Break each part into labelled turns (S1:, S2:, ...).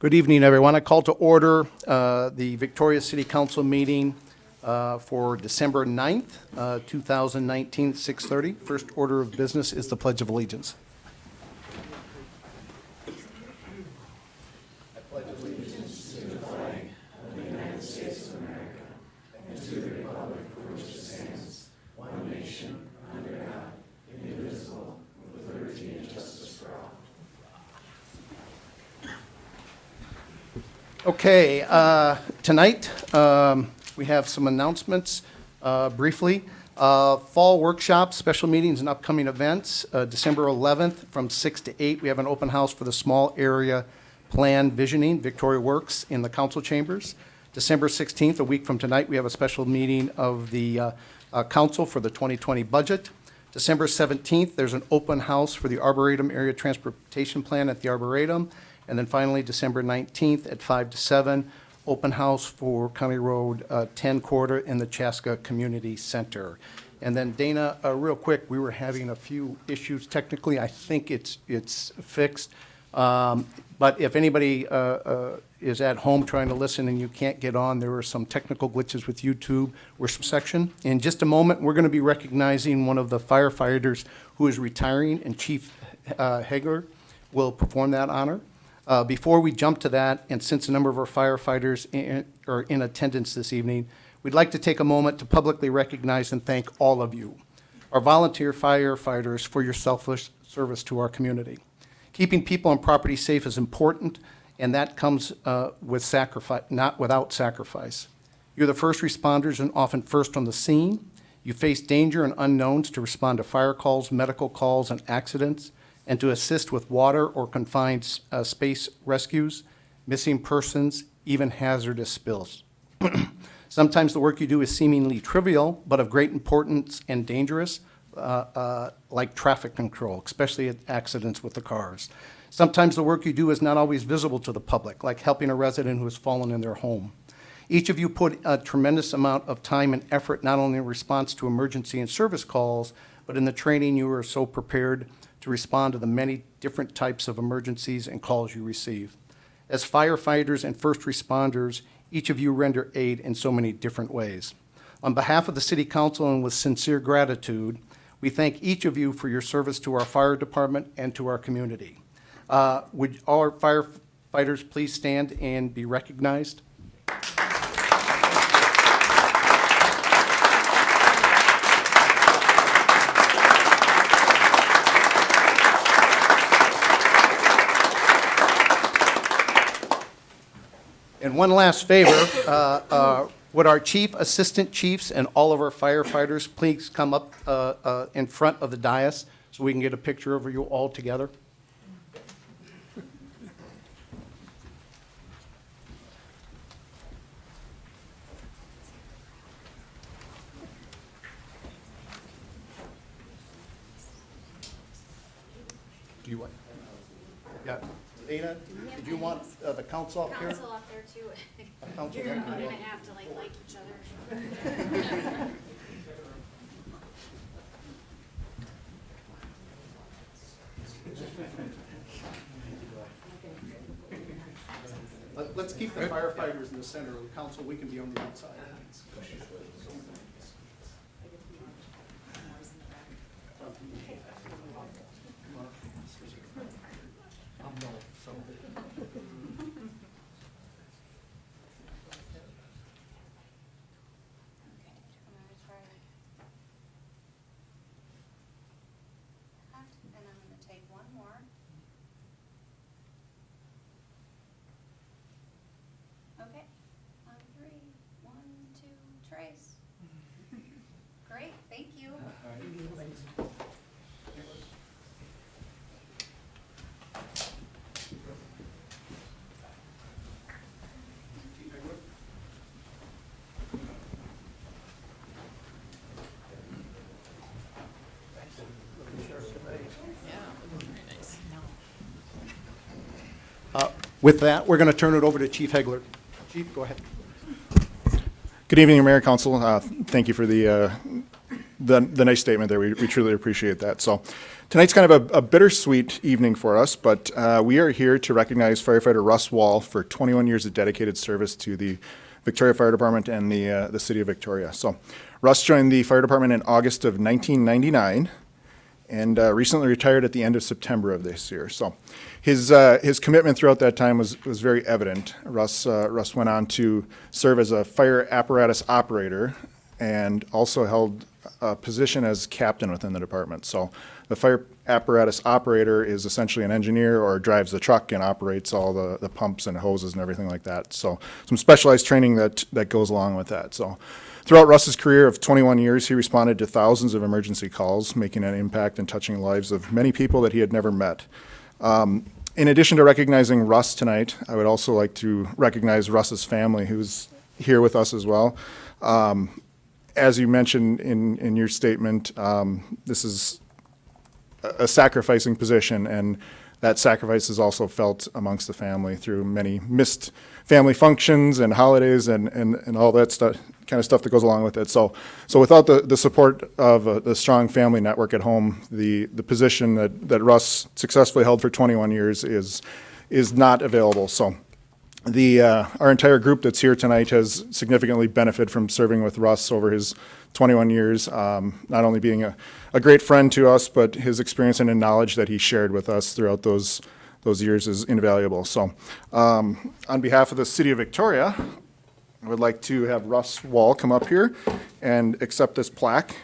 S1: Good evening, everyone. I call to order the Victoria City Council meeting for December 9th, 2019, at 6:30. First order of business is the Pledge of Allegiance. Okay, tonight we have some announcements briefly. Fall workshops, special meetings, and upcoming events. December 11th from 6 to 8, we have an open house for the small area plan visioning, Victoria Works, in the council chambers. December 16th, a week from tonight, we have a special meeting of the council for the 2020 budget. December 17th, there's an open house for the Arboretum Area Transportation Plan at the Arboretum. And then finally, December 19th at 5 to 7, open house for County Road 10 corridor in the Chaska Community Center. And then Dana, real quick, we were having a few issues technically. I think it's fixed. But if anybody is at home trying to listen and you can't get on, there were some technical glitches with YouTube or some section. In just a moment, we're going to be recognizing one of the firefighters who is retiring, and Chief Heger will perform that honor. Before we jump to that, and since a number of our firefighters are in attendance this evening, we'd like to take a moment to publicly recognize and thank all of you, our volunteer firefighters, for your selfless service to our community. Keeping people and property safe is important, and that comes with sacrifice, not without sacrifice. You're the first responders and often first on the scene. You face danger and unknowns to respond to fire calls, medical calls, and accidents, and to assist with water or confined space rescues, missing persons, even hazardous spills. Sometimes the work you do is seemingly trivial, but of great importance and dangerous, like traffic control, especially at accidents with the cars. Sometimes the work you do is not always visible to the public, like helping a resident who has fallen in their home. Each of you put a tremendous amount of time and effort, not only in response to emergency and service calls, but in the training you are so prepared to respond to the many different types of emergencies and calls you receive. As firefighters and first responders, each of you render aid in so many different ways. On behalf of the City Council and with sincere gratitude, we thank each of you for your service to our fire department and to our community. Would our firefighters please stand and be recognized? And one last favor, would our chief, assistant chiefs, and all of our firefighters please come up in front of the dais so we can get a picture of you all together? Do you want? Yeah. Dana, did you want the council up here?
S2: Council up there too.
S1: Council
S2: You're
S1: up
S2: gonna
S1: here.
S2: have to like each other.
S1: Let's keep the firefighters in the center. The council, we can be on the outside.
S2: And I'm gonna take one more. Okay, on 3, 1, 2, trace. Great, thank you.
S1: With that, we're going to turn it over to Chief Hegler. Chief, go ahead.
S3: Good evening, Mayor, Council. Thank you for the the nice statement there. We truly appreciate that. So tonight's kind of a bittersweet evening for us, but we are here to recognize firefighter Russ Wall for 21 years of dedicated service to the Victoria Fire Department and the city of Victoria. So Russ joined the fire department in August of 1999 and recently retired at the end of September of this year. So his commitment throughout that time was very evident. Russ went on to serve as a fire apparatus operator and also held a position as captain within the department. So the fire apparatus operator is essentially an engineer or drives the truck and operates all the pumps and hoses and everything like that. So some specialized training that goes along with that. So throughout Russ's career of 21 years, he responded to thousands of emergency calls, making an impact and touching the lives of many people that he had never met. In addition to recognizing Russ tonight, I would also like to recognize Russ's family, who's here with us as well. As you mentioned in your statement, this is a sacrificing position, and that sacrifice is also felt amongst the family through many missed family functions and holidays and all that stuff, kind of stuff that goes along with it. So without the support of the strong family network at home, the position that Russ successfully held for 21 years is not available. So our entire group that's here tonight has significantly benefited from serving with Russ over his 21 years, not only being a great friend to us, but his experience and the knowledge that he shared with us throughout those years is invaluable. So on behalf of the city of Victoria, I would like to have Russ Wall come up here and accept this plaque,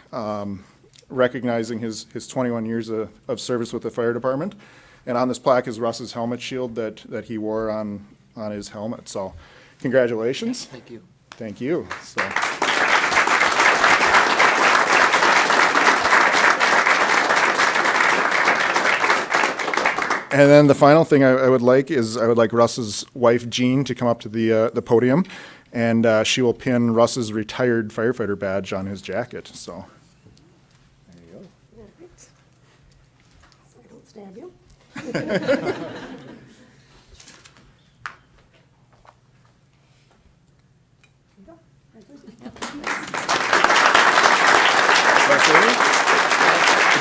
S3: recognizing his 21 years of service with the fire department. And on this plaque is Russ's helmet shield that he wore on his helmet. So congratulations.
S1: Thank you.
S3: Thank you. So. And then the final thing I would like Russ's wife, Jean, to come up to the podium, and she will pin Russ's retired firefighter badge on his jacket. So there you go.
S4: All right. So I don't stab you.
S3: Would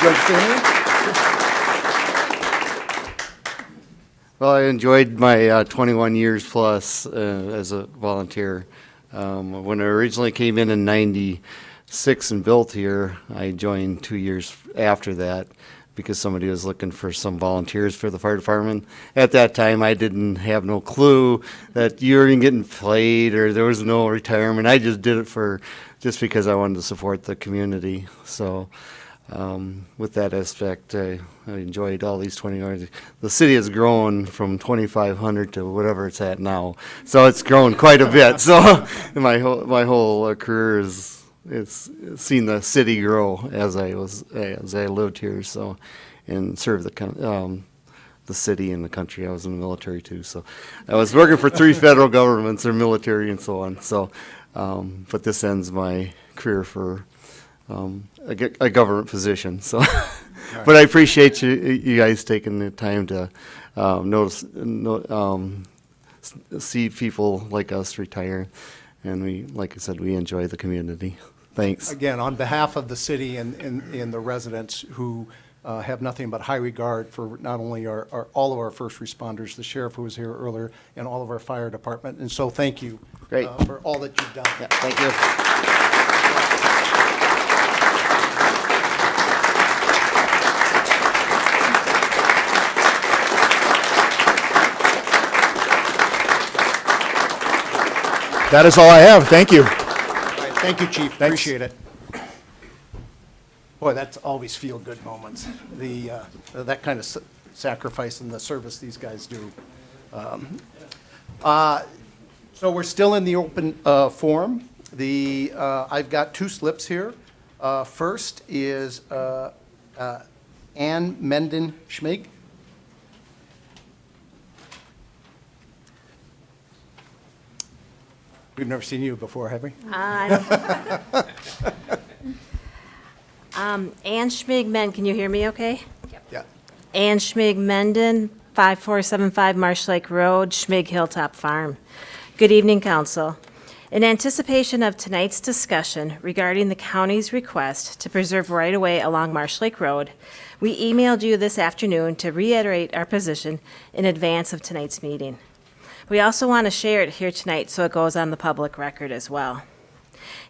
S3: you like to say anything?
S5: Well, I enjoyed my 21 years plus as a volunteer. When I originally came in '96 and built here, I joined 2 years after that because somebody was looking for some volunteers for the fire department. At that time, I didn't have no clue that you were even getting paid or there was no retirement. I just did it just because I wanted to support the community. So with that aspect, I enjoyed all these 20 years. The city has grown from 2,500 to whatever it's at now. So it's grown quite a bit. So my whole career it's seen the city grow as I lived here. So and served the city and the country. I was in the military too. So I was working for 3 federal governments or military and so on. So but this ends my career for a government position. So, but I appreciate you guys taking the time to see people like us retire, and like I said, we enjoy the community. Thanks.
S1: Again, on behalf of the city and the residents who have nothing but high regard for not only all of our first responders, the sheriff who was here earlier, and all of our fire department. And so thank you
S5: Great.
S1: For all that you've done.
S5: Yeah, thank you.
S3: That is all I have. Thank you.
S1: All right, thank you, Chief.
S3: Thanks.
S1: Appreciate it. Boy, that's always feel-good moments. That kind of sacrifice and the service these guys do. So we're still in the open forum. I've got 2 slips here. First is Ann Menden-Schmig. We've never seen you before, have we?
S4: Ann Schmig-Menden, can you hear me okay?
S1: Yeah.
S4: Ann Schmig-Menden, 5475 Marsh Lake Road, Schmig Hilltop Farm. Good evening, council.
S6: In anticipation of tonight's discussion regarding the county's request to preserve right-of-way along Marsh Lake Road, we emailed you this afternoon to reiterate our position in advance of tonight's meeting. We also want to share it here tonight so it goes on the public record as well.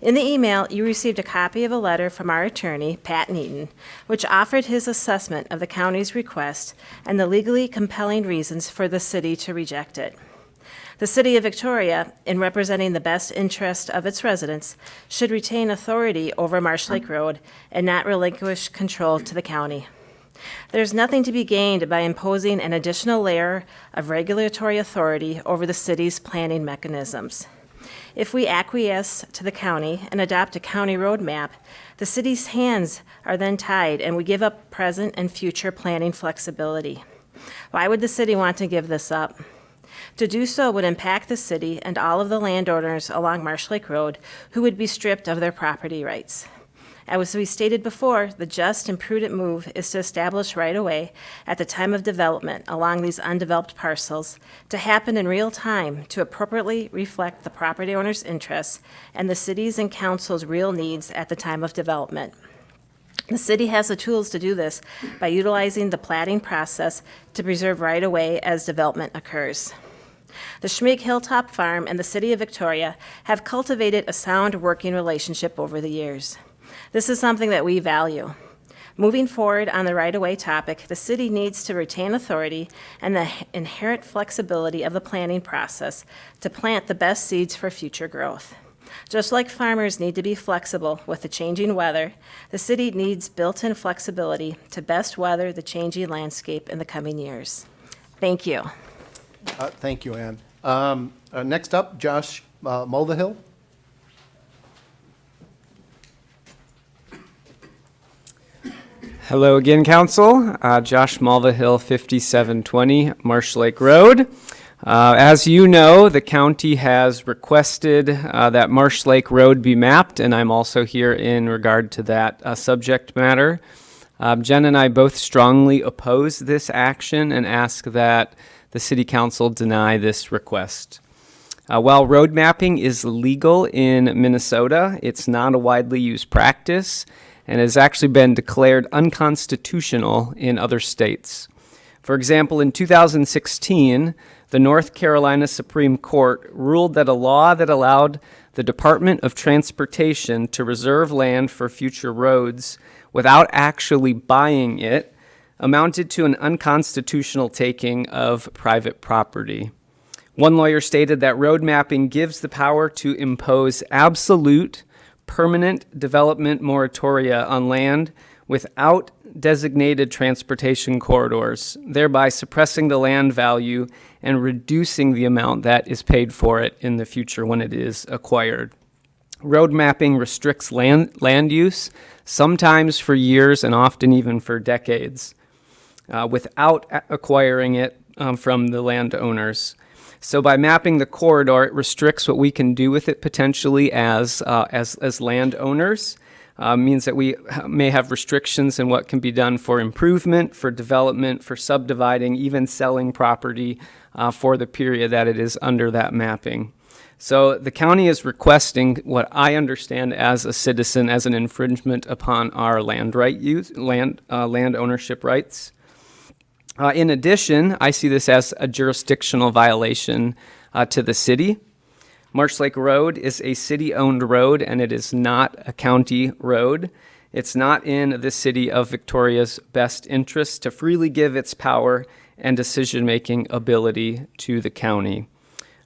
S6: In the email, you received a copy of a letter from our attorney, Pat Neaton, which offered his assessment of the county's request and the legally compelling reasons for the city to reject it. The City of Victoria, in representing the best interest of its residents, should retain authority over Marsh Lake Road and not relinquish control to the county. There's nothing to be gained by imposing an additional layer of regulatory authority over the city's planning mechanisms. If we acquiesce to the county and adopt a county road map, the city's hands are then tied and we give up present and future planning flexibility. Why would the city want to give this up? To do so would impact the city and all of the landowners along Marsh Lake Road who would be stripped of their property rights. As we stated before, the just and prudent move is to establish right-of-way at the time of development along these undeveloped parcels to happen in real time to appropriately reflect the property owner's interests and the city's and council's real needs at the time of development. The city has the tools to do this by utilizing the platting process to preserve right-of-way as development occurs. The Schmig Hilltop Farm and the City of Victoria have cultivated a sound working relationship over the years. This is something that we value. Moving forward on the right-of-way topic, the city needs to retain authority and the inherent flexibility of the planning process to plant the best seeds for future growth. Just like farmers need to be flexible with the changing weather, the city needs built-in flexibility to best weather the changing landscape in the coming years. Thank you.
S1: Thank you, Ann. Next up, Josh Mulvihill.
S7: Hello again, Council. Josh Mulvihill, 5720 Marsh Lake Road. As you know, the county has requested that Marsh Lake Road be mapped, and I'm also here in regard to that subject matter. Jen and I both strongly oppose this action and ask that the City Council deny this request. While road mapping is legal in Minnesota, it's not a widely used practice and has actually been declared unconstitutional in other states. For example, in 2016, the North Carolina Supreme Court ruled that a law that allowed the Department of Transportation to reserve land for future roads without actually buying it amounted to an unconstitutional taking of private property. One lawyer stated that road mapping gives the power to impose absolute permanent development moratoria on land without designated transportation corridors, thereby suppressing the land value and reducing the amount that is paid for it in the future when it is acquired. Road mapping restricts land use, sometimes for years and often even for decades, without acquiring it from the landowners. So by mapping the corridor, it restricts what we can do with it potentially as landowners. Means that we may have restrictions in what can be done for improvement, for development, for subdividing, even selling property for the period that it is under that mapping. So the county is requesting what I understand as a citizen as an infringement upon our land ownership rights. In addition, I see this as a jurisdictional violation to the city. Marsh Lake Road is a city-owned road, and it is not a county road. It's not in the City of Victoria's best interest to freely give its power and decision-making ability to the county.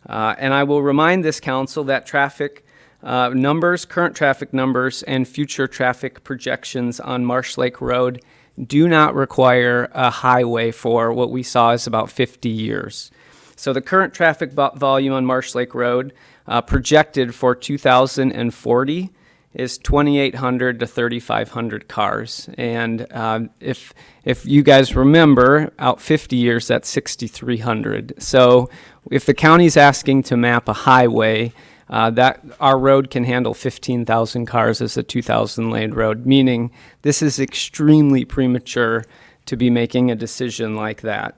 S7: And I will remind this council that traffic numbers, current traffic numbers, and future traffic projections on Marsh Lake Road do not require a highway for what we saw as about 50 years. So the current traffic volume on Marsh Lake Road projected for 2040 is 2,800 to 3,500 cars. And if you guys remember, out 50 years, that's 6,300. So if the county's asking to map a highway, that our road can handle 15,000 cars as a 2,000 lane road, meaning this is extremely premature to be making a decision like that.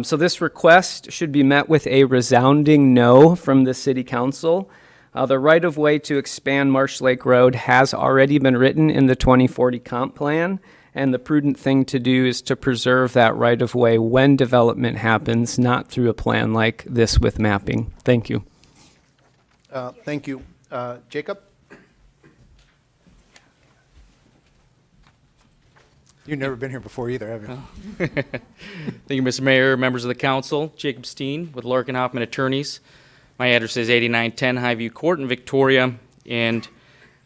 S7: So this request should be met with a resounding no from the City Council. The right-of-way to expand Marsh Lake Road has already been written in the 2040 comp plan, and the prudent thing to do is to preserve that right-of-way when development happens, not through a plan like this with mapping. Thank you.
S1: Thank you. Jacob?
S8: You've never been here before either, have you?
S9: Thank you, Mr. Mayor, members of the council. Jacob Steen with Larkin Hoffman Attorneys. My address is 8910 Highview Court in Victoria, and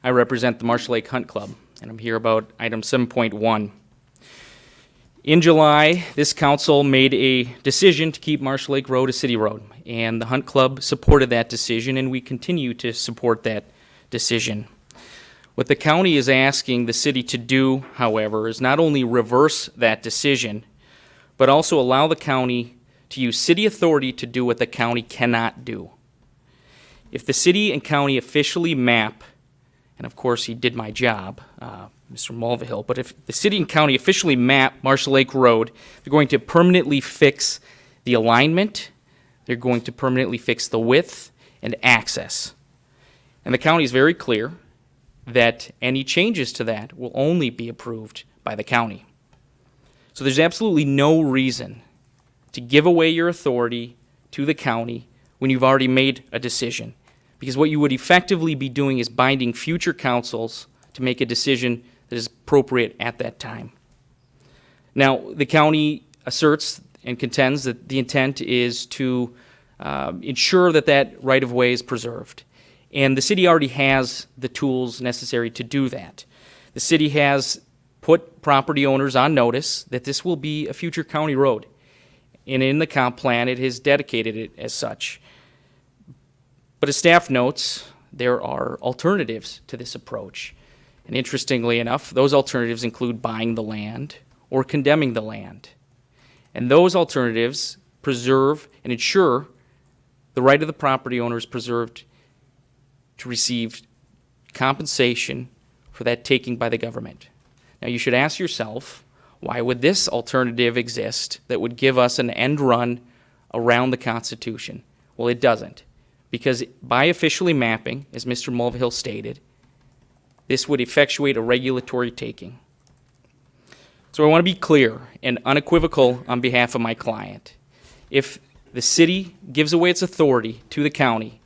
S9: I represent the Marsh Lake Hunt Club, and I'm here about item 7.1. In July, this council made a decision to keep Marsh Lake Road a city road, and the Hunt Club supported that decision, and we continue to support that decision. What the county is asking the city to do, however, is not only reverse that decision, but also allow the county to use city authority to do what the county cannot do. If the city and county officially map, and of course he did my job, Mr. Mulvihill, but if the city and county officially map Marsh Lake Road, they're going to permanently fix the alignment, they're going to permanently fix the width and access. And the county is very clear that any changes to that will only be approved by the county. So there's absolutely no reason to give away your authority to the county when you've already made a decision, because what you would effectively be doing is binding future councils to make a decision that is appropriate at that time. Now, the county asserts and contends that the intent is to ensure that that right-of-way is preserved. And the city already has the tools necessary to do that. The city has put property owners on notice that this will be a future county road. And in the comp plan, it has dedicated it as such. But as staff notes, there are alternatives to this approach. And interestingly enough, those alternatives include buying the land or condemning the land. And those alternatives preserve and ensure the right of the property owner is preserved to receive compensation for that taking by the government. Now you should ask yourself, why would this alternative exist that would give us an end run around the Constitution? Well, it doesn't. Because by officially mapping, as Mr. Mulvihill stated, this would effectuate a regulatory taking. So I want to be clear and unequivocal on behalf of my client. If the city gives away its authority to the county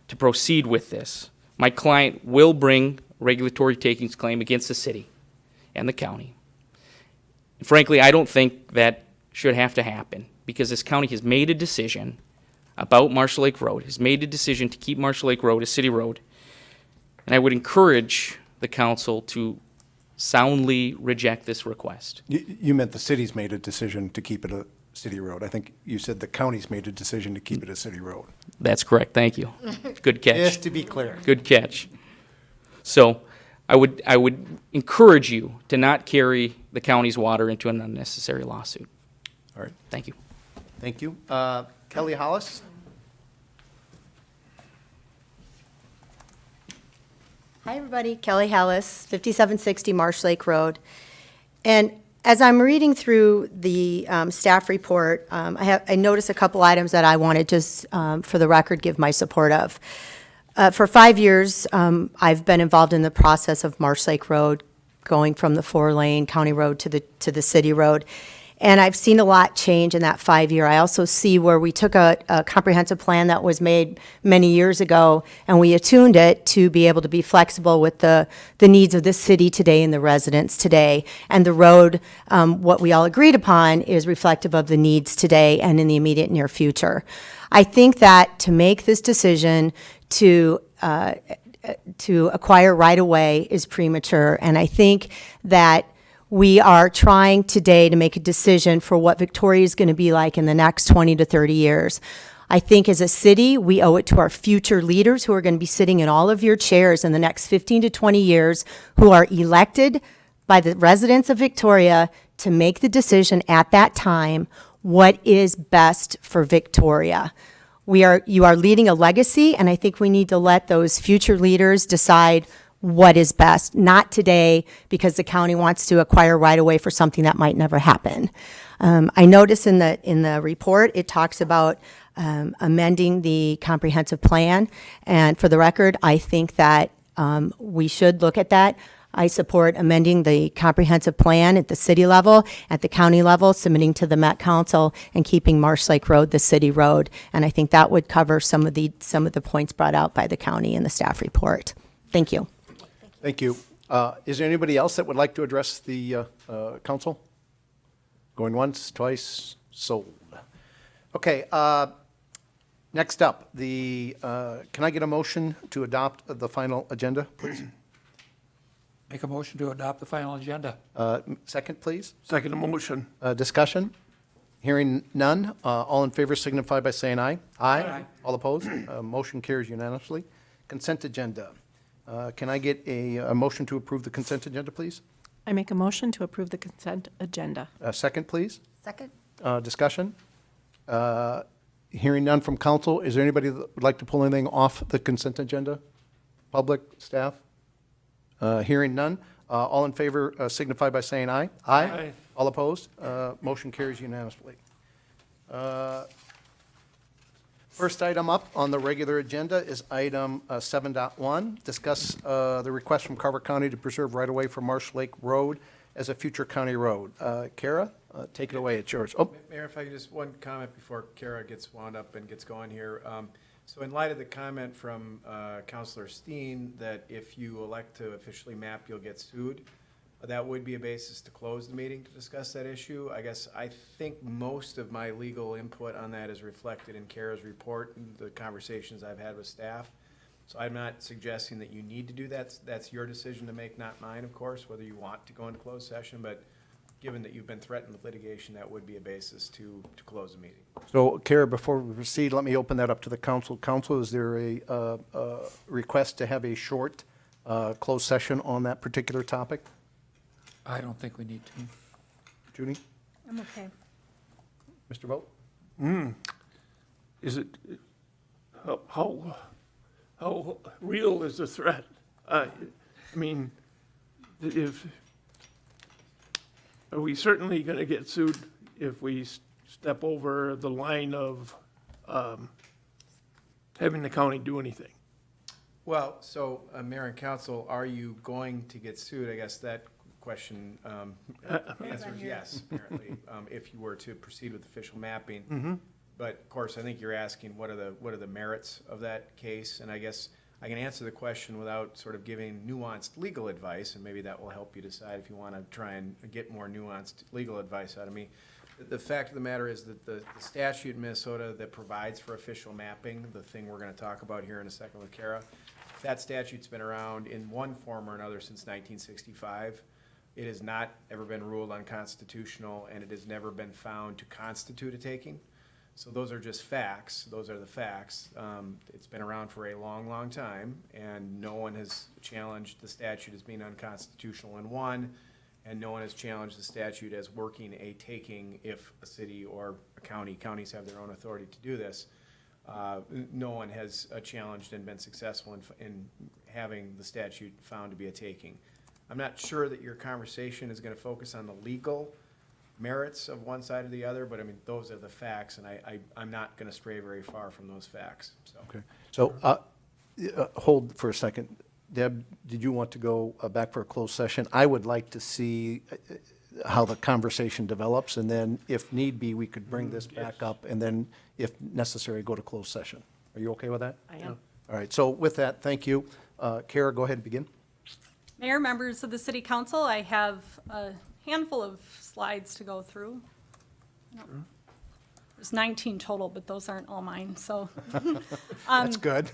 S9: to proceed with this, my client will bring a regulatory takings claim against the city and the county. And frankly, I don't think that should have to happen, because this county has made a decision about Marsh Lake Road, has made a decision to keep Marsh Lake Road a city road. And I would encourage the council to soundly reject this request.
S8: You meant the city's made a decision to keep it a city road. I think you said the county's made a decision to keep it a city road.
S9: That's correct, thank you. Good catch.
S1: Just to be clear.
S9: Good catch. So I would encourage you to not carry the county's water into an unnecessary lawsuit.
S8: All right.
S9: Thank you.
S1: Thank you. Kelly Hollis?
S4: Hi, everybody. Kelly Hallis, 5760 Marsh Lake Road. And as I'm reading through the staff report, I noticed a couple items that I want to just, for the record, give my support of. For 5 years, I've been involved in the process of Marsh Lake Road, going from the 4-lane county road to the city road. And I've seen a lot change in that 5 year. I also see where we took a comprehensive plan that was made many years ago, and we attuned it to be able to be flexible with the needs of the city today and the residents today. And the road, what we all agreed upon, is reflective of the needs today and in the immediate near future. I think that to make this decision to acquire right away is premature, and I think that we are trying today to make a decision for what Victoria is going to be like in the next 20 to 30 years. I think as a city, we owe it to our future leaders who are going to be sitting in all of your chairs in the next 15 to 20 years, who are elected by the residents of Victoria, to make the decision at that time what is best for Victoria. You are leading a legacy, and I think we need to let those future leaders decide what is best, not today because the county wants to acquire right away for something that might never happen. I notice in the report, it talks about amending the comprehensive plan. And for the record, I think that we should look at that. I support amending the comprehensive plan at the city level, at the county level, submitting to the Met Council, and keeping Marsh Lake Road the city road. And I think that would cover some of the points brought out by the county in the staff report. Thank you.
S1: Thank you. Is there anybody else that would like to address the council? Going once, twice, sold. Okay, next up, can I get a motion to adopt the final agenda, please?
S10: Make a motion to adopt the final agenda.
S1: Second, please.
S8: Second motion.
S1: Discussion? Hearing none. All in favor signify by saying aye.
S10: Aye.
S1: All opposed? Motion carries unanimously. Consent agenda. Can I get a motion to approve the consent agenda, please?
S11: I make a motion to approve the consent agenda.
S1: Second, please.
S2: Second?
S1: Discussion? Hearing none from council. Is there anybody that would like to pull anything off the consent agenda? Public, staff? Hearing none. All in favor signify by saying aye.
S10: Aye.
S1: All opposed? Motion carries unanimously. First item up on the regular agenda is item 7.1. Discuss the request from Carver County to preserve right-of-way for Marsh Lake Road as a future county road. Kara, take it away. It's yours. Oh,
S12: Mayor, if I could just one comment before Kara gets wound up and gets going here. So in light of the comment from Councilor Steen that if you elect to officially map, you'll get sued, that would be a basis to close the meeting to discuss that issue. I guess I think most of my legal input on that is reflected in Kara's report and the conversations I've had with staff. So I'm not suggesting that you need to do that. That's your decision to make, not mine, of course, whether you want to go into closed session. But given that you've been threatened with litigation, that would be a basis to close the meeting.
S1: so Kara, before we proceed, let me open that up to the council. Council, is there a request to have a short closed session on that particular topic?
S10: I don't think we need to.
S1: Judy?
S11: I'm okay.
S1: Mr. Vogt?
S13: Is it, how real is the threat? I mean, if, are we certainly going to get sued if we step over the line of having the county do anything?
S12: Well, so Mayor and Council, are you going to get sued? I guess that question answers yes, apparently, if you were to proceed with official mapping. But of course, I think you're asking what are the merits of that case, and I guess I can answer the question without sort of giving nuanced legal advice, and maybe that will help you decide if you want to try and get more nuanced legal advice out of me. The fact of the matter is that the statute in Minnesota that provides for official mapping, the thing we're going to talk about here in a second with Kara, that statute's been around in one form or another since 1965. It has not ever been ruled unconstitutional, and it has never been found to constitute a taking. So those are just facts. Those are the facts. It's been around for a long, long time, and no one has challenged the statute as being unconstitutional in one, and no one has challenged the statute as working a taking if a city or a county, counties have their own authority to do this. No one has challenged and been successful in having the statute found to be a taking. I'm not sure that your conversation is going to focus on the legal merits of one side or the other, but I mean, those are the facts, and I'm not going to stray very far from those facts. So.
S1: Okay. So hold for a second. Deb, did you want to go back for a closed session? I would like to see how the conversation develops, and then if need be, we could bring this back up, and then if necessary, go to closed session. Are you okay with that?
S11: I am.
S1: All right. So with that, thank you. Kara, go ahead and begin.
S11: Mayor, members of the City Council, I have a handful of slides to go through. There's 19 total, but those aren't all mine, so.
S1: That's good.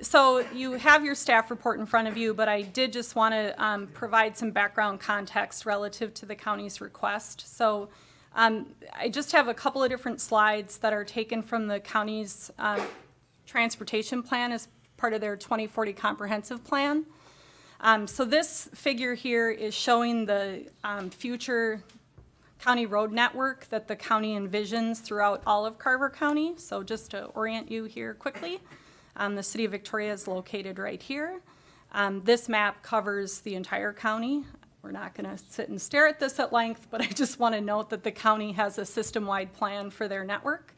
S11: So you have your staff report in front of you, but I did just want to provide some background context relative to the county's request. So I just have a couple of different slides that are taken from the county's transportation plan as part of their 2040 comprehensive plan. So this figure here is showing the future county road network that the county envisions throughout all of Carver County. So just to orient you here quickly, the city of Victoria is located right here. This map covers the entire county. We're not going to sit and stare at this at length, but I just want to note that the county has a system-wide plan for their network.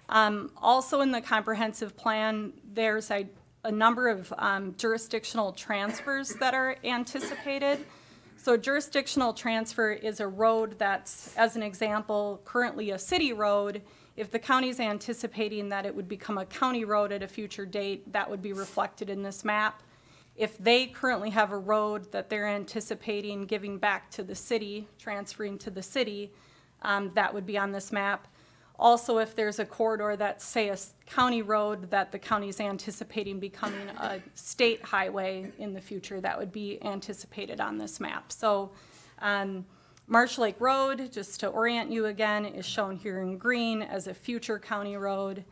S11: Also in the comprehensive plan, there's a number of jurisdictional transfers that are anticipated. So jurisdictional transfer is a road that's, as an example, currently a city road. If the county's anticipating that it would become a county road at a future date, that would be reflected in this map. If they currently have a road that they're anticipating giving back to the city, transferring to the city, that would be on this map. Also, if there's a corridor that's, say, a county road that the county's anticipating becoming a state highway in the future, that would be anticipated on this map. So Marsh Lake Road, just to orient you again, is shown here in green as a future county road.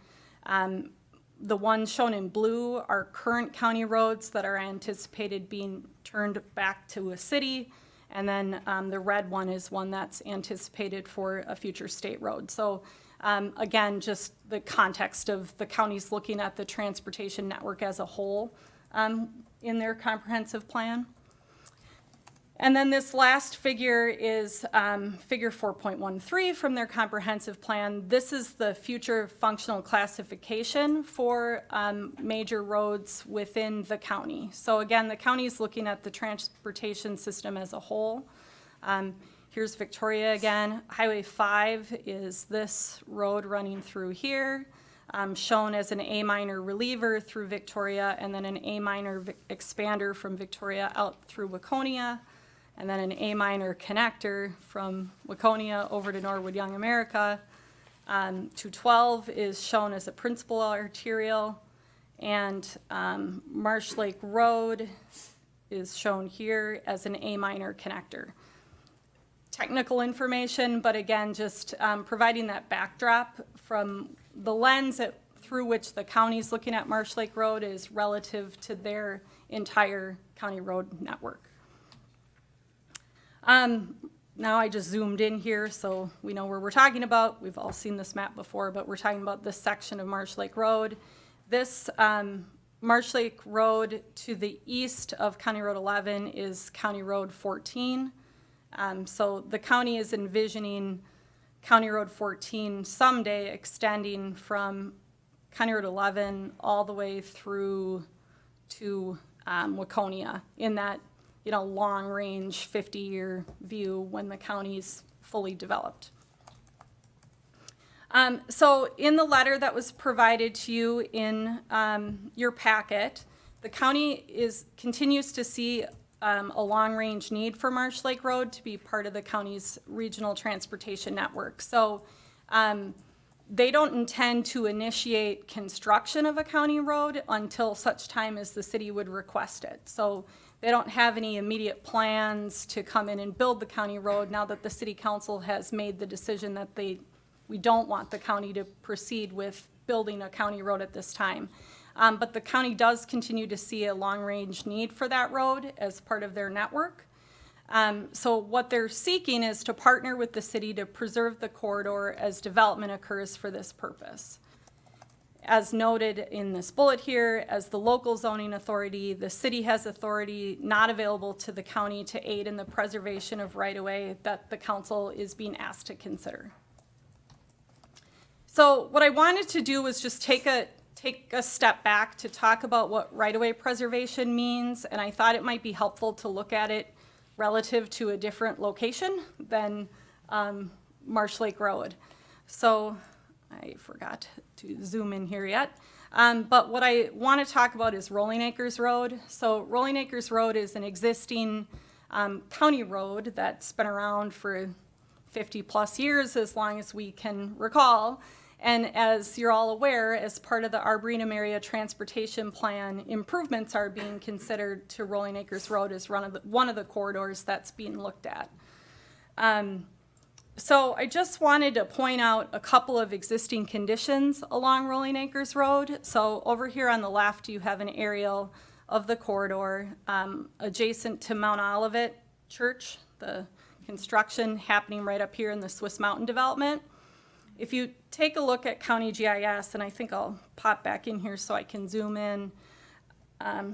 S11: The ones shown in blue are current county roads that are anticipated being turned back to a city. And then the red one is one that's anticipated for a future state road. So again, just the context of the counties looking at the transportation network as a whole in their comprehensive plan. And then this last figure is figure 4.13 from their comprehensive plan. This is the future functional classification for major roads within the county. So again, the county is looking at the transportation system as a whole. Here's Victoria again. Highway 5 is this road running through here, shown as an A minor reliever through Victoria, and then an A minor expander from Victoria out through Waconia, and then an A minor connector from Waconia over to Norwood Young America. 212 is shown as a principal arterial, and Marsh Lake Road is shown here as an A minor connector. Technical information, but again, just providing that backdrop from the lens through which the county's looking at Marsh Lake Road is relative to their entire county road network. Now I just zoomed in here so we know where we're talking about. We've all seen this map before, but we're talking about this section of Marsh Lake Road. This Marsh Lake Road to the east of County Road 11 is County Road 14. So the county is envisioning County Road 14 someday extending from County Road 11 all the way through to Waconia in that, long-range 50-year view when the county's fully developed. So in the letter that was provided to you in your packet, the county continues to see a long-range need for Marsh Lake Road to be part of the county's regional transportation network. So they don't intend to initiate construction of a county road until such time as the city would request it. So they don't have any immediate plans to come in and build the county road now that the city council has made the decision that we don't want the county to proceed with building a county road at this time. But the county does continue to see a long-range need for that road as part of their network. So what they're seeking is to partner with the city to preserve the corridor as development occurs for this purpose. As noted in this bullet here, as the local zoning authority, the city has authority not available to the county to aid in the preservation of right-of-way that the council is being asked to consider. So what I wanted to do was just take a step back to talk about what right-of-way preservation means, and I thought it might be helpful to look at it relative to a different location than Marsh Lake Road. So I forgot to zoom in here yet. But what I want to talk about is Rolling Acres Road. So Rolling Acres Road is an existing county road that's been around for 50 plus years, as long as we can recall. And as you're all aware, as part of the Arboretum Area Transportation Plan, improvements are being considered to Rolling Acres Road as one of the corridors that's being looked at. So I just wanted to point out a couple of existing conditions along Rolling Acres Road. So over here on the left, you have an aerial of the corridor adjacent to Mount Olivet Church, the construction happening right up here in the Swiss Mountain development. If you take a look at county GIS, and I think I'll pop back in here so I can zoom in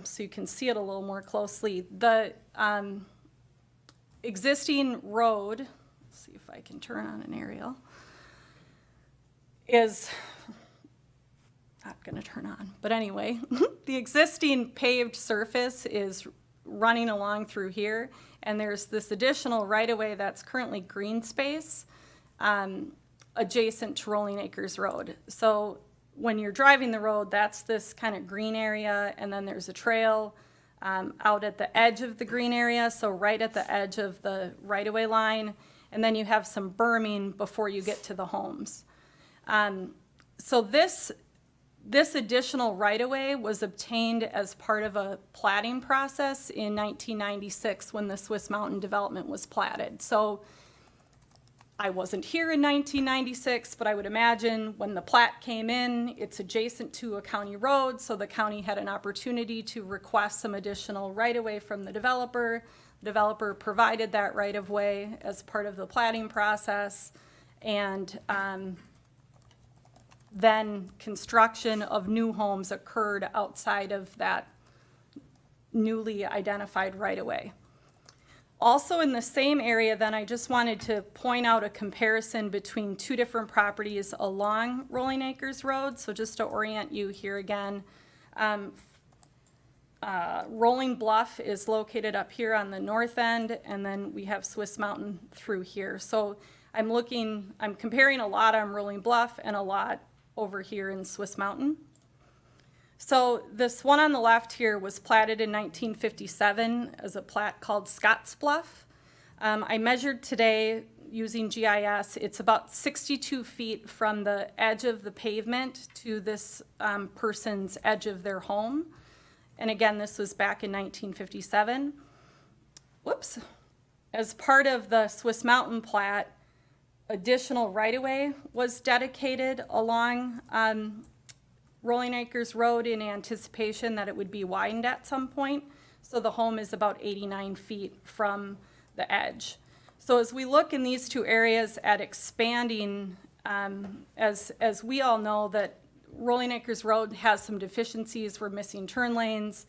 S11: so you can see it a little more closely. The existing road, let's see if I can turn on an aerial, is not gonna turn on, but anyway, the existing paved surface is running along through here, and there's this additional right-of-way that's currently green space adjacent to Rolling Acres Road. So when you're driving the road, that's this kind of green area, and then there's a trail out at the edge of the green area, so right at the edge of the right-of-way line, and then you have some berming before you get to the homes. So this additional right-of-way was obtained as part of a platting process in 1996 when the Swiss Mountain development was platted. So I wasn't here in 1996, but I would imagine when the plat came in, it's adjacent to a county road, so the county had an opportunity to request some additional right-of-way from the developer. The developer provided that right-of-way as part of the platting process, and then construction of new homes occurred outside of that newly identified right-of-way. Also in the same area, then, I just wanted to point out a comparison between two different properties along Rolling Acres Road. So just to orient you here again, Rolling Bluff is located up here on the north end, and then we have Swiss Mountain through here. So I'm comparing a lot on Rolling Bluff and a lot over here in Swiss Mountain. So this one on the left here was platted in 1957 as a plat called Scotts Bluff. I measured today using GIS. It's about 62 feet from the edge of the pavement to this person's edge of their home. And again, this was back in 1957. Whoops. As part of the Swiss Mountain plat, additional right-of-way was dedicated along Rolling Acres Road in anticipation that it would be widened at some point. So the home is about 89 feet from the edge. So as we look in these two areas at expanding, as we all know that Rolling Acres Road has some deficiencies. We're missing turn lanes.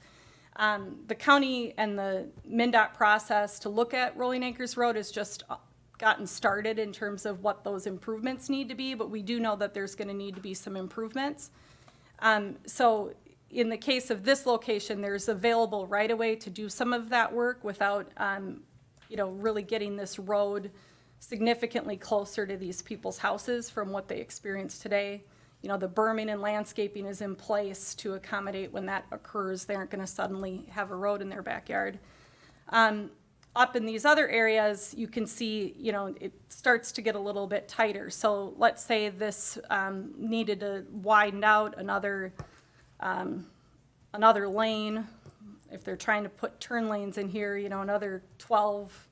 S11: The county and the MnDOT process to look at Rolling Acres Road has just gotten started in terms of what those improvements need to be, but we do know that there's going to need to be some improvements. So in the case of this location, there's available right-of-way to do some of that work without, really getting this road significantly closer to these people's houses from what they experience today. You know, the berming and landscaping is in place to accommodate when that occurs. They aren't going to suddenly have a road in their backyard. Up in these other areas, you can see, it starts to get a little bit tighter. So let's say this needed to widen out another lane. If they're trying to put turn lanes in here, another 12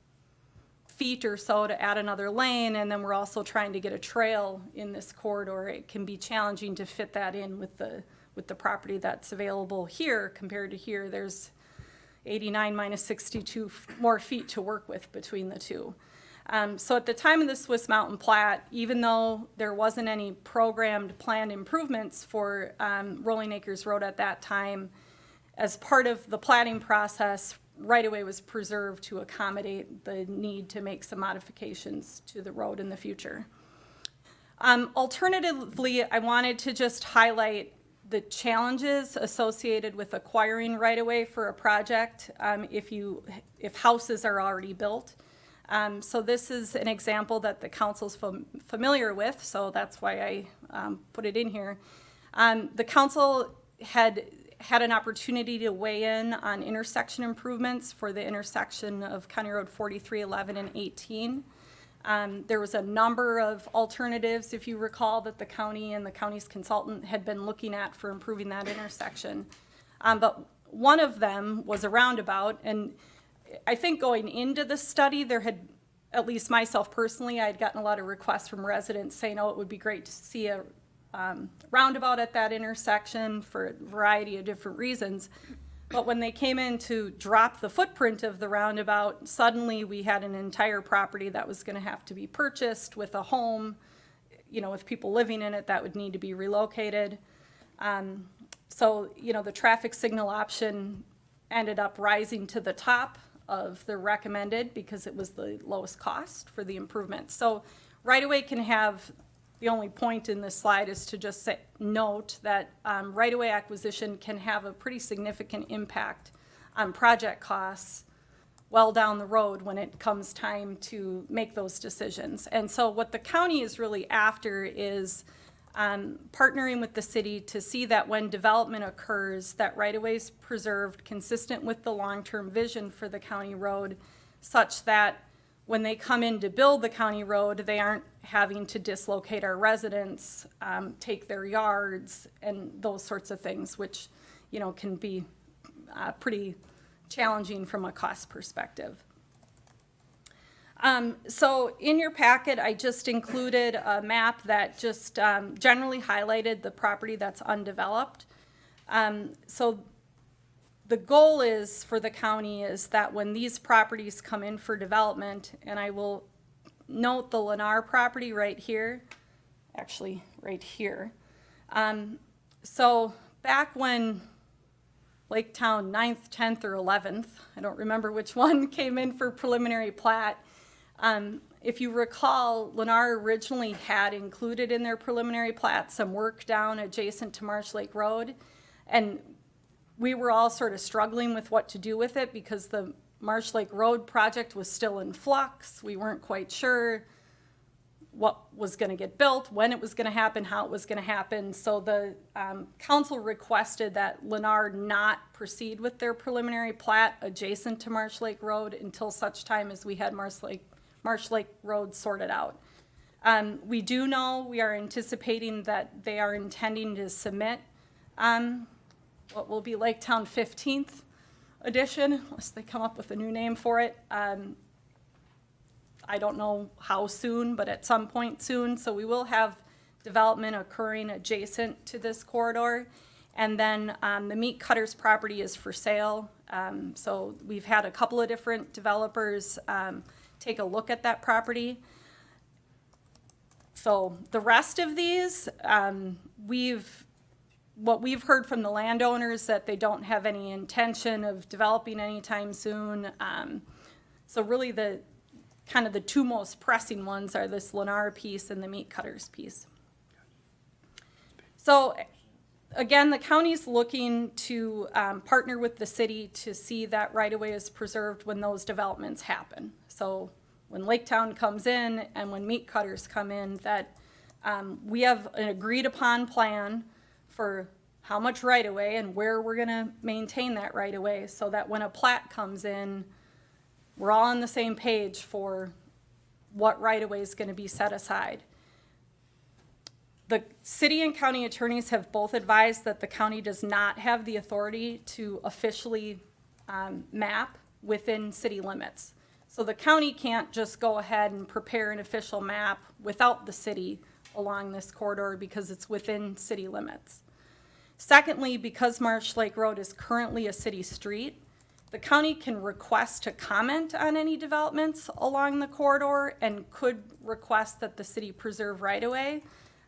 S11: feet or so to add another lane, and then we're also trying to get a trail in this corridor. It can be challenging to fit that in with the property that's available here compared to here. There's 89 minus 62 more feet to work with between the two. So at the time of the Swiss Mountain plat, even though there wasn't any programmed planned improvements for Rolling Acres Road at that time, as part of the platting process, right-of-way was preserved to accommodate the need to make some modifications to the road in the future. Alternatively, I wanted to just highlight the challenges associated with acquiring right-of-way for a project if houses are already built. So this is an example that the council's familiar with, so that's why I put it in here. The council had an opportunity to weigh in on intersection improvements for the intersection of County Road 43, 11, and 18. There was a number of alternatives, if you recall, that the county and the county's consultant had been looking at for improving that intersection. But one of them was a roundabout, and I think going into the study, there had, at least myself personally, I had gotten a lot of requests from residents saying, oh, it would be great to see a roundabout at that intersection for a variety of different reasons. But when they came in to drop the footprint of the roundabout, suddenly we had an entire property that was going to have to be purchased with a home, with people living in it that would need to be relocated. So, the traffic signal option ended up rising to the top of the recommended because it was the lowest cost for the improvement. So right-of-way can have the only point in this slide is to just note that right-of-way acquisition can have a pretty significant impact on project costs well down the road when it comes time to make those decisions. And so what the county is really after is partnering with the city to see that when development occurs, that right-of-way is preserved consistent with the long-term vision for the county road, such that when they come in to build the county road, they aren't having to dislocate our residents, take their yards, and those sorts of things, which, you know, can be pretty challenging from a cost perspective. So in your packet, I just included a map that just generally highlighted the property that's undeveloped. So the goal is for the county is that when these properties come in for development, and I will note the Lennar property right here, actually right here. So back when Laketown 9th, 10th, or 11th, I don't remember which one, came in for preliminary plat. If you recall, Lennar originally had included in their preliminary plat some work down adjacent to Marsh Lake Road, and we were all sort of struggling with what to do with it because the Marsh Lake Road project was still in flux. We weren't quite sure what was going to get built, when it was going to happen, how it was going to happen. So the council requested that Lennar not proceed with their preliminary plat adjacent to Marsh Lake Road until such time as we had Marsh Lake Road sorted out. We do know, we are anticipating that they are intending to submit what will be Laketown 15th edition, unless they come up with a new name for it. I don't know how soon, but at some point soon. So we will have development occurring adjacent to this corridor. And then the Meat Cutters property is for sale. So we've had a couple of different developers take a look at that property. So the rest of these, what we've heard from the landowners that they don't have any intention of developing anytime soon. So really the two most pressing ones are this Lennar piece and the Meat Cutters piece. So again, the county's looking to partner with the city to see that right-of-way is preserved when those developments happen. So when Laketown comes in and when Meat Cutters come in, that we have an agreed upon plan for how much right-of-way and where we're gonna maintain that right-of-way so that when a plat comes in, we're all on the same page for what right-of-way is going to be set aside. The city and county attorneys have both advised that the county does not have the authority to officially map within city limits. So the county can't just go ahead and prepare an official map without the city along this corridor because it's within city limits. Secondly, because Marsh Lake Road is currently a city street, the county can request to comment on any developments along the corridor and could request that the city preserve right-of-way,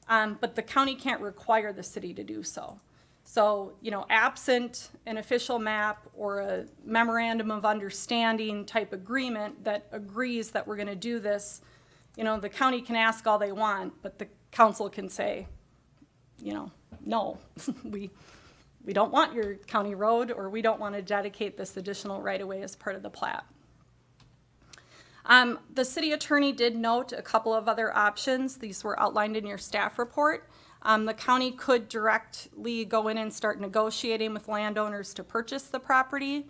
S11: but the county can't require the city to do so. So, you know, absent an official map or a memorandum of understanding type agreement that agrees that we're going to do this, you know, the county can ask all they want, but the council can say, you know, no, we don't want your county road, or we don't want to dedicate this additional right-of-way as part of the plat. The city attorney did note a couple of other options. These were outlined in your staff report. The county could directly go in and start negotiating with landowners to purchase the property.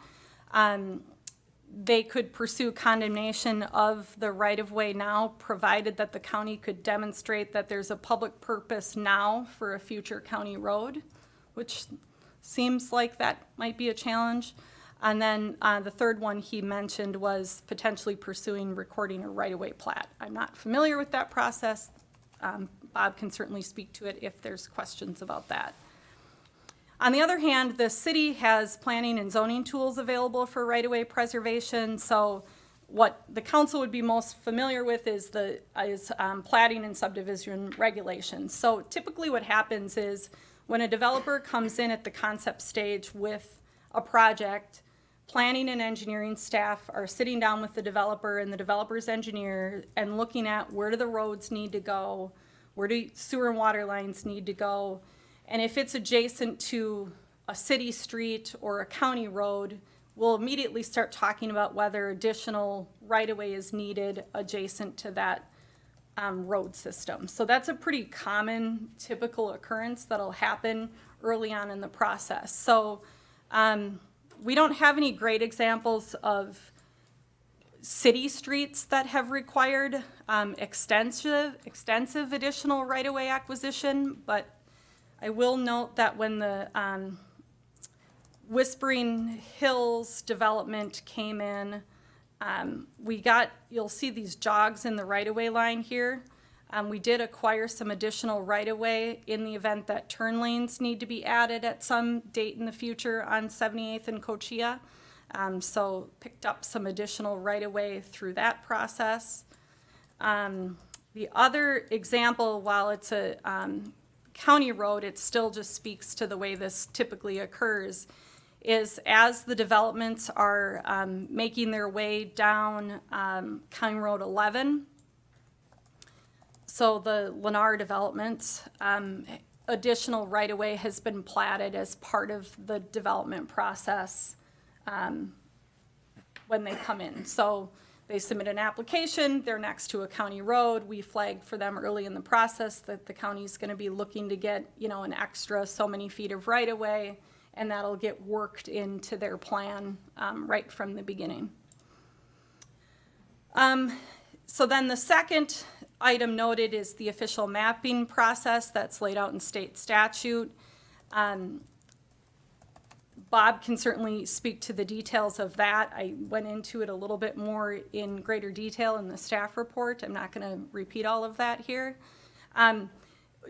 S11: They could pursue condemnation of the right-of-way now, provided that the county could demonstrate that there's a public purpose now for a future county road, which seems like that might be a challenge. And then the third one he mentioned was potentially pursuing recording a right-of-way plat. I'm not familiar with that process. Bob can certainly speak to it if there's questions about that. On the other hand, the city has planning and zoning tools available for right-of-way preservation. So what the council would be most familiar with is platting and subdivision regulations. So typically what happens is when a developer comes in at the concept stage with a project, planning and engineering staff are sitting down with the developer and the developer's engineer and looking at where do the roads need to go, Where do sewer and water lines need to go? And if it's adjacent to a city street or a county road, we'll immediately start talking about whether additional right-of-way is needed adjacent to that road system. So that's a pretty common, typical occurrence that'll happen early on in the process. So we don't have any great examples of city streets that have required extensive additional right-of-way acquisition, but I will note that when the Whispering Hills development came in, you'll see these jogs in the right-of-way line here. We did acquire some additional right-of-way in the event that turn lanes need to be added at some date in the future on 78th and Cochia. So picked up some additional right-of-way through that process. The other example, while it's a county road, it still just speaks to the way this typically occurs, is as the developments are making their way down County Road 11, so the Lennar developments, additional right-of-way has been platted as part of the development process when they come in. So they submit an application, they're next to a county road, we flag for them early in the process that the county's gonna be looking to get, an extra so many feet of right-of-way, and that'll get worked into their plan right from the beginning. So then the second item noted is the official mapping process that's laid out in state statute. Bob can certainly speak to the details of that. I went into it a little bit more in greater detail in the staff report. I'm not going to repeat all of that here.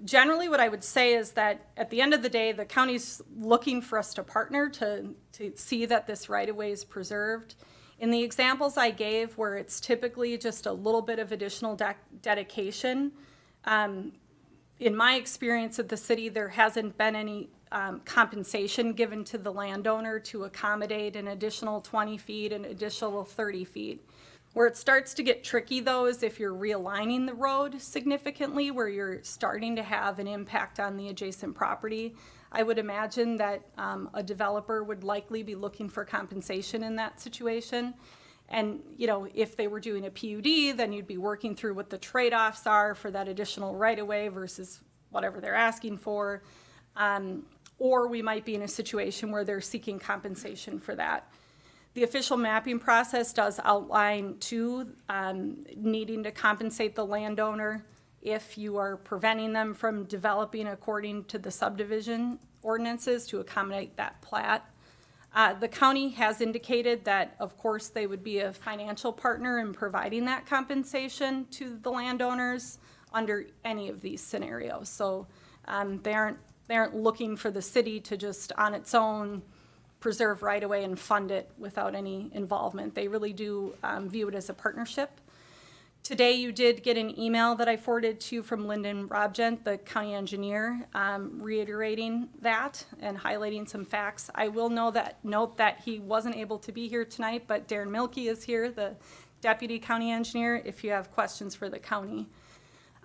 S11: Generally, what I would say is that at the end of the day, the county's looking for us to partner to see that this right-of-way is preserved. In the examples I gave, where it's typically just a little bit of additional dedication, in my experience at the city, there hasn't been any compensation given to the landowner to accommodate an additional 20 feet, an additional 30 feet. Where it starts to get tricky, though, is if you're realigning the road significantly, where you're starting to have an impact on the adjacent property. I would imagine that a developer would likely be looking for compensation in that situation. And, if they were doing a PUD, then you'd be working through what the trade-offs are for that additional right-of-way versus whatever they're asking for. Or we might be in a situation where they're seeking compensation for that. The official mapping process does outline too, needing to compensate the landowner if you are preventing them from developing according to the subdivision ordinances to accommodate that plat. The county has indicated that, of course, they would be a financial partner in providing that compensation to the landowners under any of these scenarios. So they aren't looking for the city to just on its own preserve right-of-way and fund it without any involvement. They really do view it as a partnership. Today you did get an email that I forwarded to you from Lyndon Robgent, the county engineer, reiterating that and highlighting some facts. I will note that he wasn't able to be here tonight, but Darren Milkey is here, the deputy county engineer, if you have questions for the county.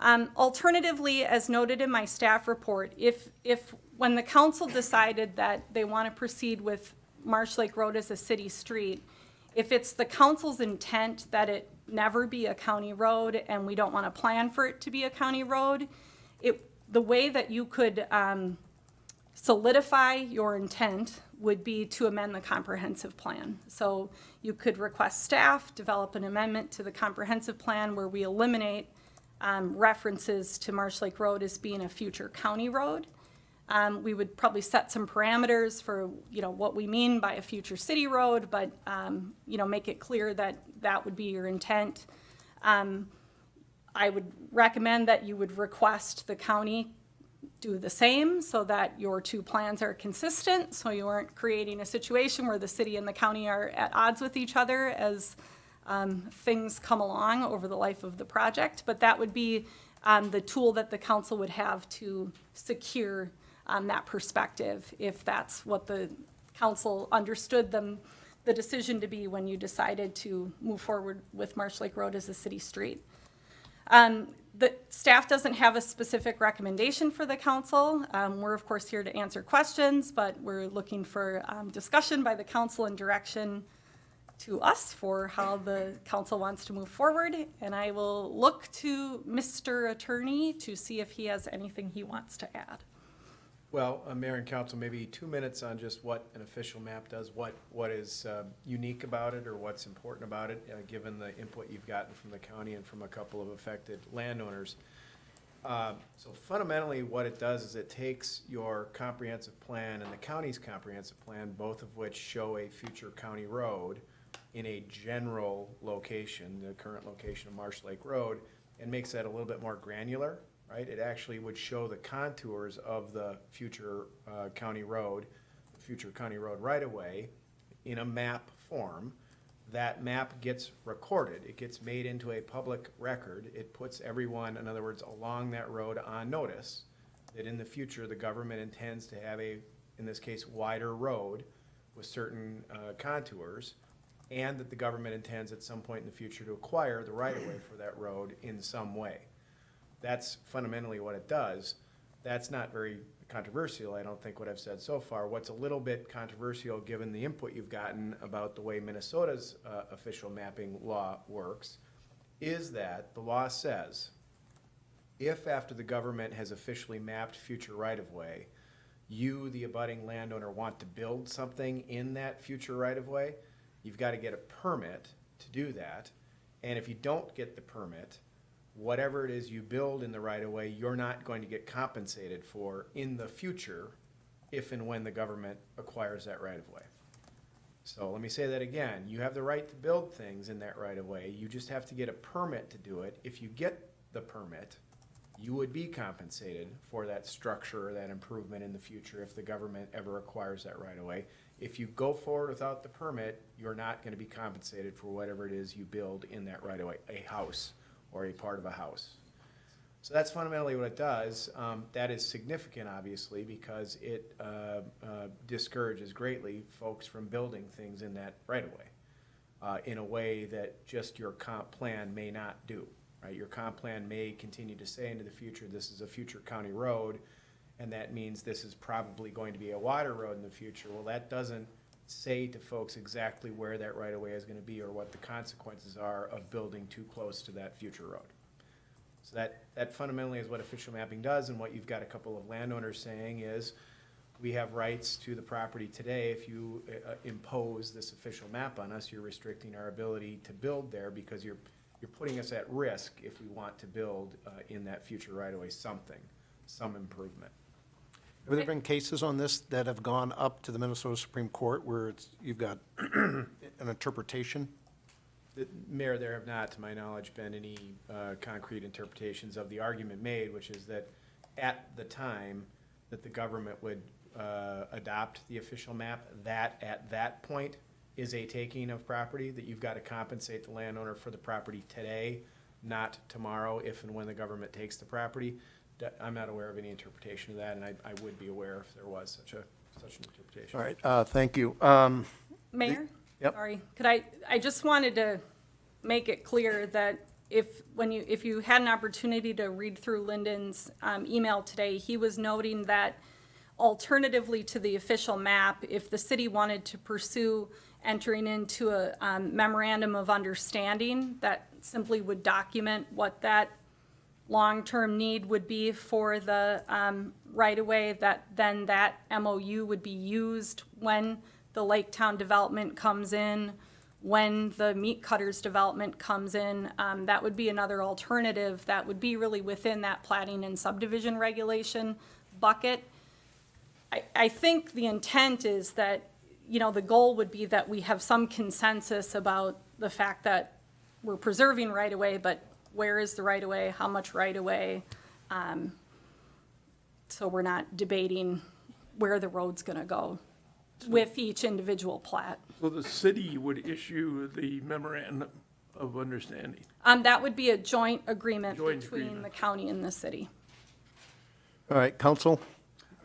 S11: Alternatively, as noted in my staff report, if when the council decided that they want to proceed with Marsh Lake Road as a city street, if it's the council's intent that it never be a county road and we don't want to plan for it to be a county road, the way that you could solidify your intent would be to amend the comprehensive plan. So you could request staff develop an amendment to the comprehensive plan where we eliminate references to Marsh Lake Road as being a future county road. We would probably set some parameters for, what we mean by a future city road, but, make it clear that that would be your intent. I would recommend that you would request the county do the same so that your two plans are consistent, so you aren't creating a situation where the city and the county are at odds with each other as things come along over the life of the project. But that would be the tool that the council would have to secure that perspective, if that's what the council understood the decision to be when you decided to move forward with Marsh Lake Road as a city street. The staff doesn't have a specific recommendation for the council. We're of course here to answer questions, but we're looking for discussion by the council and direction to us for how the council wants to move forward. And I will look to Mr. Attorney to see if he has anything he wants to add.
S12: Well, Mayor and Council, maybe 2 minutes on just what an official map does, what is unique about it or what's important about it, given the input you've gotten from the county and from a couple of affected landowners. So fundamentally, what it does is it takes your comprehensive plan and the county's comprehensive plan, both of which show a future county road in a general location, the current location of Marsh Lake Road, and makes that a little bit more granular. Right, it actually would show the contours of the future county road, right-of-way in a map form. That map gets recorded. It gets made into a public record. It puts everyone, in other words, along that road on notice that in the future the government intends to have a, in this case, wider road with certain contours, and that the government intends at some point in the future to acquire the right-of-way for that road in some way. That's fundamentally what it does. That's not very controversial, I don't think, what I've said so far. What's a little bit controversial, given the input you've gotten about the way Minnesota's official mapping law works, is that the law says if after the government has officially mapped future right-of-way, you, the abutting landowner, want to build something in that future right-of-way, you've got to get a permit to do that. And if you don't get the permit, whatever it is you build in the right-of-way, you're not going to get compensated for in the future if and when the government acquires that right-of-way. So let me say that again. You have the right to build things in that right-of-way. You just have to get a permit to do it. If you get the permit, you would be compensated for that structure or that improvement in the future if the government ever acquires that right-of-way. If you go forward without the permit, you're not going to be compensated for whatever it is you build in that right-of-way, a house or a part of a house. So that's fundamentally what it does. That is significant, obviously, because it discourages greatly folks from building things in that right-of-way in a way that just your comp plan may not do. Right? Your comp plan may continue to say into the future, this is a future county road, and that means this is probably going to be a wider road in the future. Well, that doesn't say to folks exactly where that right-of-way is going to be or what the consequences are of building too close to that future road. So that fundamentally is what official mapping does, and what you've got a couple of landowners saying is we have rights to the property today. If you impose this official map on us, you're restricting our ability to build there because you're putting us at risk if we want to build in that future right-of-way some improvement.
S8: Have there been cases on this that have gone up to the Minnesota Supreme Court where you've got an interpretation?
S12: Mayor, there have not, to my knowledge, been any concrete interpretations of the argument made, which is that at the time that the government would adopt the official map, that at that point is a taking of property, that you've got to compensate the landowner for the property today, not tomorrow, if and when the government takes the property. I'm not aware of any interpretation of that, and I would be aware if there was such an interpretation.
S1: All right, thank you.
S11: Mayor?
S1: Yep.
S11: Sorry, I just wanted to make it clear that if you had an opportunity to read through Lyndon's email today, he was noting that alternatively to the official map, if the city wanted to pursue entering into a memorandum of understanding that simply would document what that long-term need would be for the right-of-way, that then that MOU would be used when the Lake Town development comes in, when the Meat Cutters development comes in. That would be another alternative that would be really within that plating and subdivision regulation bucket. I think the intent is that, the goal would be that we have some consensus about the fact that we're preserving right-of-way, but where is the right-of-way, how much right-of-way, so we're not debating where the road's gonna go with each individual plat.
S13: So the city would issue the memorandum of understanding.
S11: That would be a joint agreement
S13: Joint
S11: between
S13: agreement.
S11: the county and the city.
S1: All right, counsel,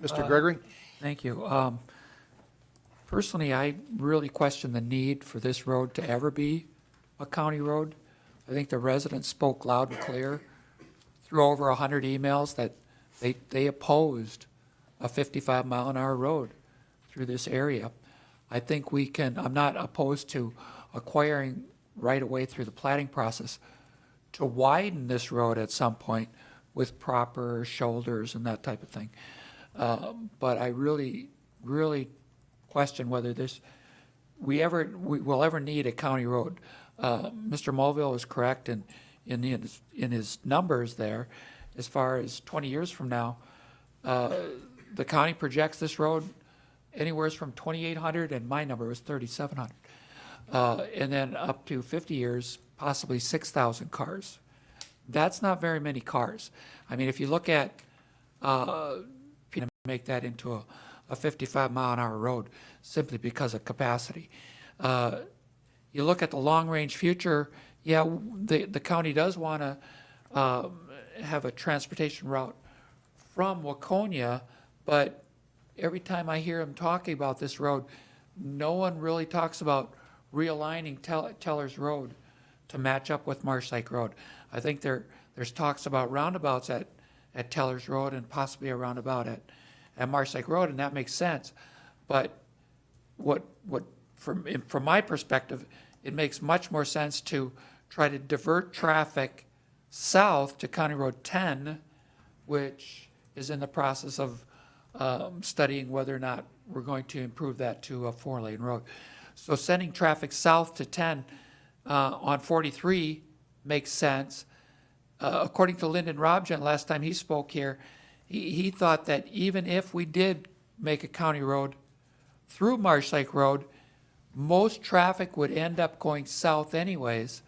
S1: Mr. Gregory?
S10: Thank you. Personally, I really question the need for this road to ever be a county road. I think the residents spoke loud and clear through over 100 emails that they opposed a 55-mile-an-hour road through this area. I think we can, I'm not opposed to acquiring right-of-way through the planning process to widen this road at some point with proper shoulders and that type of thing. But I really, really question whether we will ever need a county road. Mr. Mulville is correct in his numbers there. As far as 20 years from now, the county projects this road anywhere from 2,800, and my number was 3,700. And then up to 50 years, possibly 6,000 cars. That's not very many cars. I mean, if you look at, make that into a 55-mile-an-hour road simply because of capacity. You look at the long-range future, yeah, the county does want to have a transportation route from Waconia, but every time I hear them talking about this road, no one really talks about realigning Teller's Road to match up with Marsh Lake Road. I think there's talks about roundabouts at Teller's Road and possibly a roundabout at Marsh Lake Road, and that makes sense. But from my perspective, it makes much more sense to try to divert traffic south to County Road 10, which is in the process of studying whether or not we're going to improve that to a 4-lane road. So sending traffic south to 10 on 43 makes sense. According to Lyndon Robgen, last time he spoke here, he thought that even if we did make a county road through Marsh Lake Road, most traffic would end up going south anyways,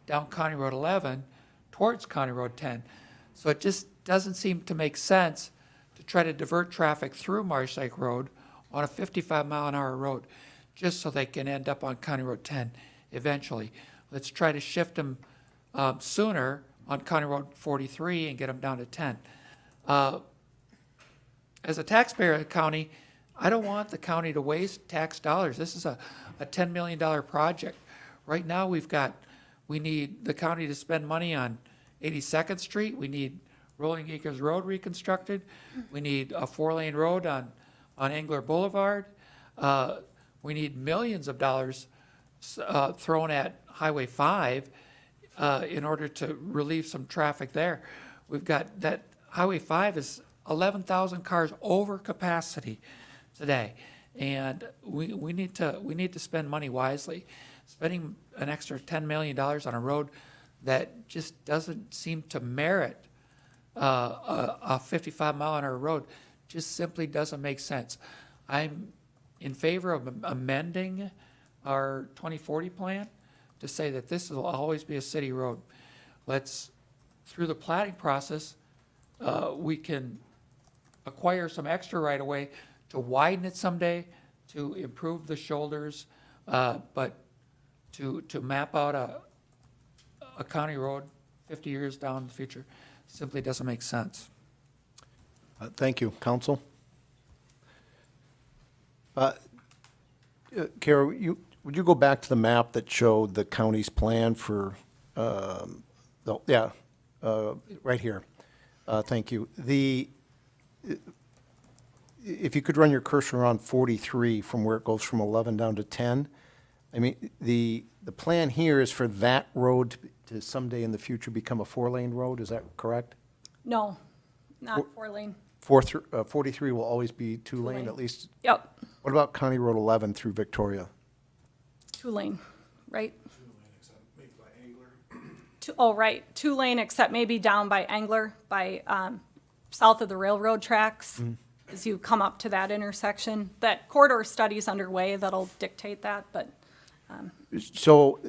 S10: down County Road 11 towards County Road 10. So it just doesn't seem to make sense to try to divert traffic through Marsh Lake Road on a 55-mile-an-hour road just so they can end up on County Road 10 eventually. Let's try to shift them sooner on County Road 43 and get them down to 10. As a taxpayer of the county, I don't want the county to waste tax dollars. This is a $10 million project. Right now, we need the county to spend money on 82nd Street. We need Rolling Acres Road reconstructed. We need a 4-lane road on Angler Boulevard. We need millions of dollars thrown at Highway 5 in order to relieve some traffic there. We've got that Highway 5 is 11,000 cars over capacity today, and we need to spend money wisely. Spending an extra $10 million on a road that just doesn't seem to merit a 55-mile-an-hour road just simply doesn't make sense. I'm in favor of amending our 2040 plan to say that this will always be a city road. Through the planning process, we can acquire some extra right-of-way to widen it someday, to improve the shoulders, but to map out a county road 50 years down in the future simply doesn't make sense.
S8: Thank you. Counsel? Kara, would you go back to the map that showed the county's plan for, right here. Thank you. If you could run your cursor on 43 from where it goes from 11 down to 10. I mean, the plan here is for that road to someday in the future become a 4-lane road, is that correct?
S11: No, not 4-lane.
S8: 43 will always be 2-lane, at least?
S11: Yep,
S8: What about County Road 11 through Victoria?
S11: 2-lane, right? 2-lane except maybe down by Angler, by south of the railroad tracks, as you come up to that intersection. That corridor study's underway that'll dictate that, but
S8: So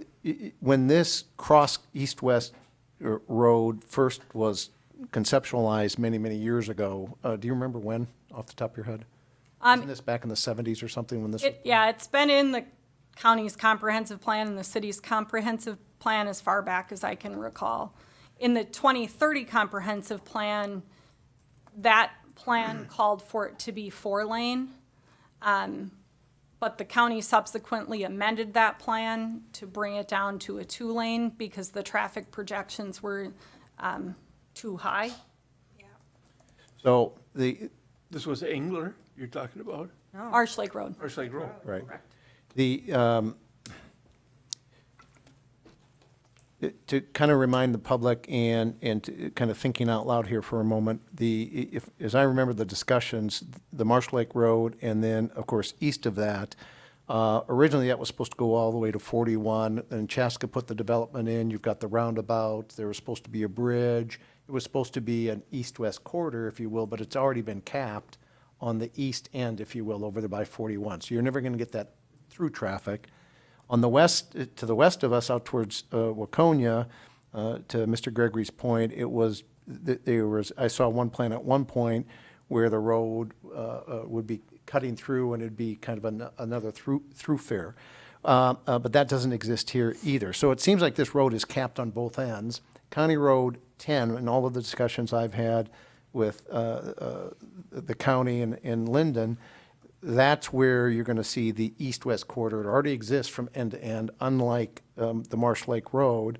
S8: when this cross east-west road first was conceptualized many, many years ago, do you remember when, off the top of your head? Isn't this back in the 70s or something when this?
S11: yeah, it's been in the county's comprehensive plan and the city's comprehensive plan as far back as I can recall. In the 2030 comprehensive plan, that plan called for it to be 4-lane. But the county subsequently amended that plan to bring it down to a 2-lane because the traffic projections were too high.
S8: So
S13: This was Engler you're talking about?
S11: Marsh Lake Road.
S13: Marsh Lake Road?
S8: right. To kind of remind the public and to kind of thinking out loud here for a moment, as I remember the discussions, the Marsh Lake Road and then, of course, east of that, originally that was supposed to go all the way to 41, and Chaska put the development in. You've got the roundabout. There was supposed to be a bridge. It was supposed to be an east-west corridor, if you will, but it's already been capped on the east end, if you will, over there by 41. So you're never going to get that through traffic. On the west, to the west of us, out towards Waconia, to Mr. Gregory's point, I saw one plan at one point where the road would be cutting through and it'd be kind of another throughfare. But that doesn't exist here either. So it seems like this road is capped on both ends. County Road 10, and all of the discussions I've had with the county and Linden, that's where you're going to see the east-west corridor. It already exists from end to end, unlike the Marsh Lake Road.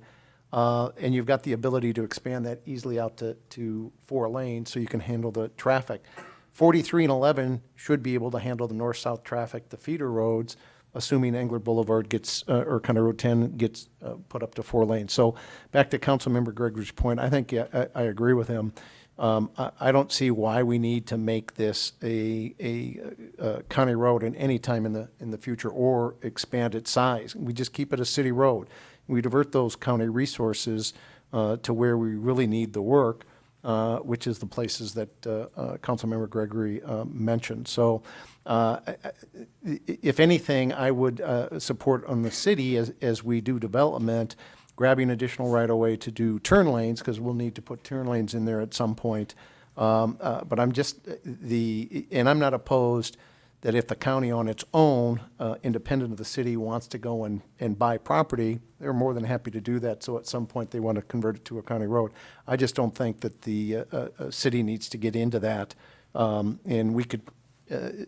S8: And you've got the ability to expand that easily out to 4 lanes so you can handle the traffic. 43 and 11 should be able to handle the north-south traffic, the feeder roads, assuming Engler Boulevard gets, or County Road 10 gets put up to 4 lanes. So back to Councilmember Gregory's point, I think I agree with him. I don't see why we need to make this a county road in any time in the future or expand its size. We just keep it a city road. We divert those county resources to where we really need the work, which is the places that Councilmember Gregory mentioned. So if anything, I would support on the city as we do development, grabbing additional right-of-way to do turn lanes, because we'll need to put turn lanes in there at some point. But I'm just, and I'm not opposed that if the county on its own, independent of the city, wants to go and buy property, they're more than happy to do that. So at some point, they want to convert it to a county road. I just don't think that the city needs to get into that. And we could, I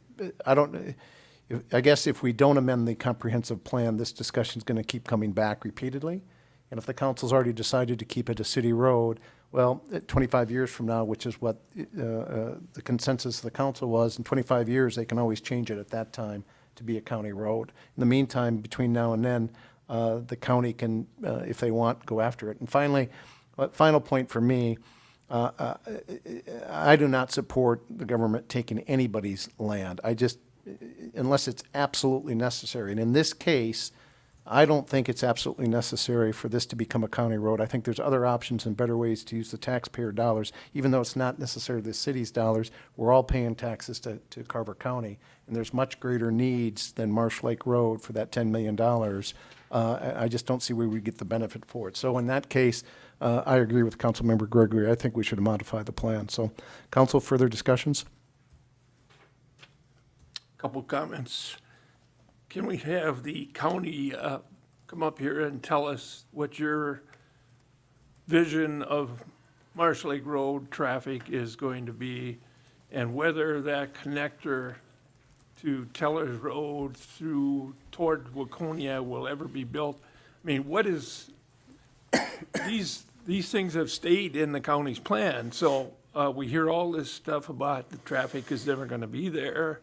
S8: guess if we don't amend the comprehensive plan, this discussion is going to keep coming back repeatedly. And if the council's already decided to keep it a city road, well, 25 years from now, which is what the consensus of the council was, in 25 years, they can always change it at that time to be a county road. In the meantime, between now and then, the county can, if they want, go after it. And finally, final point for me, I do not support the government taking anybody's land. Unless it's absolutely necessary. And in this case, I don't think it's absolutely necessary for this to become a county road. I think there's other options and better ways to use the taxpayer dollars, even though it's not necessarily the city's dollars. We're all paying taxes to Carver County, and there's much greater needs than Marsh Lake Road for that $10 million. I just don't see where we get the benefit for it. So in that case, I agree with Councilmember Gregory. I think we should modify the plan. So, council, further discussions?
S13: Couple comments. Can we have the county come up here and tell us what your vision of Marsh Lake Road traffic is going to be, and whether that connector to Teller's Road toward Waconia will ever be built? I mean, what is, these things have stayed in the county's plan, so we hear all this stuff about the traffic is never going to be there.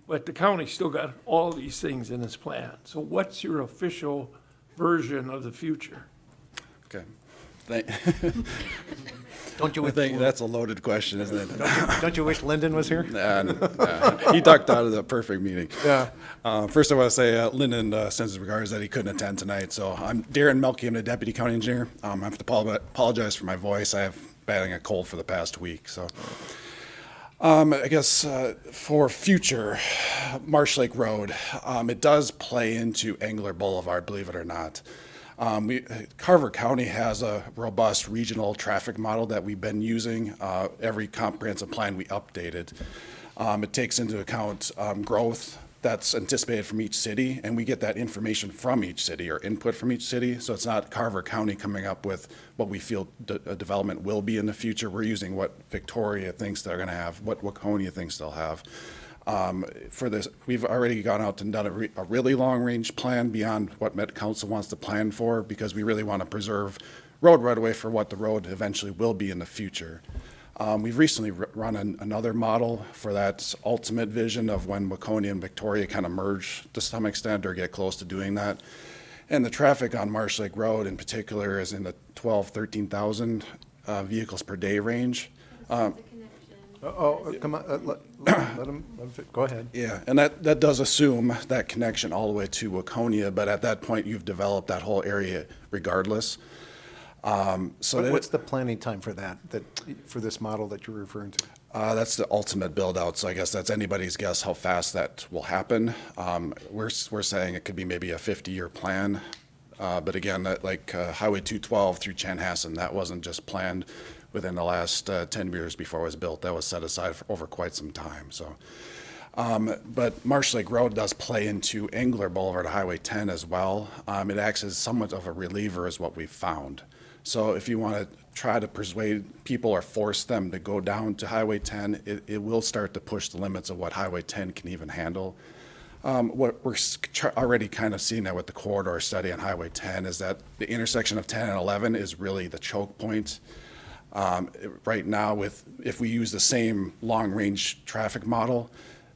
S13: But the county still got all these things in its plan. So what's your official version of the future?
S14: Okay.
S8: Don't you
S14: I think that's a loaded question, isn't it?
S8: Don't you wish Lyndon was here?
S14: He ducked out of the perfect meeting.
S8: Yeah.
S14: First, I want to say Lyndon sends his regards that he couldn't attend tonight. So I'm Darren Melke. I'm the deputy county engineer. I have to apologize for my voice. I have battling a cold for the past week. So. I guess for future Marsh Lake Road, it does play into Engler Boulevard, believe it or not. Carver County has a robust regional traffic model that we've been using. Every comprehensive plan we updated. It takes into account growth that's anticipated from each city, and we get that information from each city or input from each city. So it's not Carver County coming up with what we feel development will be in the future. We're using what Victoria thinks they're going to have, what Waconia thinks they'll have. For this, we've already gone out and done a really long-range plan beyond what Met Council wants to plan for, because we really want to preserve road right away for what the road eventually will be in the future. We've recently run another model for that ultimate vision of when Waconia and Victoria kind of merge to some extent or get close to doing that. And the traffic on Marsh Lake Road in particular is in the 13,000 vehicles per day range.
S8: Come on, let him, go ahead.
S14: Yeah, and that does assume that connection all the way to Waconia, but at that point, you've developed that whole area regardless.
S8: What's the planning time for that, for this model that you're referring to?
S14: That's the ultimate build-out, so I guess that's anybody's guess how fast that will happen. We're saying it could be maybe a 50-year plan, but again, like Highway 212 through Chanhassen, that wasn't just planned within the last 10 years before it was built. That was set aside for over quite some time. So, but Marsh Lake Road does play into Engler Boulevard, Highway 10 as well. It acts as somewhat of a reliever, is what we've found. So if you want to try to persuade people or force them to go down to Highway 10, it will start to push the limits of what Highway 10 can even handle. What we're already kind of seeing that with the corridor study on Highway 10 is that the intersection of 10 and 11 is really the choke point. Right now, if we use the same long-range traffic model,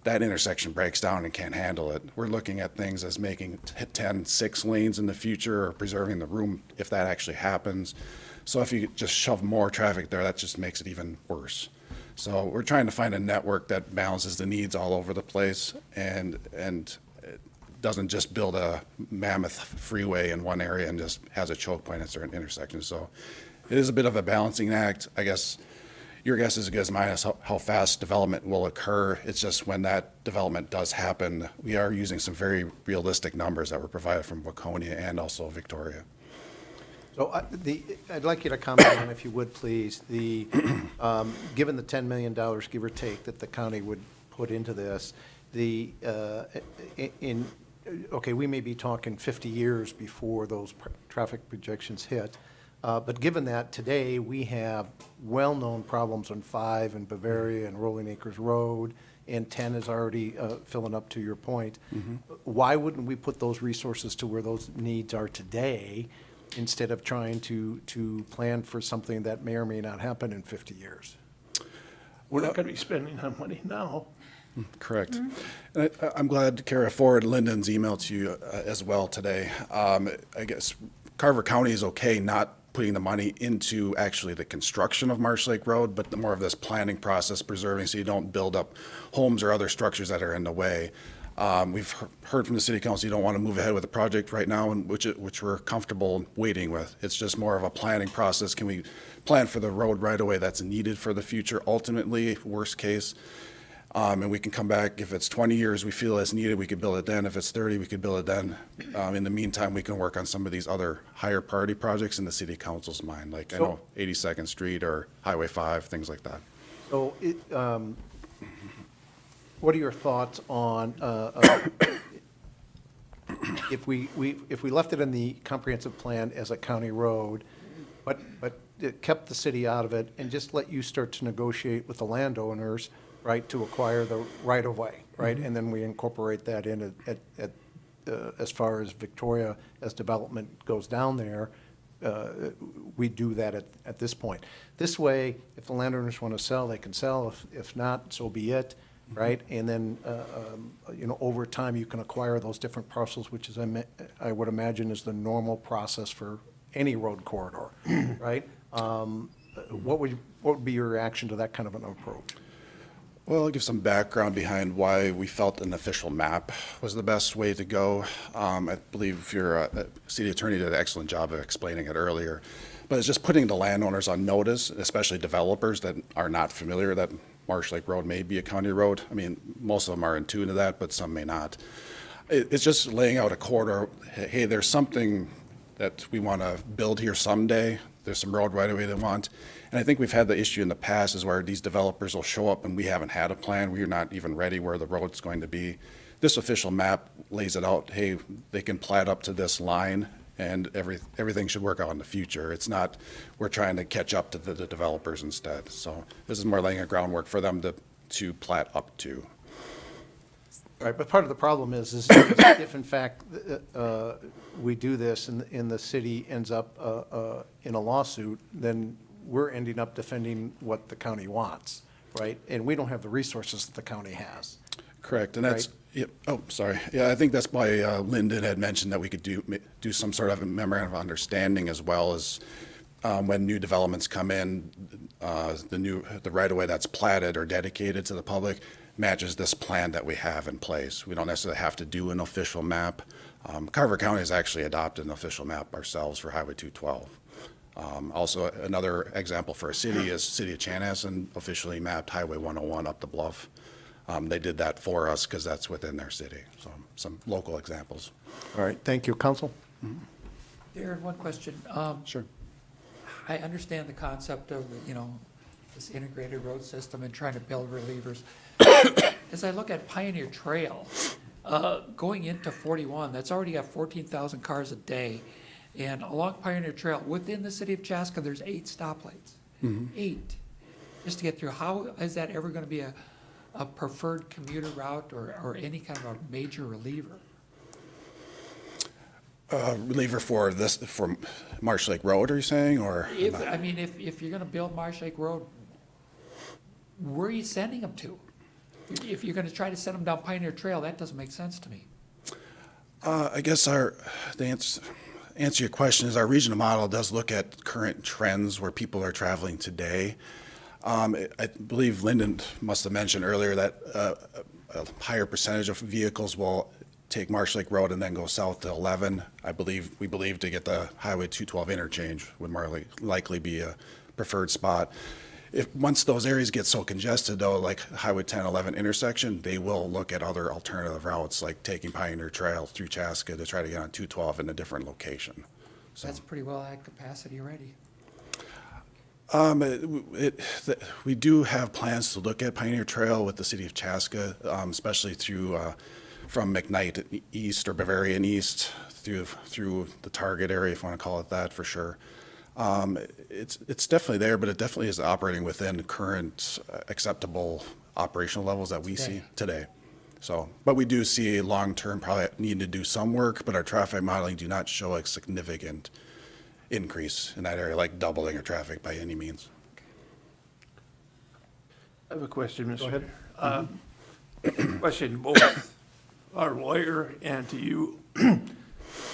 S14: that intersection breaks down and can't handle it. We're looking at things as making 10 6 lanes in the future or preserving the room if that actually happens. So if you just shove more traffic there, that just makes it even worse. So we're trying to find a network that balances the needs all over the place and doesn't just build a mammoth freeway in one area and just has a choke point at certain intersections. So it is a bit of a balancing act. I guess your guess is as good as mine as how fast development will occur. It's just when that development does happen, we are using some very realistic numbers that were provided from Waconia and also Victoria.
S8: So I'd like you to comment on, if you would, please, given the $10 million, give or take, that the county would put into this, okay, we may be talking 50 years before those traffic projections hit. But given that today we have well-known problems on 5 and Bavaria and Rolling Acres Road, and 10 is already filling up, to your point, why wouldn't we put those resources to where those needs are today instead of trying to plan for something that may or may not happen in 50 years?
S13: We're not going to be spending that money now.
S14: Correct. And I'm glad to carry forward Lyndon's email to you as well today. I guess Carver County is okay not putting the money into actually the construction of Marsh Lake Road, but more of this planning process, preserving so you don't build up homes or other structures that are in the way. We've heard from the city council you don't want to move ahead with the project right now, and which we're comfortable waiting with. It's just more of a planning process. Can we plan for the road right away that's needed for the future, ultimately, worst case? And we can come back, if it's 20 years we feel it's needed, we could build it then. If it's 30, we could build it then. In the meantime, we can work on some of these other higher priority projects in the city council's mind, like I know 82nd Street or Highway 5, things like that.
S8: So what are your thoughts on if we left it in the comprehensive plan as a county road, but it kept the city out of it and just let you start to negotiate with the landowners, right, to acquire the right-of-way, right? And then we incorporate that in as far as Victoria, as development goes down there, we do that at this point. This way, if the landowners want to sell, they can sell. If not, so be it, right? And then, over time, you can acquire those different parcels, which is, I would imagine, is the normal process for any road corridor, right? What would be your reaction to that kind of an approach?
S14: Well, I'll give some background behind why we felt an official map was the best way to go. I believe your city attorney did an excellent job of explaining it earlier. But it's just putting the landowners on notice, especially developers that are not familiar that Marsh Lake Road may be a county road. I mean, most of them are in tune to that, but some may not. It's just laying out a corridor. Hey, there's something that we want to build here someday. There's some road right away they want. And I think we've had the issue in the past is where these developers will show up and we haven't had a plan. We're not even ready where the road's going to be. This official map lays it out. Hey, they can plat up to this line and everything should work out in the future. It's not, we're trying to catch up to the developers instead. So this is more laying a groundwork for them to plat up to.
S8: Right, but part of the problem is if in fact we do this and the city ends up in a lawsuit, then we're ending up defending what the county wants, right? And we don't have the resources that the county has.
S14: Correct, and that's,
S8: Right.
S14: yep, oh, sorry. Yeah, I think that's why Lyndon had mentioned that we could do some sort of a memorandum of understanding, as well as when new developments come in, the right-of-way that's platted or dedicated to the public matches this plan that we have in place. We don't necessarily have to do an official map. Carver County has actually adopted an official map ourselves for Highway 212. Also, another example for a city is City of Chanhassen officially mapped Highway 101 up the bluff. They did that for us because that's within their city. So some local examples.
S8: All right, thank you. Counsel?
S10: Darren, one question.
S14: Sure.
S10: I understand the concept of, this integrated road system and trying to build relievers. As I look at Pioneer Trail, going into 41, that's already got 14,000 cars a day. And along Pioneer Trail, within the city of Chaska, there's 8 stoplights. 8, just to get through. How is that ever going to be a preferred commuter route or any kind of a major reliever?
S14: Reliever for Marsh Lake Road, are you saying, or?
S10: If you're going to build Marsh Lake Road, where are you sending them to? If you're going to try to send them down Pioneer Trail, that doesn't make sense to me.
S14: I guess the answer your question is our regional model does look at current trends where people are traveling today. I believe Lyndon must have mentioned earlier that a higher percentage of vehicles will take Marsh Lake Road and then go south to 11. We believe to get the Highway 212 interchange would more likely be a preferred spot. Once those areas get so congested, though, like Highway 10, 11 intersection, they will look at other alternative routes, like taking Pioneer Trail through Chaska to try to get on 212 in a different location. So
S10: That's pretty well at capacity already.
S14: We do have plans to look at Pioneer Trail with the city of Chaska, especially from McKnight East or Bavarian East through the Target area, if you want to call it that, for sure. It's definitely there, but it definitely is operating within current acceptable operational levels that we see today. So, but we do see long-term probably needing to do some work, but our traffic modeling do not show a significant increase in that area, like doubling of traffic by any means.
S13: I have a question, Mr.
S8: Go ahead.
S13: Question both our lawyer and to you.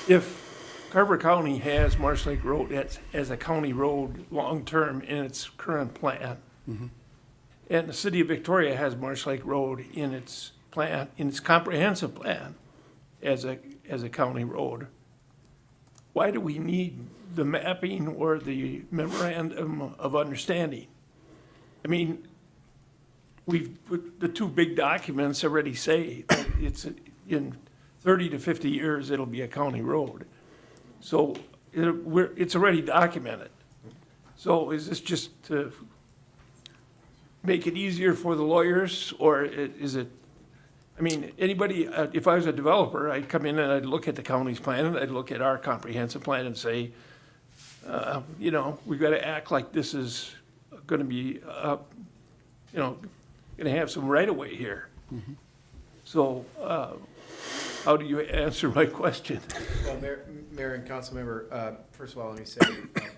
S13: If Carver County has Marsh Lake Road as a county road long-term in its current plan, and the city of Victoria has Marsh Lake Road in its plan, in its comprehensive plan as a county road, why do we need the mapping or the memorandum of understanding? I mean, the two big documents already say that it's in 30 to 50 years, it'll be a county road. So it's already documented. So is this just to make it easier for the lawyers, or is it, I mean, anybody, if I was a developer, I'd come in and I'd look at the county's plan and I'd look at our comprehensive plan and say, we've got to act like this is going to be, going to have some right-of-way here. So how do you answer my question?
S12: Well, Mayor and council member, first of all, let me say,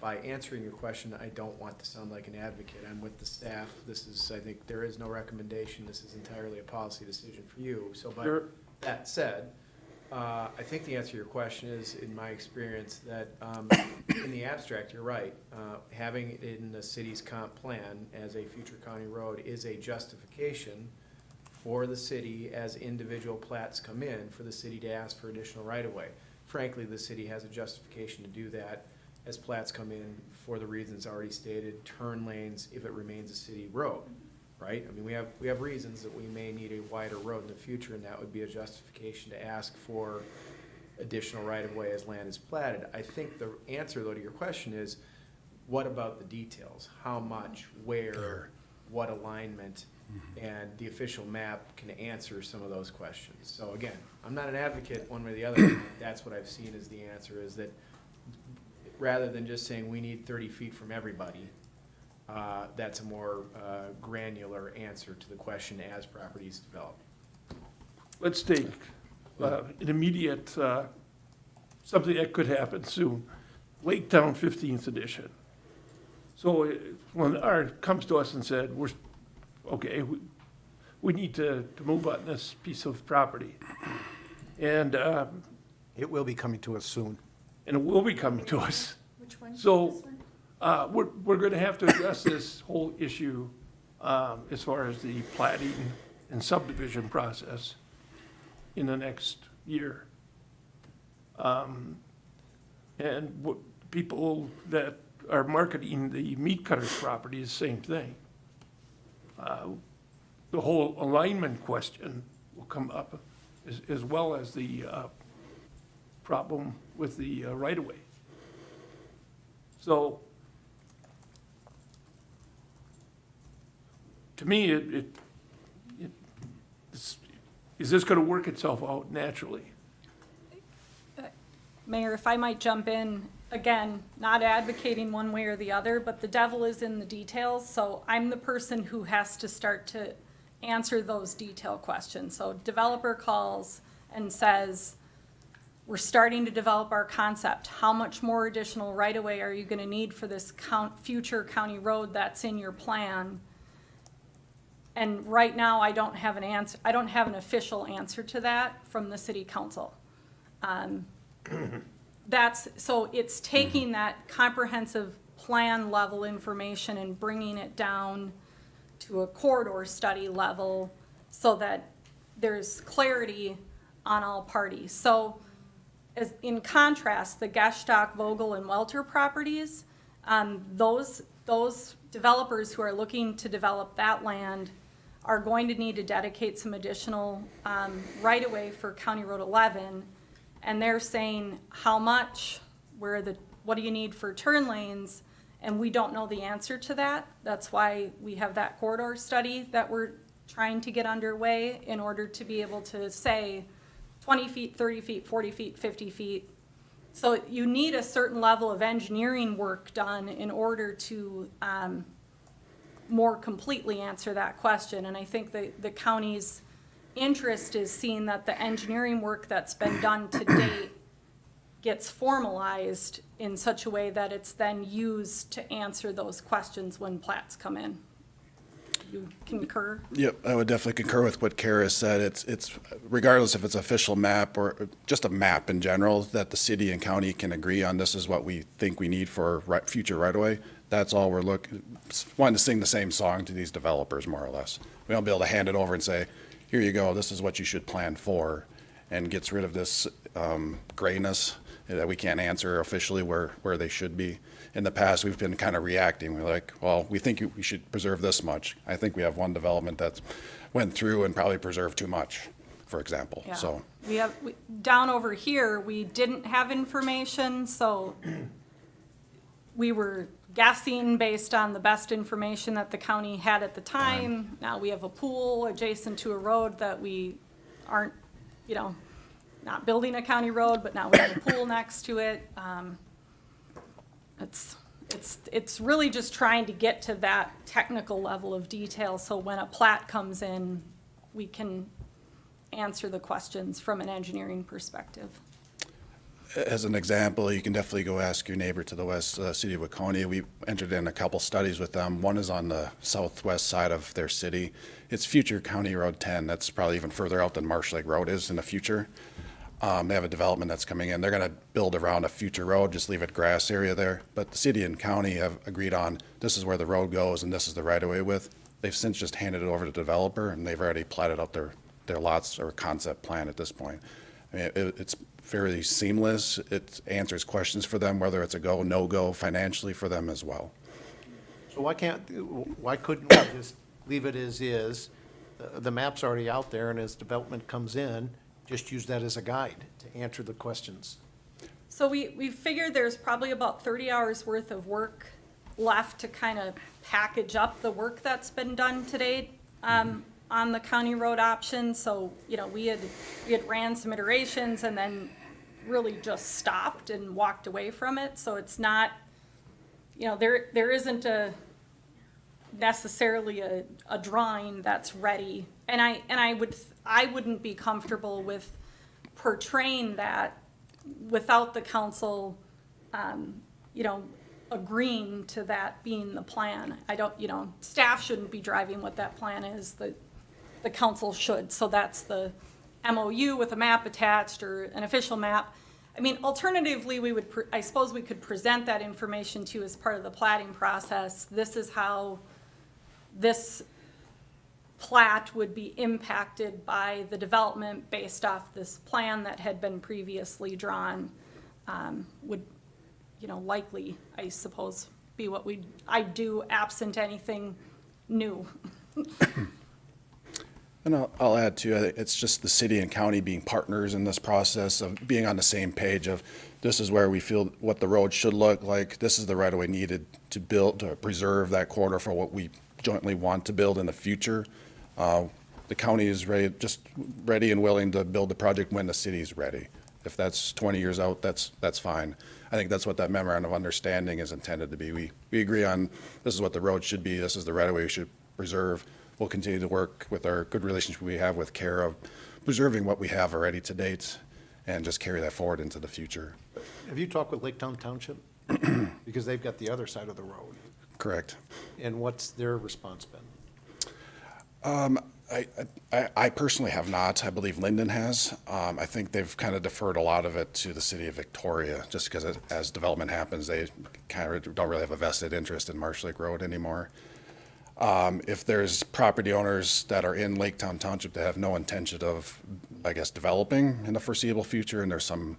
S12: by answering your question, I don't want to sound like an advocate. I'm with the staff. I think there is no recommendation. This is entirely a policy decision for you. So, but that said, I think the answer to your question is, in my experience, that in the abstract, you're right. Having it in the city's comp plan as a future county road is a justification for the city, as individual plats come in, for the city to ask for additional right-of-way. Frankly, the city has a justification to do that as plats come in for the reasons already stated, turn lanes if it remains a city road, right? I mean, we have reasons that we may need a wider road in the future, and that would be a justification to ask for additional right-of-way as land is platted. I think the answer, though, to your question is, what about the details? How much, where, what alignment? And the official map can answer some of those questions. So again, I'm not an advocate one way or the other. That's what I've seen as the answer, is that rather than just saying we need 30 feet from everybody, that's a more granular answer to the question as properties develop.
S13: let's take an immediate, something that could happen soon, Lake Town 15th edition. So when Art comes to us and said, we need to move on this piece of property. And
S8: It will be coming to us soon.
S13: it will be coming to us.
S2: Which one?
S13: So we're going to have to address this whole issue as far as the plating and subdivision process in the next year. And what people that are marketing the meat cutters property is the same thing. The whole alignment question will come up as well as the problem with the right-of-way. So, to me, is this going to work itself out naturally?
S11: Mayor, if I might jump in, again, not advocating one way or the other, but the devil is in the details, so I'm the person who has to start to answer those detail questions. So developer calls and says, we're starting to develop our concept. How much more additional right-of-way are you gonna need for this future county road that's in your plan? And right now, I don't have an answer, I don't have an official answer to that from the city council. So it's taking that comprehensive plan level information and bringing it down to a corridor study level so that there's clarity on all parties. So as in contrast, the Gashstock, Vogel, and Welter properties, those developers who are looking to develop that land are going to need to dedicate some additional right-of-way for County Road 11. And they're saying, how much, what do you need for turn lanes? And we don't know the answer to that. That's why we have that corridor study that we're trying to get underway in order to be able to say 20 feet, 30 feet, 40 feet, 50 feet. So you need a certain level of engineering work done in order to more completely answer that question. And I think the county's interest is seeing that the engineering work that's been done to date gets formalized in such a way that it's then used to answer those questions when plats come in. You concur?
S14: Yep, I would definitely concur with what Kara said. It's regardless if it's official map or just a map in general, that the city and county can agree on this is what we think we need for future right-of-way. That's all we're wanting to sing the same song to these developers, more or less. We don't be able to hand it over and say, here you go, this is what you should plan for, and gets rid of this grayness that we can't answer officially where they should be. In the past, we've been kind of reacting. We're like, well, we think we should preserve this much. I think we have one development that went through and probably preserved too much, for example.
S11: Yeah.
S14: So
S11: Down over here, we didn't have information, so we were guessing based on the best information that the county had at the time. Now we have a pool adjacent to a road that we aren't, not building a county road, but now we have a pool next to it. It's really just trying to get to that technical level of detail, so when a plat comes in, we can answer the questions from an engineering perspective.
S14: as an example, you can definitely go ask your neighbor to the west, city of Waconia. We entered in a couple studies with them. One is on the southwest side of their city. It's future County Road 10. That's probably even further out than Marsh Lake Road is in the future. They have a development that's coming in. They're going to build around a future road, just leave it grass area there. But the city and county have agreed on this is where the road goes and this is the right-of-way width. They've since just handed it over to the developer, and they've already platted out their lots or concept plan at this point. I mean, it's fairly seamless. It answers questions for them, whether it's a go, no-go financially for them as well.
S8: So why couldn't we just leave it as is? The map's already out there, and as development comes in, just use that as a guide to answer the questions.
S11: So we figured there's probably about 30 hours worth of work left to kind of package up the work that's been done to date on the county road option. So, you know, we had ran some iterations and then really just stopped and walked away from it. So it's not, you know, there isn't necessarily a drawing that's ready and I wouldn't be comfortable with portraying that without the council, you know, agreeing to that being the plan. I don't, you know, staff shouldn't be driving what that plan is, the council should. So that's the MOU with a map attached or an official map. I mean, alternatively, we would, I suppose we could present that information to you as part of the plating process. This is how this plat would be impacted by the development based off this plan that had been previously drawn, would, you know, likely, I suppose, be what I'd do absent anything new.
S14: And I'll add too, I think it's just the city and county being partners in this process of being on the same page of this is where we feel what the road should look like. This is the right of way needed to build, to preserve that corridor for what we jointly want to build in the future. The county is ready and willing to build the project when the city is ready. If that's 20 years out, that's fine. I think that's what that memorandum of understanding is intended to be. We agree on this is what the road should be. This is the right of way we should preserve. We'll continue to work with our good relationship we have with CARE of preserving what we have already to date and just carry that forward into the future.
S8: Have you talked with Laketown Township? Because they've got the other side of the road.
S14: Correct.
S8: And what's their response been?
S14: I personally have not. I believe Linden has. I think they've kind of deferred a lot of it to the city of Victoria, just because as development happens, they kind of don't really have a vested interest in Marsh Lake Road anymore. If there's property owners that are in Laketown Township that have no intention of, I guess, developing in the foreseeable future, and there's some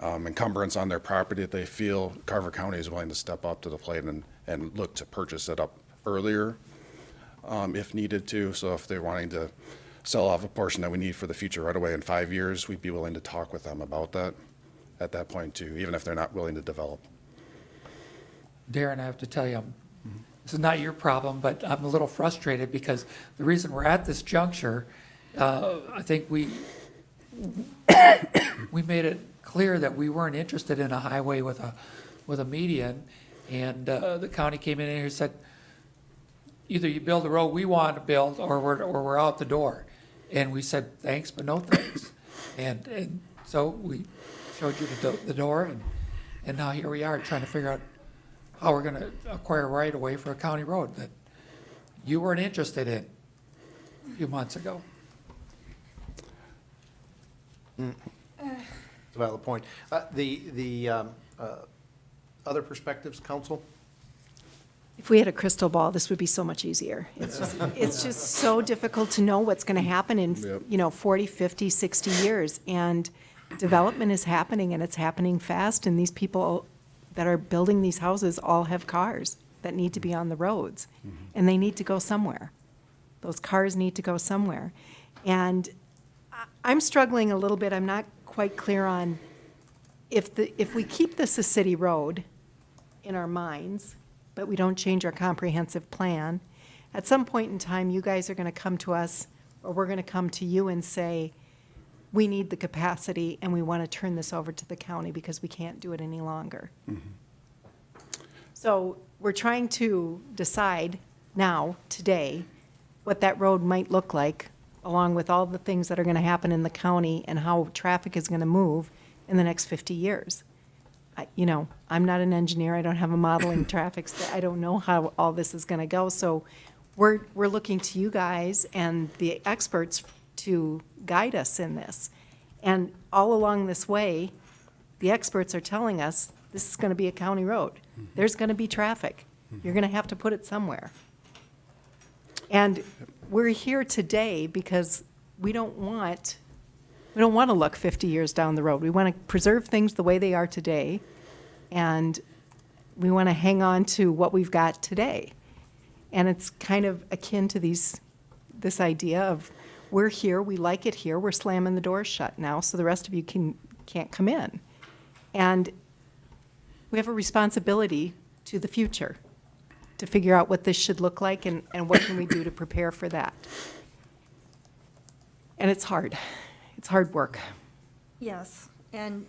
S14: encumbrance on their property that they feel Carver County is willing to step up to the plate and look to purchase it up earlier, if needed to. So if they're wanting to sell off a portion that we need for the future right away in 5 years, we'd be willing to talk with them about that at that point too, even if they're not willing to develop.
S10: Darren, I have to tell you, this is not your problem, but I'm a little frustrated because the reason we're at this juncture, I think we made it clear that we weren't interested in a highway with a median, and the county came in here and said, either you build the road we want to build, or we're out the door. And we said thanks, but no thanks. And so we showed you the door, and now here we are trying to figure out how we're going to acquire right of way for a county road that you weren't interested in a few months ago.
S8: That's a valid point. The other perspectives, council?
S15: If we had a crystal ball, this would be so much easier. It's just so difficult to know what's going to happen in, 40, 50, 60 years. And development is happening, and it's happening fast, and these people that are building these houses all have cars that need to be on the roads, and they need to go somewhere. Those cars need to go somewhere. And I'm struggling a little bit. I'm not quite clear on if we keep this a city road in our minds, but we don't change our comprehensive plan, at some point in time, you guys are going to come to us, or we're going to come to you and say, we need the capacity and we want to turn this over to the county because we can't do it any longer. So we're trying to decide now, today, what that road might look like, along with all the things that are going to happen in the county and how traffic is going to move in the next 50 years. I'm not an engineer. I don't have a modeling traffic. I don't know how all this is going to go. So we're looking to you guys and the experts to guide us in this. And all along this way, the experts are telling us this is going to be a county road. There's going to be traffic. You're going to have to put it somewhere. And we're here today because we don't want to look 50 years down the road. We want to preserve things the way they are today, and we want to hang on to what we've got today. And it's kind of akin to this idea of we're here, we like it here, we're slamming the doors shut now, so the rest of you can't come in. And we have a responsibility to the future to figure out what this should look like and what can we do to prepare for that. And it's hard. It's hard work.
S16: Yes, and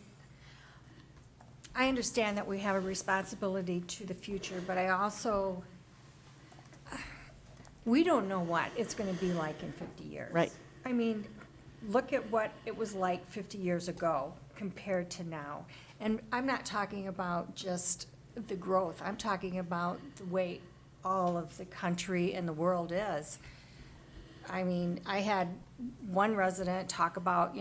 S16: I understand that we have a responsibility to the future, but I also, we don't know what it's gonna be like in 50 years.
S15: Right.
S16: I mean, look at what it was like 50 years ago compared to now. And I'm not talking about just the growth, I'm talking about the way all of the country and the world is. I mean, I had one resident talk about,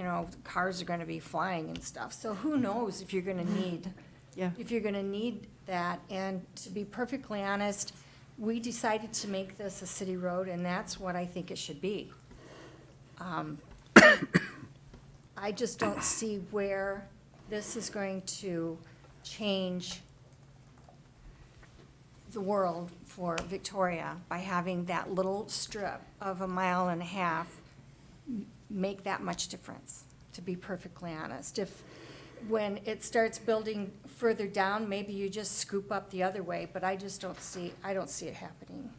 S16: cars are gonna be flying and stuff, so who knows if you're gonna need,
S15: Yeah.
S16: if you're gonna need that. And to be perfectly honest, we decided to make this a city road, and that's what I think it should be. I just don't see where this is going to change the world for Victoria by having that little strip of 1.5 miles make that much difference, to be perfectly honest. If, when it starts building further down, maybe you just scoop up the other way, but I just don't see it happening.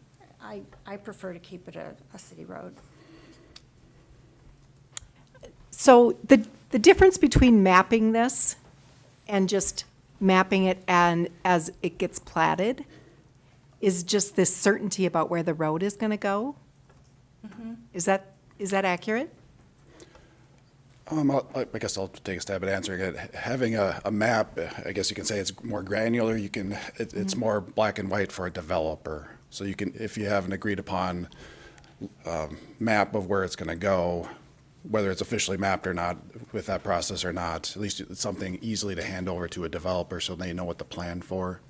S16: I prefer to keep it a city road.
S15: So the difference between mapping this and just mapping it and as it gets platted is just this certainty about where the road is going to go? Is that accurate?
S14: I guess I'll take a stab at answering it. Having a map, I guess you can say it's more granular. It's more black and white for a developer. So you can, if you have an agreed upon map of where it's going to go, whether it's officially mapped or not with that process or not, at least it's something easily to hand over to a developer so they know what to plan for.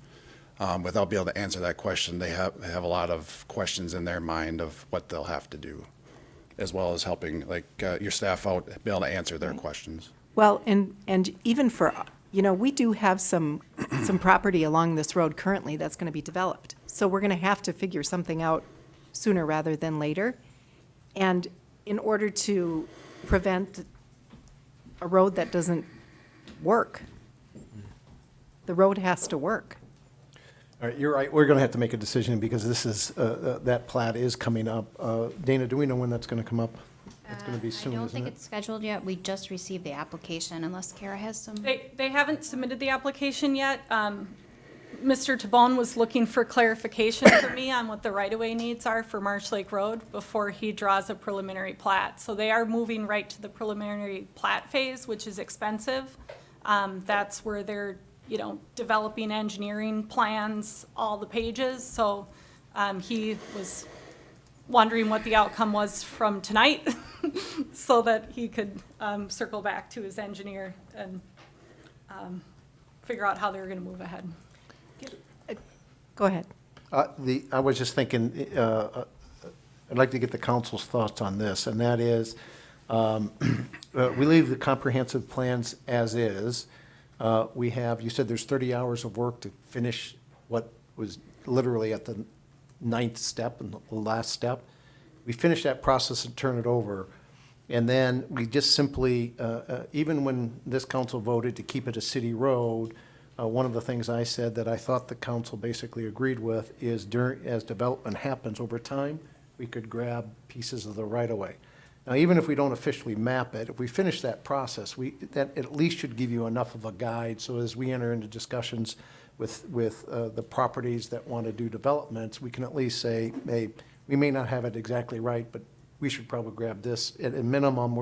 S14: Without being able to answer that question, they have a lot of questions in their mind of what they'll have to do, as well as helping your staff out, be able to answer their questions.
S15: Well, and even for, we do have some property along this road currently that's going to be developed. So we're going to have to figure something out sooner rather than later. And in order to prevent a road that doesn't work, the road has to work.
S8: All right, you're right, we're going to have to make a decision because this is, that plat is coming up. Dana, do we know when that's going to come up? It's going to be soon,
S2: I don't
S8: isn't
S2: think
S8: it?
S2: it's scheduled yet. We just received the application, unless Kara has some.
S11: They haven't submitted the application yet. Mr. Tabone was looking for clarification for me on what the right-of-way needs are for Marsh Lake Road before he draws a preliminary plat. So they are moving right to the preliminary plat phase, which is expensive. That's where they're, developing engineering plans, all the pages. So he was wondering what the outcome was from tonight so that he could circle back to his engineer and figure out how they were going to move ahead.
S15: Go ahead.
S8: I was just thinking, I'd like to get the council's thoughts on this, and that is, we leave the comprehensive plans as is. We have, you said there's 30 hours of work to finish what was literally at the 9th step and the last step. We finish that process and turn it over. And then we just simply, even when this council voted to keep it a city road, one of the things I said that I thought the council basically agreed with is as development happens over time, we could grab pieces of the right-of-way. Now, even if we don't officially map it, if we finish that process, that at least should give you enough of a guide, so as we enter into discussions with the properties that want to do developments, we can at least say, hey, we may not have it exactly right, but we should probably grab this. At a minimum,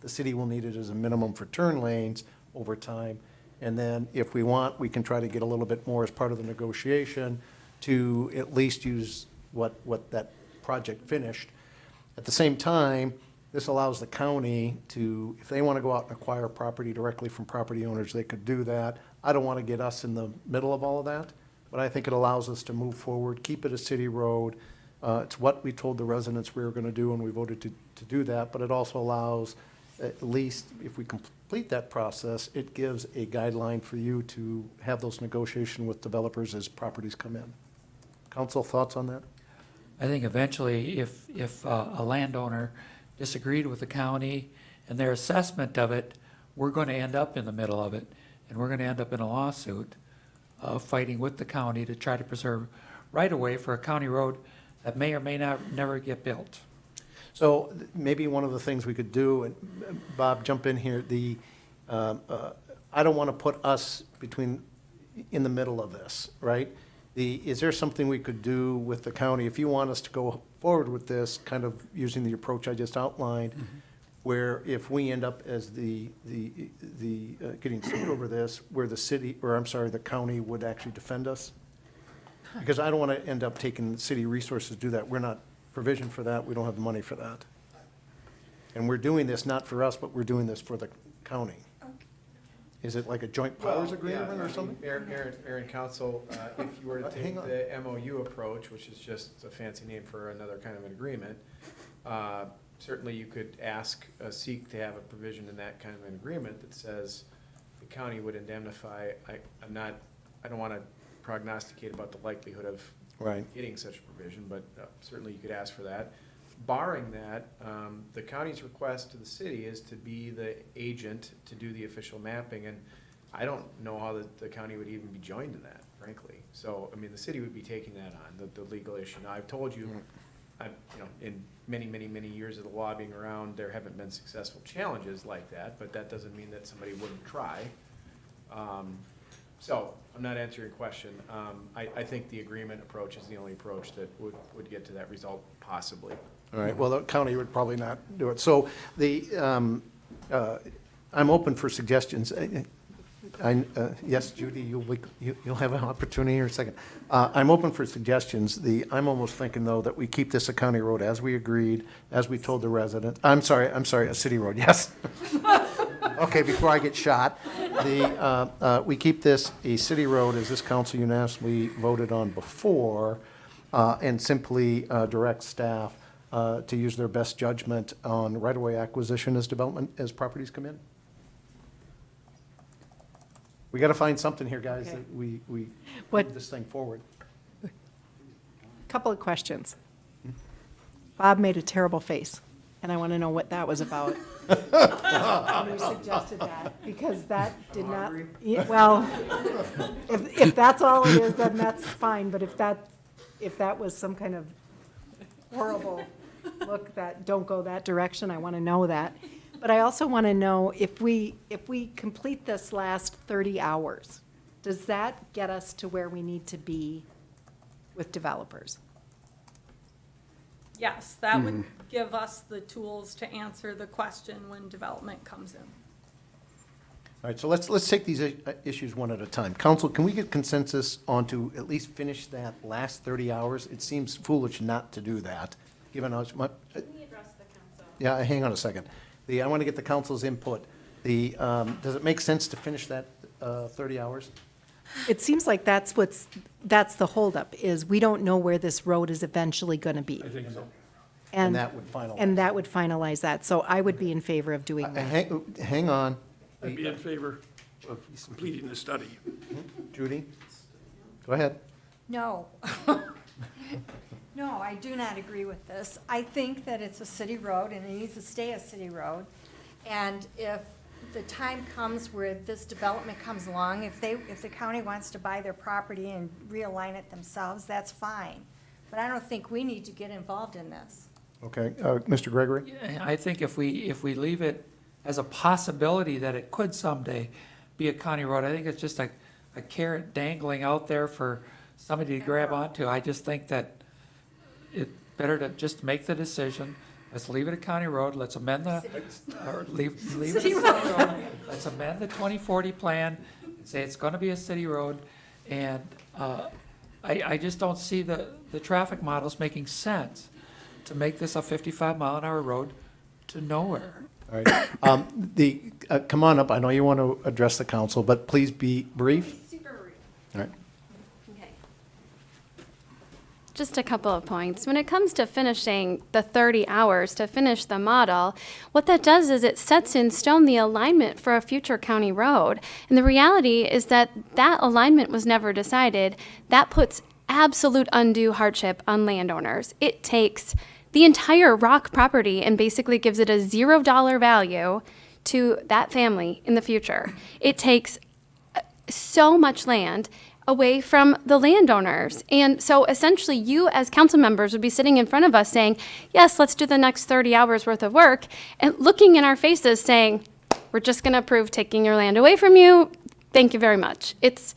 S8: the city will need it as a minimum for turn lanes over time. And then if we want, we can try to get a little bit more as part of the negotiation to at least use what that project finished. At the same time, this allows the county to, if they want to go out and acquire property directly from property owners, they could do that. I don't want to get us in the middle of all of that, but I think it allows us to move forward, keep it a city road. It's what we told the residents we were going to do, and we voted to do that, but it also allows, at least if we complete that process, it gives a guideline for you to have those negotiations with developers as properties come in. Council, thoughts on that?
S10: I think eventually, if a landowner disagreed with the county and their assessment of it, we're going to end up in the middle of it, and we're going to end up in a lawsuit fighting with the county to try to preserve right-of-way for a county road that may or may not never get built.
S8: So maybe one of the things we could do, and Bob, jump in here, I don't want to put us in the middle of this, right? Is there something we could do with the county, if you want us to go forward with this, kind of using the approach I just outlined, where if we end up as getting sued over this, where the county would actually defend us? Because I don't want to end up taking city resources to do that. We're not provisioned for that. We don't have the money for that. And we're doing this not for us, but we're doing this for the county. Is it like a joint powers agreement or something?
S12: Mayor and council, if you were to
S8: Hang
S12: take
S8: on.
S12: the MOU approach, which is just a fancy name for another kind of an agreement, certainly you could seek to have a provision in that kind of an agreement that says the county would indemnify. I don't want to prognosticate about the likelihood of
S8: Right.
S12: getting such a provision, but certainly you could ask for that. Barring that, the county's request to the city is to be the agent to do the official mapping, and I don't know how the county would even be joined in that, frankly. So, I mean, the city would be taking that on, the legal issue. Now, I've told you, in many, many, many years of the lobbying around, there haven't been successful challenges like that, but that doesn't mean that somebody wouldn't try. So, I'm not answering your question. I think the agreement approach is the only approach that would get to that result, possibly.
S8: All right, well, the county would probably not do it. So I'm open for suggestions. Yes, Judy, you'll have an opportunity in a second. I'm open for suggestions. I'm almost thinking, though, that we keep this a county road as we agreed, as we told the residents. I'm sorry, a city road, yes. Okay, before I get shot. We keep this a city road as this council unanimously voted on before, and simply direct staff to use their best judgment on right-of-way acquisition as properties come in. We got to find something here, guys,
S15: Okay.
S8: that we
S15: What-
S8: move this thing forward.
S15: Couple of questions. Bob made a terrible face, and I want to know what that was about. When you suggested that, because that did not, yeah, well, if that's all it is, then that's fine, but if that was some kind of horrible look that don't go that direction, I want to know that. But I also want to know if we complete this last 30 hours, does that get us to where we need to be with developers?
S11: Yes, that would give us the tools to answer the question when development comes in.
S8: All right, so let's take these issues one at a time. Council, can we get consensus on to at least finish that last 30 hours? It seems foolish not to do that, given how much.
S6: Can we address the council?
S8: Yeah, hang on a second. I want to get the council's input. Does it make sense to finish that 30 hours?
S15: It seems like that's the holdup, is we don't know where this road is eventually going to be.
S13: I think so.
S8: And that would finalize.
S15: And that would finalize that, so I would be in favor of doing that.
S8: Hang on.
S13: I'd be in favor of completing the study.
S8: Judy? Go ahead.
S16: No. No, I do not agree with this. I think that it's a city road and it needs to stay a city road. And if the time comes where this development comes along, if the county wants to buy their property and realign it themselves, that's fine. But I don't think we need to get involved in this.
S8: Okay, Mr. Gregory?
S10: I think if we leave it as a possibility that it could someday be a county road, I think it's just a carrot dangling out there for somebody to grab onto. I just think that it's better to just make the decision. Let's leave it a county road. Let's amend leave it a city road. Let's amend the 2040 plan and say it's going to be a city road. And I just don't see the traffic models making sense to make this a 55-mile-an-hour road to nowhere.
S8: All right. Come on up. I know you want to address the council, but please be brief.
S2: Super brief.
S8: All right.
S2: Okay. Just a couple of points. When it comes to finishing the 30 hours to finish the model, what that does is it sets in stone the alignment for a future county road. And the reality is that that alignment was never decided. That puts absolute undue hardship on landowners. It takes the entire rock property and basically gives it a $0 value to that family in the future. It takes so much land away from the landowners. And so essentially you as council members would be sitting in front of us saying, yes, let's do the next 30 hours worth of work, and looking in our faces saying, we're just going to approve taking your land away from you. Thank you very much. It's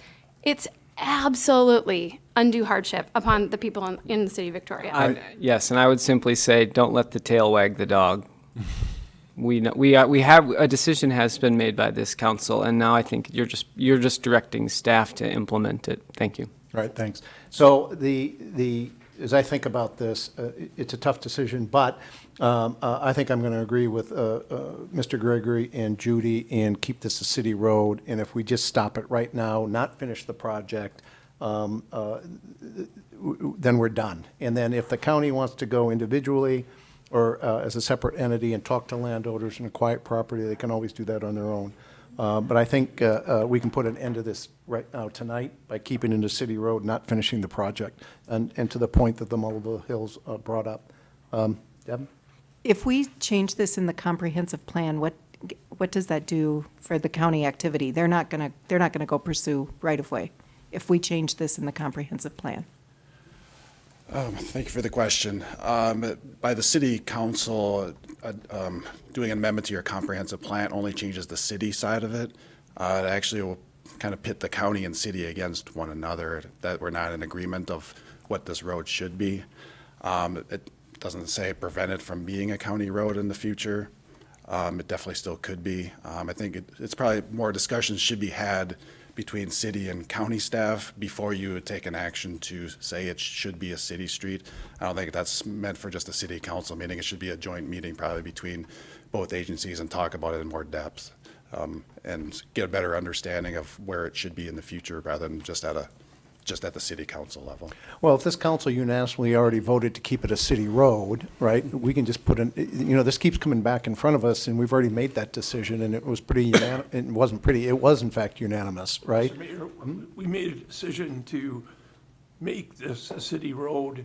S2: absolutely undue hardship upon the people in the city of Victoria.
S7: Yes, and I would simply say, don't let the tail wag the dog. We have, a decision has been made by this council, and now I think you're just directing staff to implement it. Thank you.
S8: All right, thanks. So as I think about this, it's a tough decision, but I think I'm going to agree with Mr. Gregory and Judy and keep this a city road. And if we just stop it right now, not finish the project, then we're done. And then if the county wants to go individually or as a separate entity and talk to landowners in a quiet property, they can always do that on their own. But I think we can put an end to this right now tonight by keeping it a city road, not finishing the project. And to the point that the Mullible Hills brought up. Deb?
S15: If we change this in the comprehensive plan, what does that do for the county activity? They're not gonna go pursue right of way if we change this in the comprehensive plan.
S14: Thank you for the question. By the city council, doing an amendment to your comprehensive plan only changes the city side of it. It actually will kind of pit the county and city against one another, that we're not in agreement of what this road should be. It doesn't say prevent it from being a county road in the future. It definitely still could be. I think it's probably more discussions should be had between city and county staff before you would take an action to say it should be a city street. I don't think that's meant for just a city council meeting. It should be a joint meeting probably between both agencies and talk about it in more depth and get a better understanding of where it should be in the future rather than just at the city council level.
S8: Well, if this council unanimously already voted to keep it a city road, right, we can just put in, this keeps coming back in front of us, and we've already made that decision, and it was it was in fact unanimous, right?
S13: Mr. Mayor, we made a decision to make this a city road.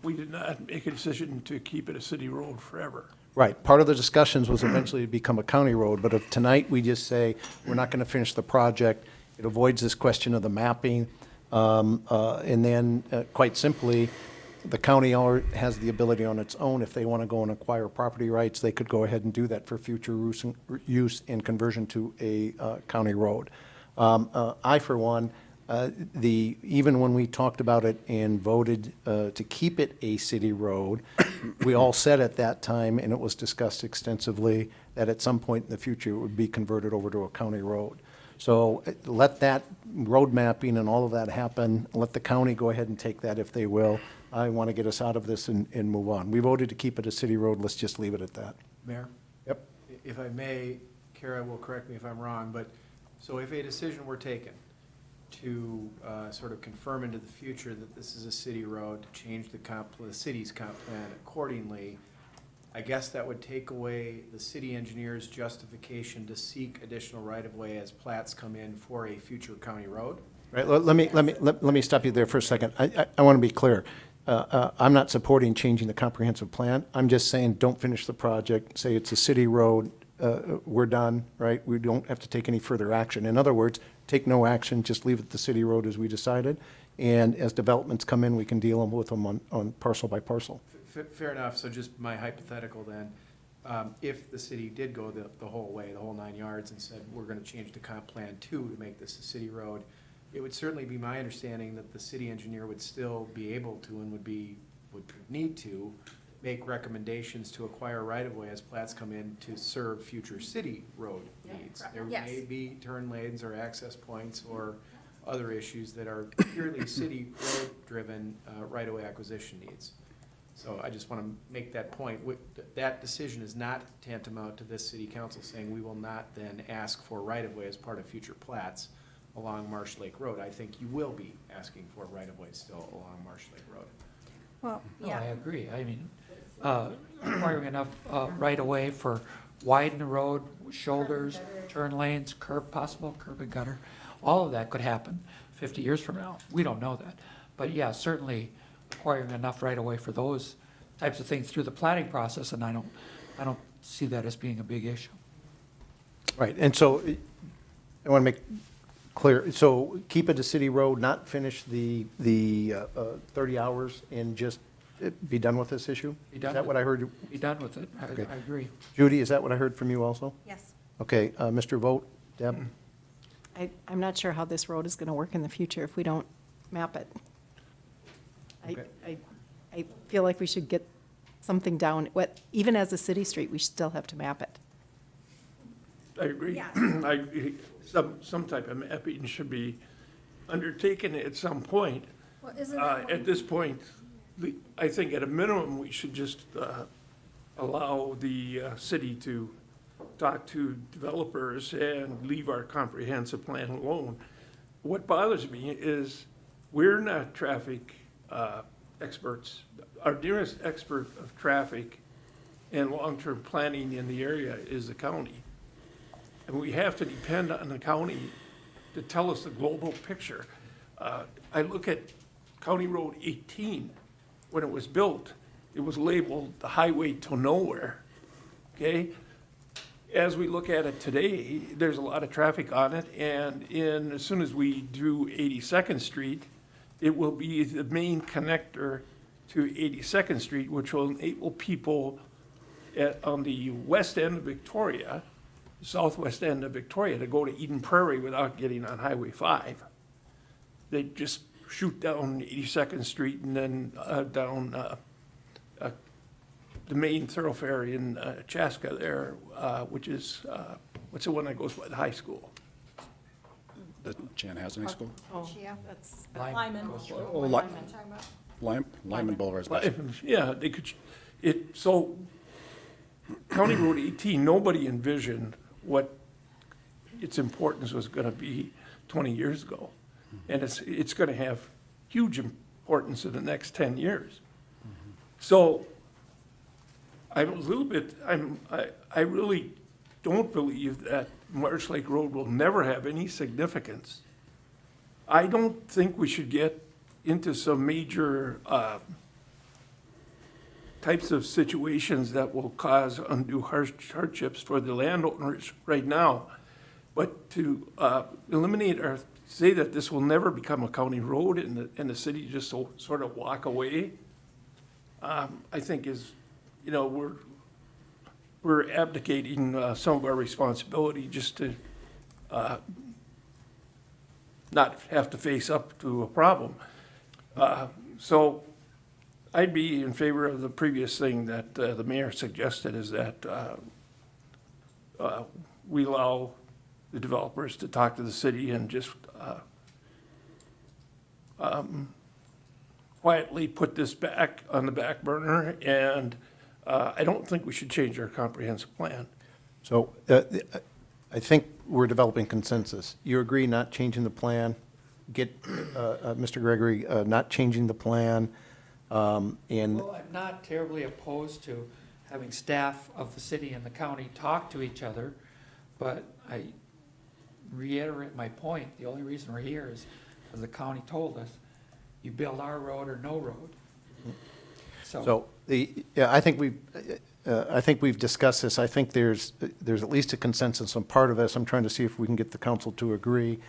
S13: We did not make a decision to keep it a city road forever.
S8: Right. Part of the discussions was eventually to become a county road, but if tonight we just say, we're not going to finish the project, it avoids this question of the mapping. And then, quite simply, the county has the ability on its own, if they want to go and acquire property rights, they could go ahead and do that for future use and conversion to a county road. I, for one, even when we talked about it and voted to keep it a city road, we all said at that time, and it was discussed extensively, that at some point in the future it would be converted over to a county road. So let that road mapping and all of that happen. Let the county go ahead and take that if they will. I want to get us out of this and move on. We voted to keep it a city road. Let's just leave it at that.
S12: Mayor?
S8: Yep.
S12: If I may, Kara will correct me if I'm wrong, but, so if a decision were taken to sort of confirm into the future that this is a city road, to change the city's comp plan accordingly, I guess that would take away the city engineer's justification to seek additional right-of-way as plats come in for a future county road?
S8: Right, let me stop you there for a second. I want to be clear. I'm not supporting changing the comprehensive plan. I'm just saying, don't finish the project, say it's a city road, we're done, right? We don't have to take any further action. In other words, take no action, just leave it the city road as we decided. And as developments come in, we can deal with them on parcel by parcel.
S12: Fair enough, so just my hypothetical then, if the city did go the whole way, the whole 9 yards, and said, we're gonna change the comp plan to make this a city road, it would certainly be my understanding that the city engineer would still be able to and would need to make recommendations to acquire right-of-way as plats come in to serve future city road needs. There may be turn lanes or access points or other issues that are purely city road-driven right-of-way acquisition needs. So I just want to make that point. That decision is not tantamount to this city council saying we will not then ask for right-of-way as part of future plats along Marsh Lake Road. I think you will be asking for right-of-way still along Marsh Lake Road.
S16: Well,
S10: No, I agree. I mean, requiring enough right-of-way for widen the road, shoulders, turn lanes, possible curb and gutter, all of that could happen 50 years from now. We don't know that. But yeah, certainly acquiring enough right-of-way for those types of things through the planning process, and I don't see that as being a big issue.
S8: Right, and so I want to make clear, so keep it a city road, not finish the 30 hours and just be done with this issue?
S10: Be done
S8: Is that what I heard?
S10: Be done with it.
S8: Okay.
S10: I agree.
S8: Judy, is that what I heard from you also?
S4: Yes.
S8: Okay, Mr. Vogt, Deb?
S15: I'm not sure how this road is going to work in the future if we don't map it. I feel like we should get something down, even as a city street, we still have to map it.
S13: I agree. I agree. Some type of mapping should be undertaken at some point.
S16: Well, isn't that
S13: At this point, I think at a minimum, we should just allow the city to talk to developers and leave our comprehensive plan alone. What bothers me is we're not traffic experts. Our nearest expert of traffic and long-term planning in the area is the county. And we have to depend on the county to tell us the global picture. I look at County Road 18, when it was built, it was labeled the highway to nowhere, okay? As we look at it today, there's a lot of traffic on it, and as soon as we do 82nd Street, it will be the main connector to 82nd Street, which will enable people on the west end of Victoria, southwest end of Victoria, to go to Eden Prairie without getting on Highway 5. They just shoot down 82nd Street and then down the main thoroughfare in Chaska there, which is, what's the one that goes by the high school?
S14: The Chanhassen School?
S15: Oh, yeah, that's.
S11: Lyman.
S14: Lyman Boulevard's best.
S13: Yeah, they could, so County Road 18, nobody envisioned what its importance was gonna be 20 years ago. And it's gonna have huge importance in the next 10 years. So I'm a little bit, I really don't believe that Marsh Lake Road will never have any significance. I don't think we should get into some major types of situations that will cause undue hardships for the landowners right now. But to eliminate or say that this will never become a county road and the city just sort of walk away, I think is, we're abdicating some of our responsibility just to not have to face up to a problem. So I'd be in favor of the previous thing that the mayor suggested, is that we allow the developers to talk to the city and just quietly put this back on the back burner, and I don't think we should change our comprehensive plan.
S8: So I think we're developing consensus. You agree not changing the plan? Get Mr. Gregory not changing the plan, and
S10: Well, I'm not terribly opposed to having staff of the city and the county talk to each other, but I reiterate my point. The only reason we're here is because the county told us, you build our road or no road.
S8: so I think we've discussed this. I think there's at least a consensus on part of this. I'm trying to see if we can get the council to agree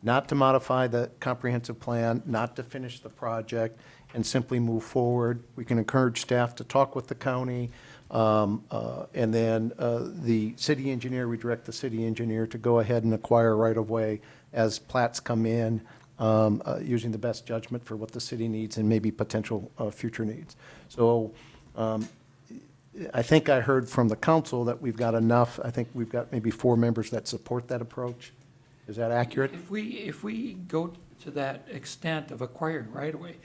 S8: not to modify the comprehensive plan, not to finish the project, and simply move forward. We can encourage staff to talk with the county, and then the city engineer, we direct the city engineer to go ahead and acquire right-of-way as plats come in, using the best judgment for what the city needs and maybe potential future needs. So I think I heard from the council that we've got enough. I think we've got maybe 4 members that support that approach. Is that accurate?
S10: If we go to that extent of acquiring right away,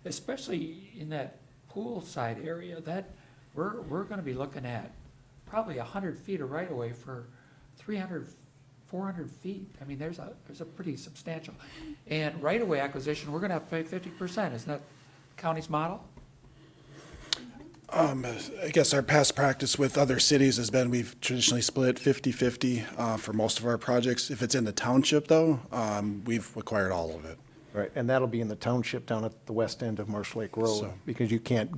S10: especially in that poolside area, that we're gonna be looking at probably 100 feet of right of way for 300, 400 feet. I mean, there's a pretty substantial. And right of way acquisition, we're gonna have to pay 50%. Isn't that county's model?
S14: I guess our past practice with other cities has been we've traditionally split 50-50 for most of our projects. If it's in the township, though, we've acquired all of it.
S8: Right, and that'll be in the township down at the west end of Marsh Lake Road,
S14: So-
S8: because you can't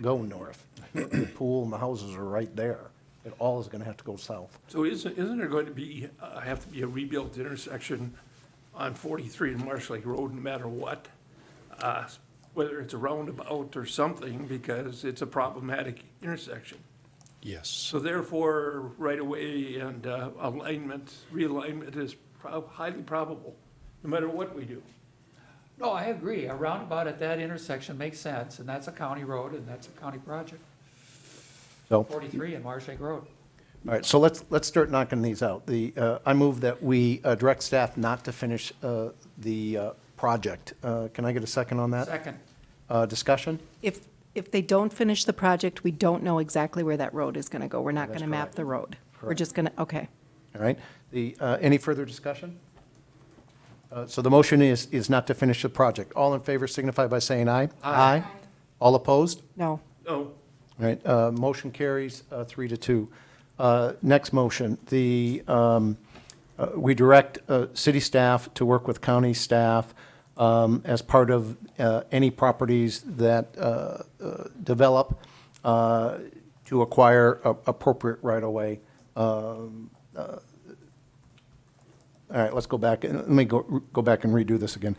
S8: go north. The pool and the houses are right there. It all is gonna have to go south.
S13: So isn't there going to be, have to be a rebuilt intersection on 43 and Marsh Lake Road no matter what? Whether it's a roundabout or something, because it's a problematic intersection.
S14: Yes.
S13: So therefore, right-of-way and alignment, realignment is highly probable, no matter what we do.
S10: No, I agree. A roundabout at that intersection makes sense, and that's a county road, and that's a county project.
S8: So,
S10: 43 and Marsh Lake Road.
S8: all right, so let's start knocking these out. I move that we direct staff not to finish the project. Can I get a second on that?
S10: Second.
S8: Discussion?
S15: If they don't finish the project, we don't know exactly where that road is going to go. We're not
S8: That's
S15: going to map
S8: correct.
S15: the road. We're
S8: Correct.
S15: just going to, okay.
S8: All right. Any further discussion? So the motion is not to finish the project. All in favor signify by saying aye. Aye. All opposed?
S15: No.
S13: No,
S8: All right, motion carries 3-2. Next motion, we direct city staff to work with county staff as part of any properties that develop to acquire appropriate right-of-way. All right, let's go back, let me go back and redo this again.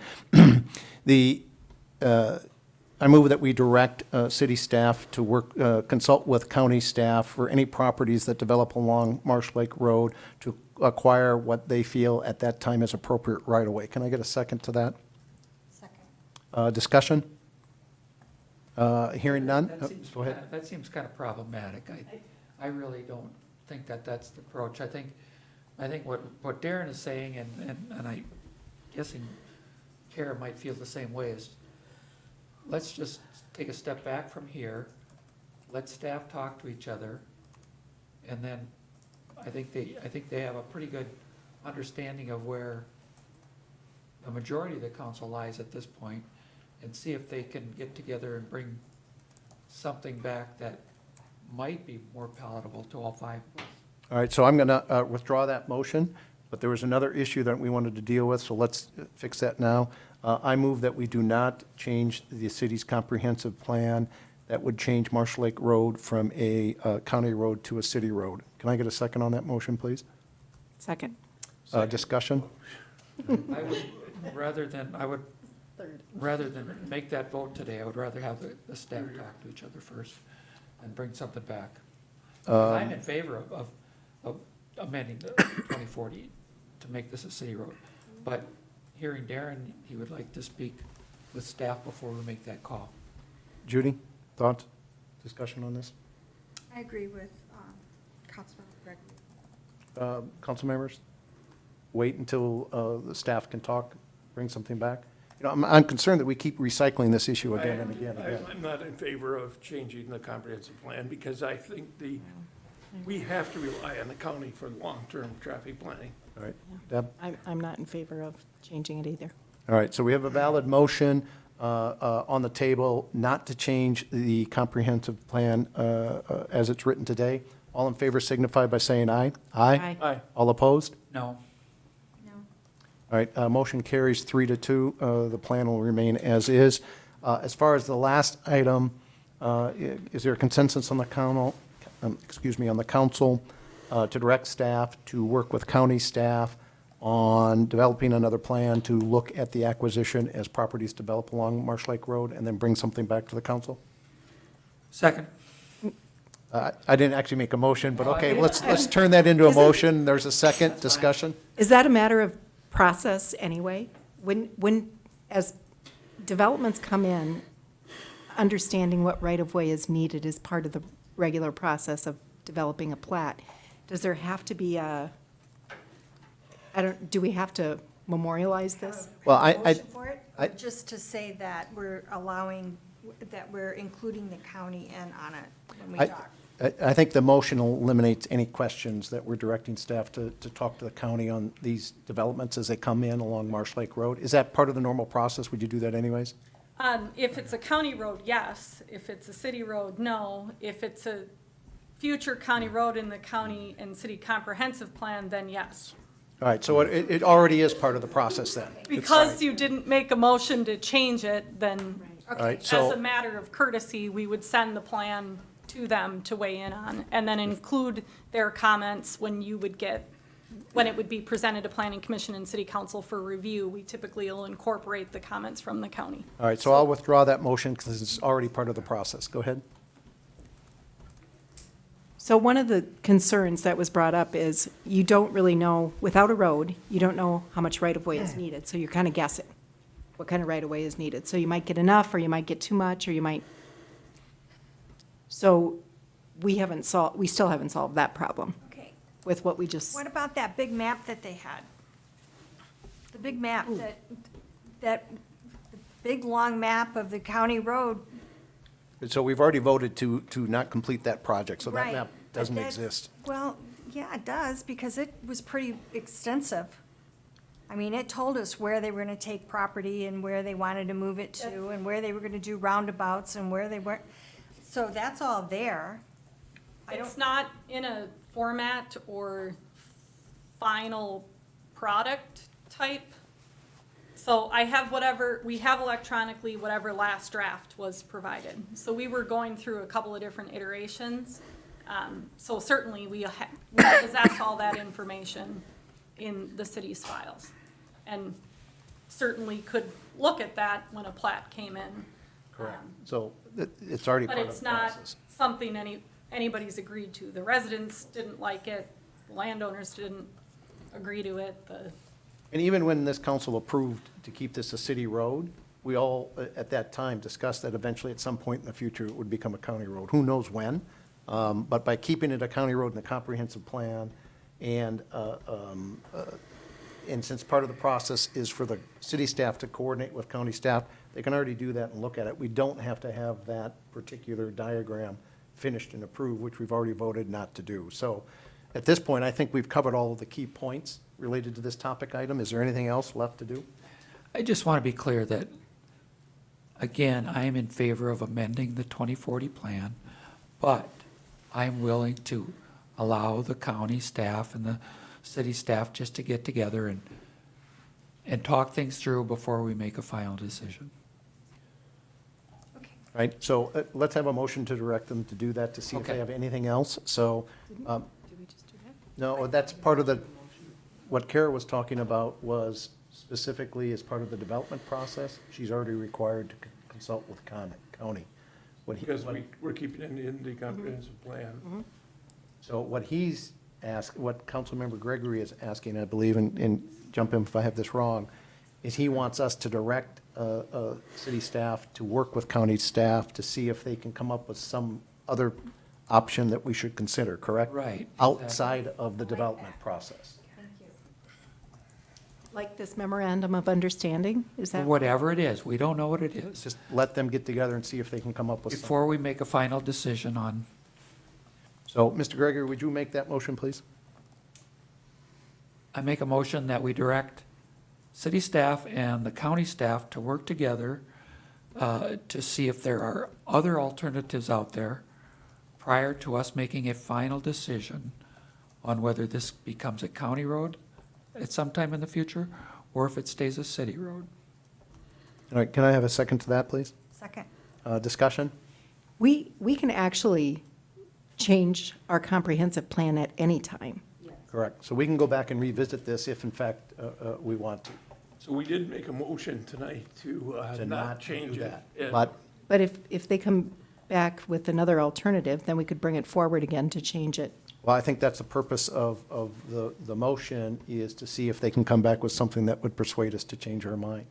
S8: I move that we direct city staff to work, consult with county staff for any properties that develop along Marsh Lake Road to acquire what they feel at that time is appropriate right-of-way. Can I get a second to that?
S16: Second.
S8: Discussion? Hearing none?
S10: That seems
S8: Go ahead.
S10: kinda- That seems kind of problematic. I really don't think that that's the approach. I think what Darren is saying, and I'm guessing Kara might feel the same way, is let's just take a step back from here, let staff talk to each other, and then I think they have a pretty good understanding of where the majority of the council lies at this point, and see if they can get together and bring something back that might be more palatable to all five of us.
S8: All right, so I'm going to withdraw that motion, but there was another issue that we wanted to deal with, so let's fix that now. I move that we do not change the city's comprehensive plan that would change Marsh Lake Road from a county road to a city road. Can I get a second on that motion, please?
S15: Second.
S8: Discussion?
S10: I would, rather than make that vote today, I would rather have the staff talk to each other first and bring something back. I'm in favor of amending the 2040 to make this a city road. But hearing Darren, he would like to speak with staff before we make that call.
S8: Judy, thoughts, discussion on this?
S16: I agree with Councilmember Gregory.
S8: Council members? Wait until the staff can talk, bring something back? You know, I'm concerned that we keep recycling this issue again and again and again.
S13: I'm not in favor of changing the comprehensive plan because I think we have to rely on the county for long-term traffic planning.
S8: All right, Deb?
S15: I'm not in favor of changing it either.
S8: All right, so we have a valid motion on the table not to change the comprehensive plan as it's written today. All in favor signify by saying aye.
S15: Aye.
S13: Aye.
S8: All opposed?
S10: No.
S16: No.
S8: All right, motion carries 3-2. The plan will remain as is. As far as the last item, is there a consensus on the council, on the council to direct staff to work with county staff on developing another plan to look at the acquisition as properties develop along Marsh Lake Road and then bring something back to the council?
S10: Second.
S8: I didn't actually make a motion, but okay, let's turn that into a motion. There's a second discussion.
S15: Is that a matter of process anyway? When, as developments come in, understanding what right-of-way is needed is part of the regular process of developing a plat. Does there have to be do we have to memorialize this?
S8: Well,
S16: Motion for it, or just to say that we're including the county in on it when we talk?
S8: I think the motion eliminates any questions that we're directing staff to talk to the county on these developments as they come in along Marsh Lake Road. Is that part of the normal process? Would you do that anyways?
S11: If it's a county road, yes. If it's a city road, no. If it's a future county road in the county and city comprehensive plan, then yes.
S8: All right, so it already is part of the process then?
S11: Because you didn't make a motion to change it, then
S8: All right,
S11: as
S8: so,
S11: a matter of courtesy, we would send the plan to them to weigh in on, and then include their comments when it would be presented to Planning Commission and City Council for review. We typically will incorporate the comments from the county.
S8: all right, so I'll withdraw that motion because it's already part of the process. Go ahead.
S15: So one of the concerns that was brought up is you don't really know, without a road, you don't know how much right-of-way is needed, so you're kind of guessing what kind of right-of-way is needed. So you might get enough, or you might get too much, or you might. So we still haven't solved that problem
S16: Okay.
S15: with what we just.
S16: What about that big map that they had? The big map the big, long map of the county road.
S8: So we've already voted to not complete that project, so that
S16: Right,
S8: map
S16: but
S8: doesn't
S16: that's-
S8: exist.
S16: Well, yeah, it does, because it was pretty extensive. I mean, it told us where they were gonna take property and where they wanted to move it to, and where they were gonna do roundabouts and where they weren't. So that's all there.
S11: It's not in a format or final product type. So I have we have electronically whatever last draft was provided. So we were going through a couple of different iterations. So certainly we possess all that information in the city's files. And certainly could look at that when a plat came in.
S8: Correct. So it's already
S11: But
S8: part of
S11: it's
S8: the
S11: not
S8: process.
S11: something anybody's agreed to. The residents didn't like it, the landowners didn't agree to it,
S8: And even when this council approved to keep this a city road, we all, at that time, discussed that eventually, at some point in the future, it would become a county road. Who knows when? But by keeping it a county road in the comprehensive plan, and since part of the process is for the city staff to coordinate with county staff, they can already do that and look at it. We don't have to have that particular diagram finished and approved, which we've already voted not to do. So at this point, I think we've covered all of the key points related to this topic item. Is there anything else left to do?
S10: I just want to be clear that, again, I am in favor of amending the 2040 plan, but I'm willing to allow the county staff and the city staff just to get together and talk things through before we make a final decision.
S8: Right, so let's have a motion to direct them to do that, to see if they
S10: Okay.
S8: have anything else. So,
S15: Did we just do that?
S8: no, that's part of the, what Kara was talking about was specifically as part of the development process. She's already required to consult with county.
S13: Because we're keeping it in the comprehensive plan.
S8: So what he's asked, what Councilmember Gregory is asking, I believe, and jump in if I have this wrong, is he wants us to direct city staff to work with county staff to see if they can come up with some other option that we should consider, correct?
S10: Right, exactly.
S8: Outside of the development process.
S15: Like this memorandum of understanding, is that?
S10: Whatever it is, we don't know what it is,
S8: Just let them get together and see if they can come up with something.
S10: before we make a final decision on.
S8: So, Mr. Gregory, would you make that motion, please?
S10: I make a motion that we direct city staff and the county staff to work together to see if there are other alternatives out there prior to us making a final decision on whether this becomes a county road at some time in the future, or if it stays a city road.
S8: All right, can I have a second to that, please?
S16: Second.
S8: Discussion?
S15: We can actually change our comprehensive plan at any time.
S8: Correct. So we can go back and revisit this if, in fact, we want to.
S13: So we did make a motion tonight to not change
S8: do
S13: it.
S8: that.
S13: Yeah.
S15: But if they come back with another alternative, then we could bring it forward again to change it.
S8: Well, I think that's the purpose of the motion, is to see if they can come back with something that would persuade us to change our mind.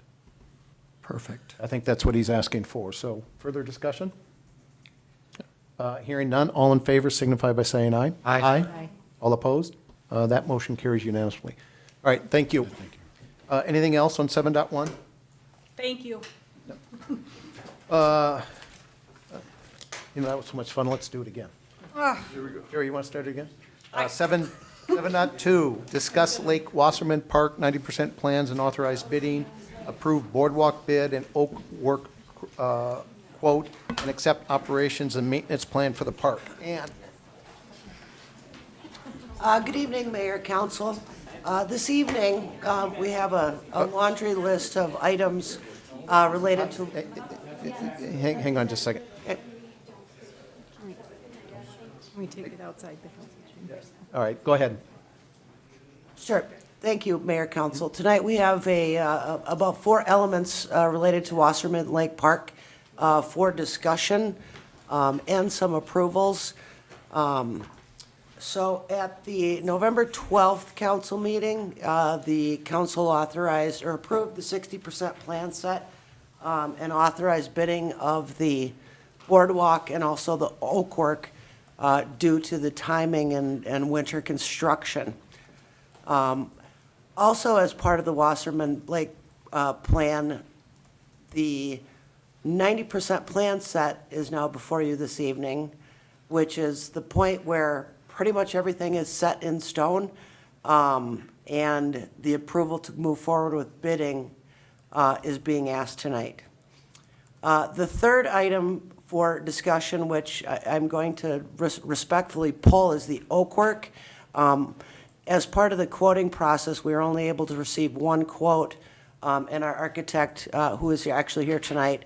S10: Perfect.
S8: I think that's what he's asking for. So further discussion? Hearing none, all in favor signify by saying aye.
S10: Aye.
S15: Aye.
S8: All opposed? That motion carries unanimously. All right, thank you. Anything else on 7.1?
S11: thank you.
S8: You know, that was so much fun, let's do it again.
S13: Here we go.
S8: Jerry, you want to start it again? 7.2, discuss Lake Wassermann Park 90% plans and authorize bidding, approve boardwalk bid and oak work quote, and accept operations and maintenance plan for the park. Ann?
S17: Good evening, Mayor, Council. This evening, we have a laundry list of items related to...
S8: Hang on just a second.
S15: Can we take it outside the council chambers?
S8: All right, go ahead.
S17: Sure. Thank you, Mayor, Council. Tonight, we have about 4 elements related to Wasserman Lake Park for discussion and some approvals. So at the November 12th council meeting, the council authorized or approved the 60% plan set and authorized bidding of the boardwalk and also the oak work due to the timing and winter construction. Also, as part of the Wassermann Lake plan, the 90% plan set is now before you this evening, which is the point where pretty much everything is set in stone, and the approval to move forward with bidding is being asked tonight. The third item for discussion, which I'm going to respectfully pull, is the oak work. As part of the quoting process, we were only able to receive one quote, and our architect, who is actually here tonight,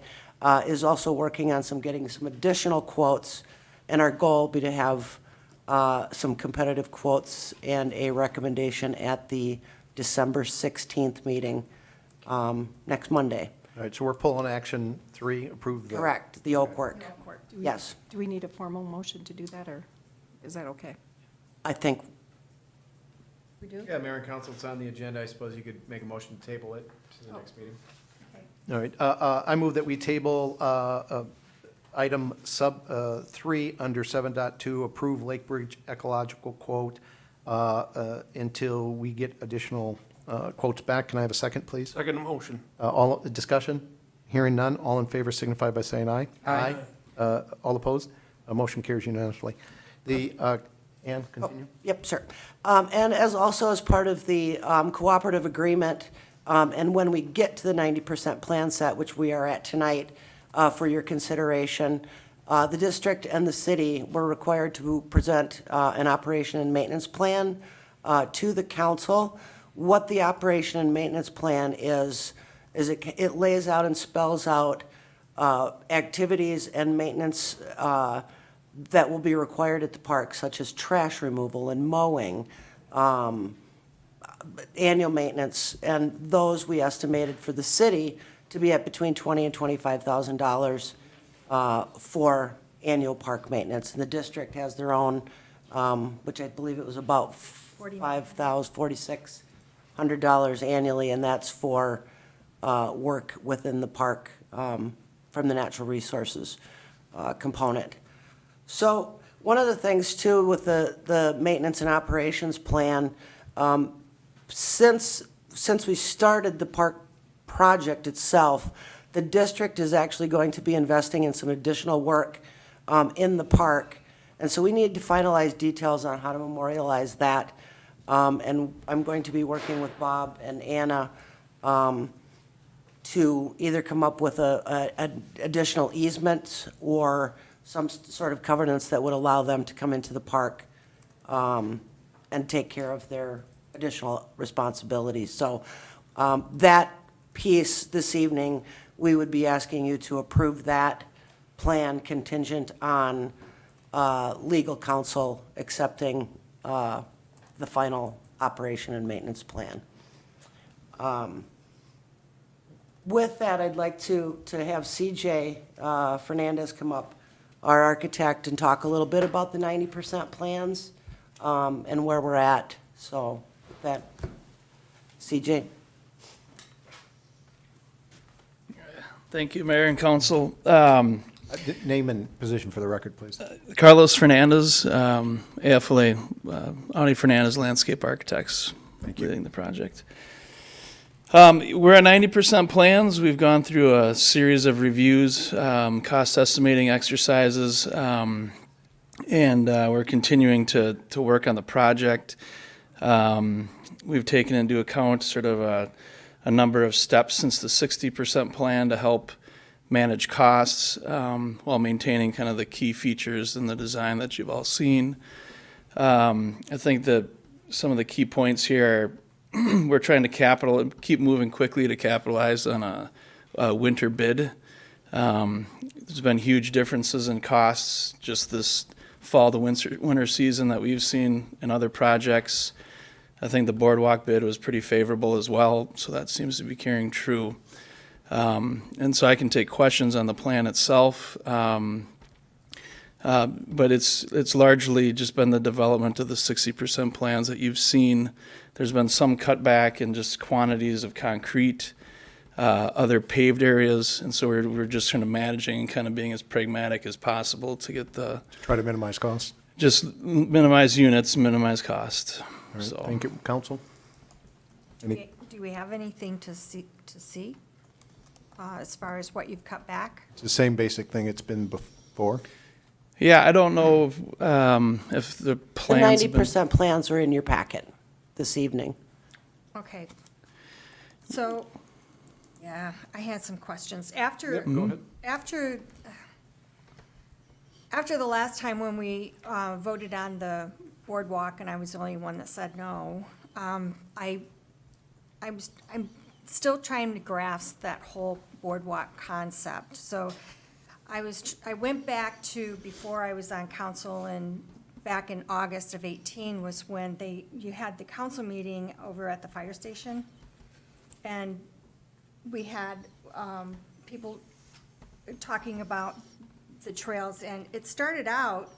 S17: is also working on getting some additional quotes, and our goal will be to have some competitive quotes and a recommendation at the December 16th meeting next Monday.
S8: All right, so we're pulling action 3, approve the.
S17: Correct, the oak work. Yes.
S15: Do we need a formal motion to do that, or is that okay?
S17: I think,
S15: We do?
S12: Yeah, Mayor and Council, it's on the agenda. I suppose you could make a motion to table it to the next meeting.
S8: All right, I move that we table item sub 3 under 7.2, approve Lake Bridge ecological quote until we get additional quotes back. Can I have a second, please?
S13: Second motion.
S8: All, discussion? Hearing none, all in favor signify by saying aye.
S17: Aye.
S8: All opposed? Motion carries unanimously. The, Ann, continue?
S17: yep, sir. And as part of the cooperative agreement, and when we get to the 90% plan set, which we are at tonight for your consideration, the district and the city were required to present an operation and maintenance plan to the council. What the operation and maintenance plan is it lays out and spells out activities and maintenance that will be required at the park, such as trash removal and mowing, annual maintenance, and those we estimated for the city to be at between $20,000 and $25,000 for annual park maintenance. And the district has their own, which I believe it was about $4,600 annually, and that's for work within the park from the natural resources component. So one of the things too with the maintenance and operations plan, since we started the park project itself, the district is actually going to be investing in some additional work in the park. And so we need to finalize details on how to memorialize that. And I'm going to be working with Bob and Anna to either come up with an additional easement or some sort of covenants that would allow them to come into the park and take care of their additional responsibilities. So that piece this evening, we would be asking you to approve that plan contingent on legal counsel accepting the final operation and maintenance plan. With that, I'd like to have CJ Fernandez come up, our architect, and talk a little bit about the 90% plans and where we're at. So with that, CJ.
S18: Thank you, Mayor and Council.
S8: Name and position for the record, please.
S18: Carlos Fernandez, AFLA, Audi Fernandez Landscape Architects, leading the project. We're at 90% plans. We've gone through a series of reviews, cost estimating exercises, and we're continuing to work on the project. We've taken into account sort of a number of steps since the 60% plan to help manage costs while maintaining kind of the key features in the design that you've all seen. I think that some of the key points here are we're trying to keep moving quickly to capitalize on a winter bid. There's been huge differences in costs just this fall to winter season that we've seen in other projects. I think the Boardwalk bid was pretty favorable as well, so that seems to be carrying true. And so I can take questions on the plan itself. But it's largely just been the development of the 60% plans that you've seen. There's been some cutback in just quantities of concrete, other paved areas, and so we're just kind of managing and kind of being as pragmatic as possible to get
S8: Try to minimize costs.
S18: just minimize units, minimize cost.
S8: All right,
S18: So.
S8: thank you. Council? Any,
S16: Do we have anything to see, as far as what you've cut back?
S8: it's the same basic thing it's been before?
S18: Yeah, I don't know if the
S17: The
S18: plans have been.
S17: 90% plans are in your packet this evening.
S16: Okay. So, yeah, I had some questions. After the last time when we voted on the boardwalk, and I was the only one that said no, I'm still trying to grasp that whole boardwalk concept. So I went back to before I was on council, and back in August of 18 was when you had the council meeting over at the fire station. And we had people talking about the trails, and it started out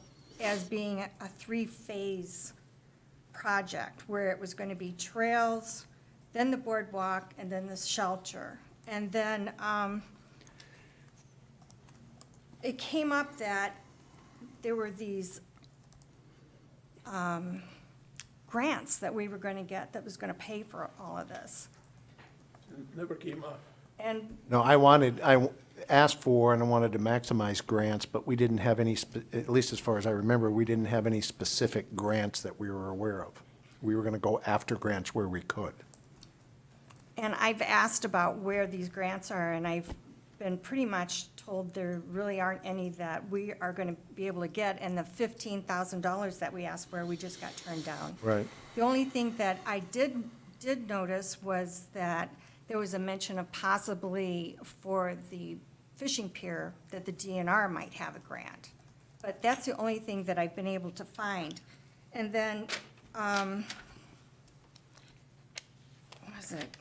S16: as being a three-phase project where it was going to be trails, then the boardwalk, and then the shelter. And then it came up that there were these grants that we were going to get that was going to pay for all of this.
S13: It never came up.
S16: And
S8: No, I asked for and I wanted to maximize grants, but we didn't have any, at least as far as I remember, we didn't have any specific grants that we were aware of. We were going to go after grants where we could.
S16: And I've asked about where these grants are, and I've been pretty much told there really aren't any that we are going to be able to get, and the $15,000 that we asked for, we just got turned down.
S8: Right.
S16: The only thing that I did notice was that there was a mention of possibly for the fishing pier that the DNR might have a grant. But that's the only thing that I've been able to find. And then, what was it?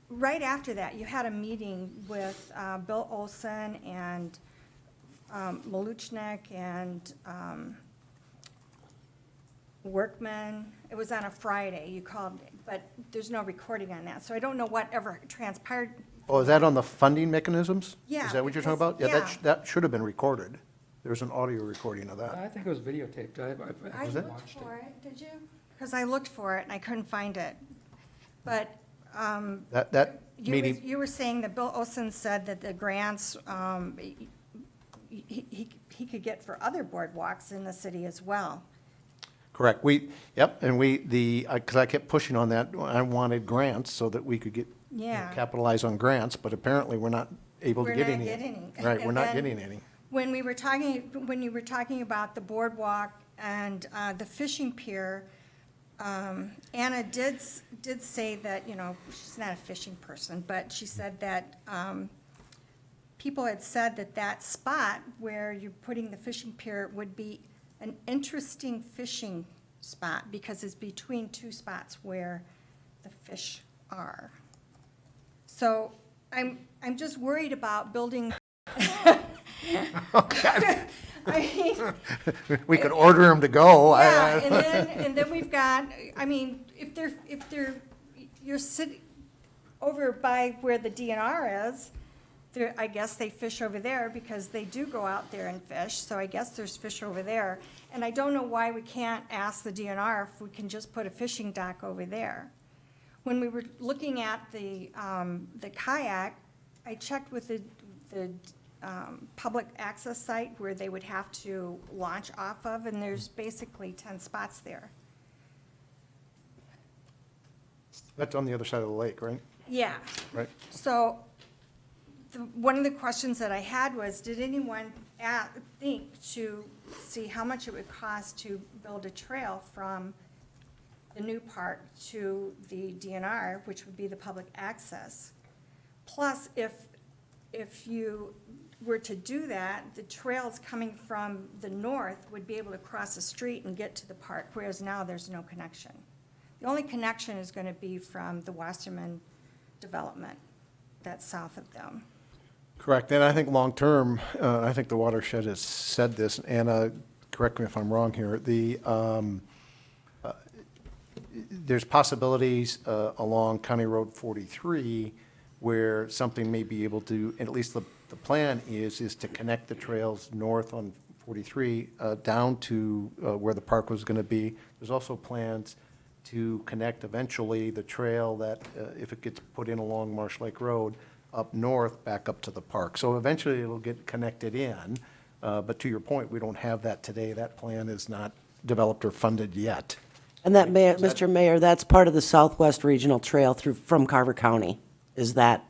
S16: Right after that, you had a meeting with Bill Olson and Maluchnik and Workman. It was on a Friday, you called me, but there's no recording on that, so I don't know what ever transpired.
S8: Oh, is that on the funding mechanisms?
S16: Yeah,
S8: Is that what you're talking
S16: because-
S8: about? Yeah,
S16: yeah.
S8: that should have been recorded. There's an audio recording of that.
S10: I think it was videotaped. I
S16: I
S10: haven't
S16: looked
S10: watched
S16: for
S10: it.
S16: it, did you? Because I looked for it and I couldn't find it. But
S8: That meeting,
S16: you were saying that Bill Olson said that the grants, he could get for other boardwalks in the city as well.
S8: correct. And because I kept pushing on that, I wanted grants so that we could get,
S16: Yeah.
S8: capitalize on grants, but apparently we're not able to
S16: We're
S8: get
S16: not
S8: any.
S16: getting any.
S8: Right, we're
S16: And
S8: not
S16: then
S8: getting any.
S16: When you were talking about the boardwalk and the fishing pier, Anna did say that, she's not a fishing person, but she said that people had said that spot where you're putting the fishing pier would be an interesting fishing spot because it's between two spots where the fish are. So I'm just worried about building. I mean,
S8: We could order them to go.
S16: yeah, and then we've got, if you're sitting over by where the DNR is, I guess they fish over there because they do go out there and fish, so I guess there's fish over there. And I don't know why we can't ask the DNR if we can just put a fishing dock over there. When we were looking at the kayak, I checked with the public access site where they would have to launch off of, and there's basically 10 spots there.
S8: That's on the other side of the lake, right?
S16: Yeah.
S8: Right.
S16: So, one of the questions that I had was, did anyone think to see how much it would cost to build a trail from the new park to the DNR, which would be the public access? Plus, if you were to do that, the trails coming from the north would be able to cross the street and get to the park, whereas now there's no connection. The only connection is going to be from the Wassermann development that's south of them.
S8: Correct, and I think long-term, I think the watershed has said this, Anna, correct me if I'm wrong here, there's possibilities along County Road 43 where something may be able to, at least the plan is to connect the trails north on 43 down to where the park was going to be. There's also plans to connect eventually the trail that, if it gets put in along Marsh Lake Road, up north, back up to the park. So eventually it'll get connected in, but to your point, we don't have that today. That plan is not developed or funded yet.
S17: And that, Mr. Mayor, that's part of the Southwest Regional Trail from Carver County, is that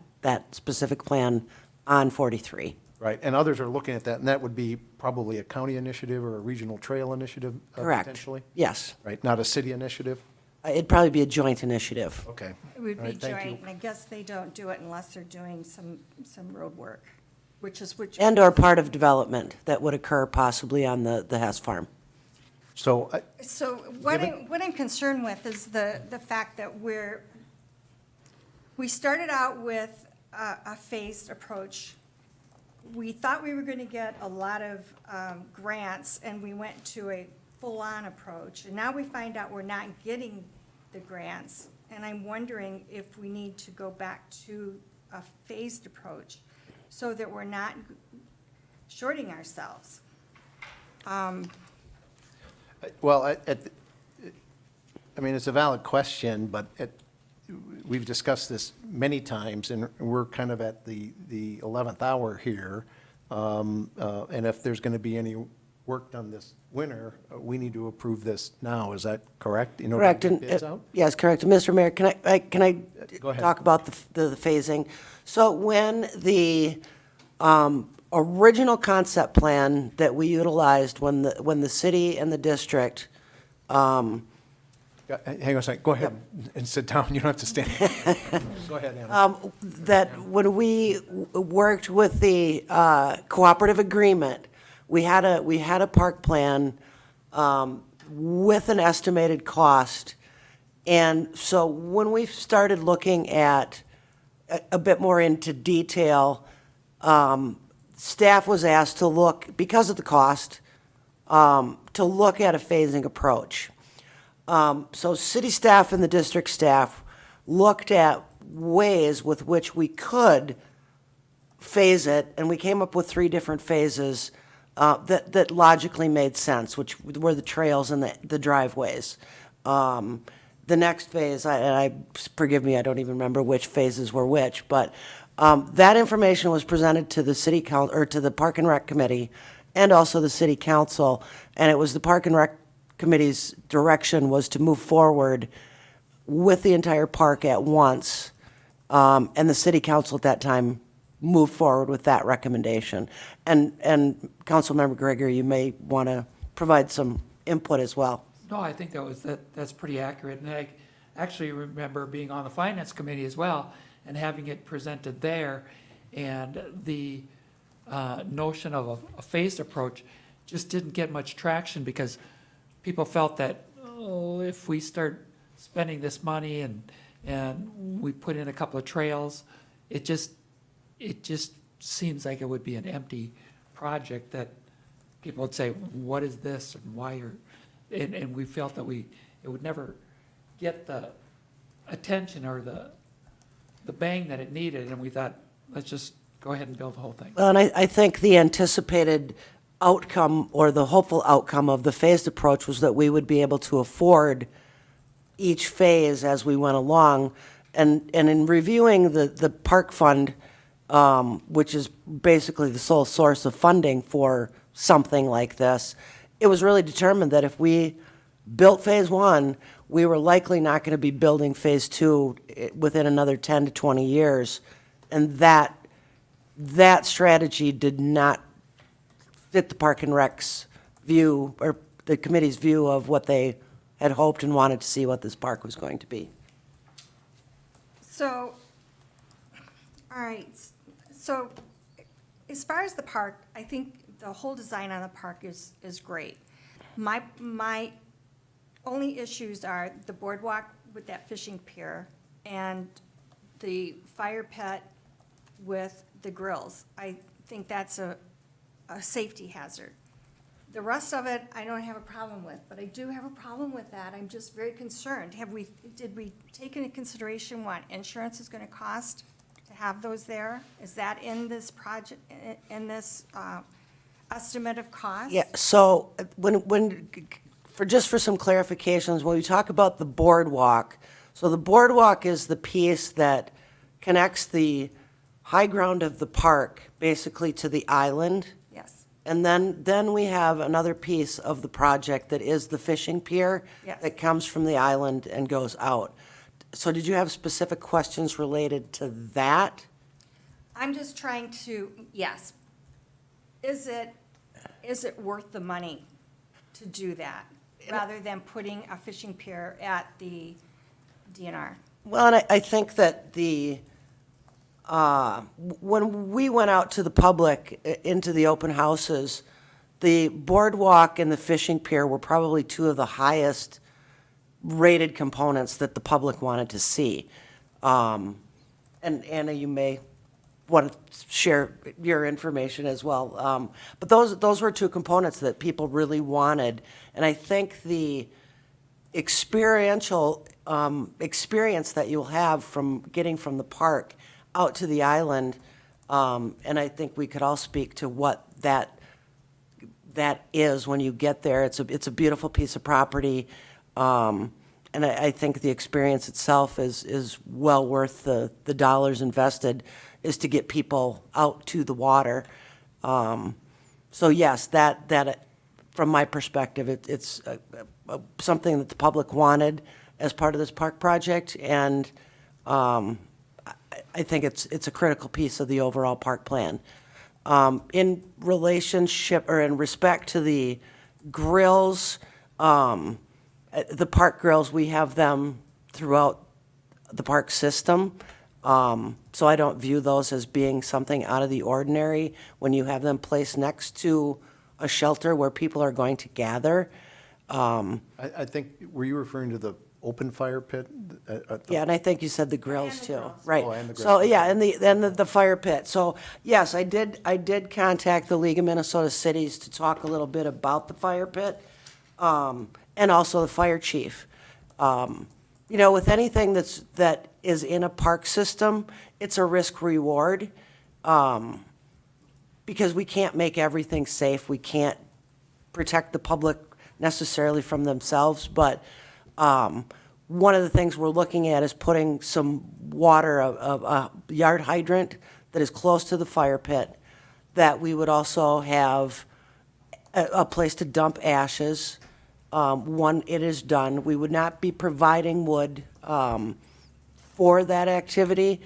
S17: specific plan on 43.
S8: Right, and others are looking at that, and that would be probably a county initiative or a regional trail initiative,
S17: Correct.
S8: potentially?
S17: Yes.
S8: Right, not a city initiative?
S17: It'd probably be a joint initiative.
S8: Okay.
S16: It would
S8: All
S16: be
S8: right, thank you.
S16: joint, and I guess they don't do it unless they're doing some road work, which.
S17: And/or part of development that would occur possibly on the Hess farm.
S8: So,
S16: So what I'm concerned with is the fact that we started out with a phased approach. We thought we were going to get a lot of grants, and we went to a full-on approach. And now we find out we're not getting the grants, and I'm wondering if we need to go back to a phased approach so that we're not shorting ourselves.
S8: well, I mean, it's a valid question, but we've discussed this many times, and we're kind of at the 11th hour here. And if there's going to be any work done this winter, we need to approve this now. Is that correct? In order
S17: Correct.
S8: to get
S17: And,
S8: bids out?
S17: yes, correct. And Mr. Mayor, can I
S8: Go ahead.
S17: talk about the phasing? So when the original concept plan that we utilized when the city and the district,
S8: Hang on a second, go ahead and sit down, you don't have to stand. Go ahead, Anna.
S17: that when we worked with the cooperative agreement, we had a park plan with an estimated cost. And so when we started looking at a bit more into detail, staff was asked to look, because of the cost, to look at a phasing approach. So city staff and the district staff looked at ways with which we could phase it, and we came up with 3 different phases that logically made sense, which were the trails and the driveways. The next phase, forgive me, I don't even remember which phases were which, but that information was presented to the city council, or to the Park and Rec Committee, and also the city council, and it was the Park and Rec Committee's direction was to move forward with the entire park at once, and the city council at that time moved forward with that recommendation. And Councilmember Gregor, you may want to provide some input as well.
S10: No, I think that's pretty accurate, and I actually remember being on the Finance Committee as well, and having it presented there, and the notion of a phased approach just didn't get much traction, because people felt that, if we start spending this money and we put in a couple of trails, it just seems like it would be an empty project that people would say, what is this and why and we felt that it would never get the attention or the bang that it needed, and we thought, let's just go ahead and build the whole thing.
S17: Well, and I think the anticipated outcome, or the hopeful outcome of the phased approach, was that we would be able to afford each phase as we went along. And in reviewing the park fund, which is basically the sole source of funding for something like this, it was really determined that if we built phase 1, we were likely not going to be building phase 2 within another 10 to 20 years. And that strategy did not fit the Park and Rec's view, or the committee's view of what they had hoped and wanted to see what this park was going to be.
S16: So, all right, so as far as the park, I think the whole design on the park is great. My only issues are the boardwalk with that fishing pier and the fire pit with the grills. I think that's a safety hazard. The rest of it, I don't have a problem with, but I do have a problem with that. I'm just very concerned. Did we take into consideration what insurance is gonna cost to have those there? Is that in this project, in this, estimate of cost?
S17: Yeah, so for some clarifications, when we talk about the boardwalk, so the boardwalk is the piece that connects the high ground of the park basically to the island.
S16: Yes.
S17: And then we have another piece of the project that is the fishing pier
S16: Yes.
S17: that comes from the island and goes out. So did you have specific questions related to that?
S16: I'm just trying to, yes. Is it worth the money to do that, rather than putting a fishing pier at the DNR?
S17: Well, and I think that when we went out to the public, into the open houses, the boardwalk and the fishing pier were probably two of the highest rated components that the public wanted to see. And Anna, you may want to share your information as well. But those were two components that people really wanted. And I think the experiential experience that you'll have from getting from the park out to the island, and I think we could all speak to what that is when you get there. It's a beautiful piece of property, and I think the experience itself is well worth the dollars invested, is to get people out to the water. So yes, that from my perspective, it's something that the public wanted as part of this park project, and I think it's a critical piece of the overall park plan. In relationship or in respect to the grills, the park grills, we have them throughout the park system. So I don't view those as being something out of the ordinary when you have them placed next to a shelter where people are going to gather.
S8: I think, were you referring to the open fire pit?
S17: Yeah, and I think you said the grills too, right?
S8: Oh, and the
S17: So,
S8: grills.
S17: yeah, and the fire pit. So, yes, I did contact the League of Minnesota Cities to talk a little bit about the fire pit, and also the fire chief. You know, with anything that is in a park system, it's a risk reward, because we can't make everything safe. We can't protect the public necessarily from themselves, but one of the things we're looking at is putting some water, a yard hydrant that is close to the fire pit, that we would also have a place to dump ashes. When it is done, we would not be providing wood for that activity.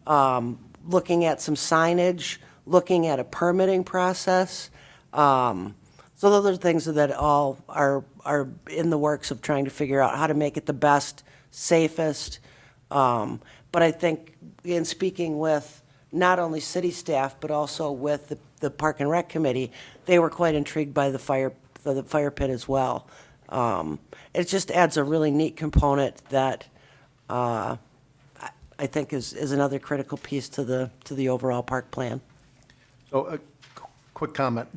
S17: Looking at some signage, looking at a permitting process. So those are things that all are in the works of trying to figure out how to make it the best, safest. But I think in speaking with not only city staff, but also with the Park and Rec Committee, they were quite intrigued by the fire pit as well. It just adds a really neat component that I think is another critical piece to the overall park plan.
S8: So a quick comment.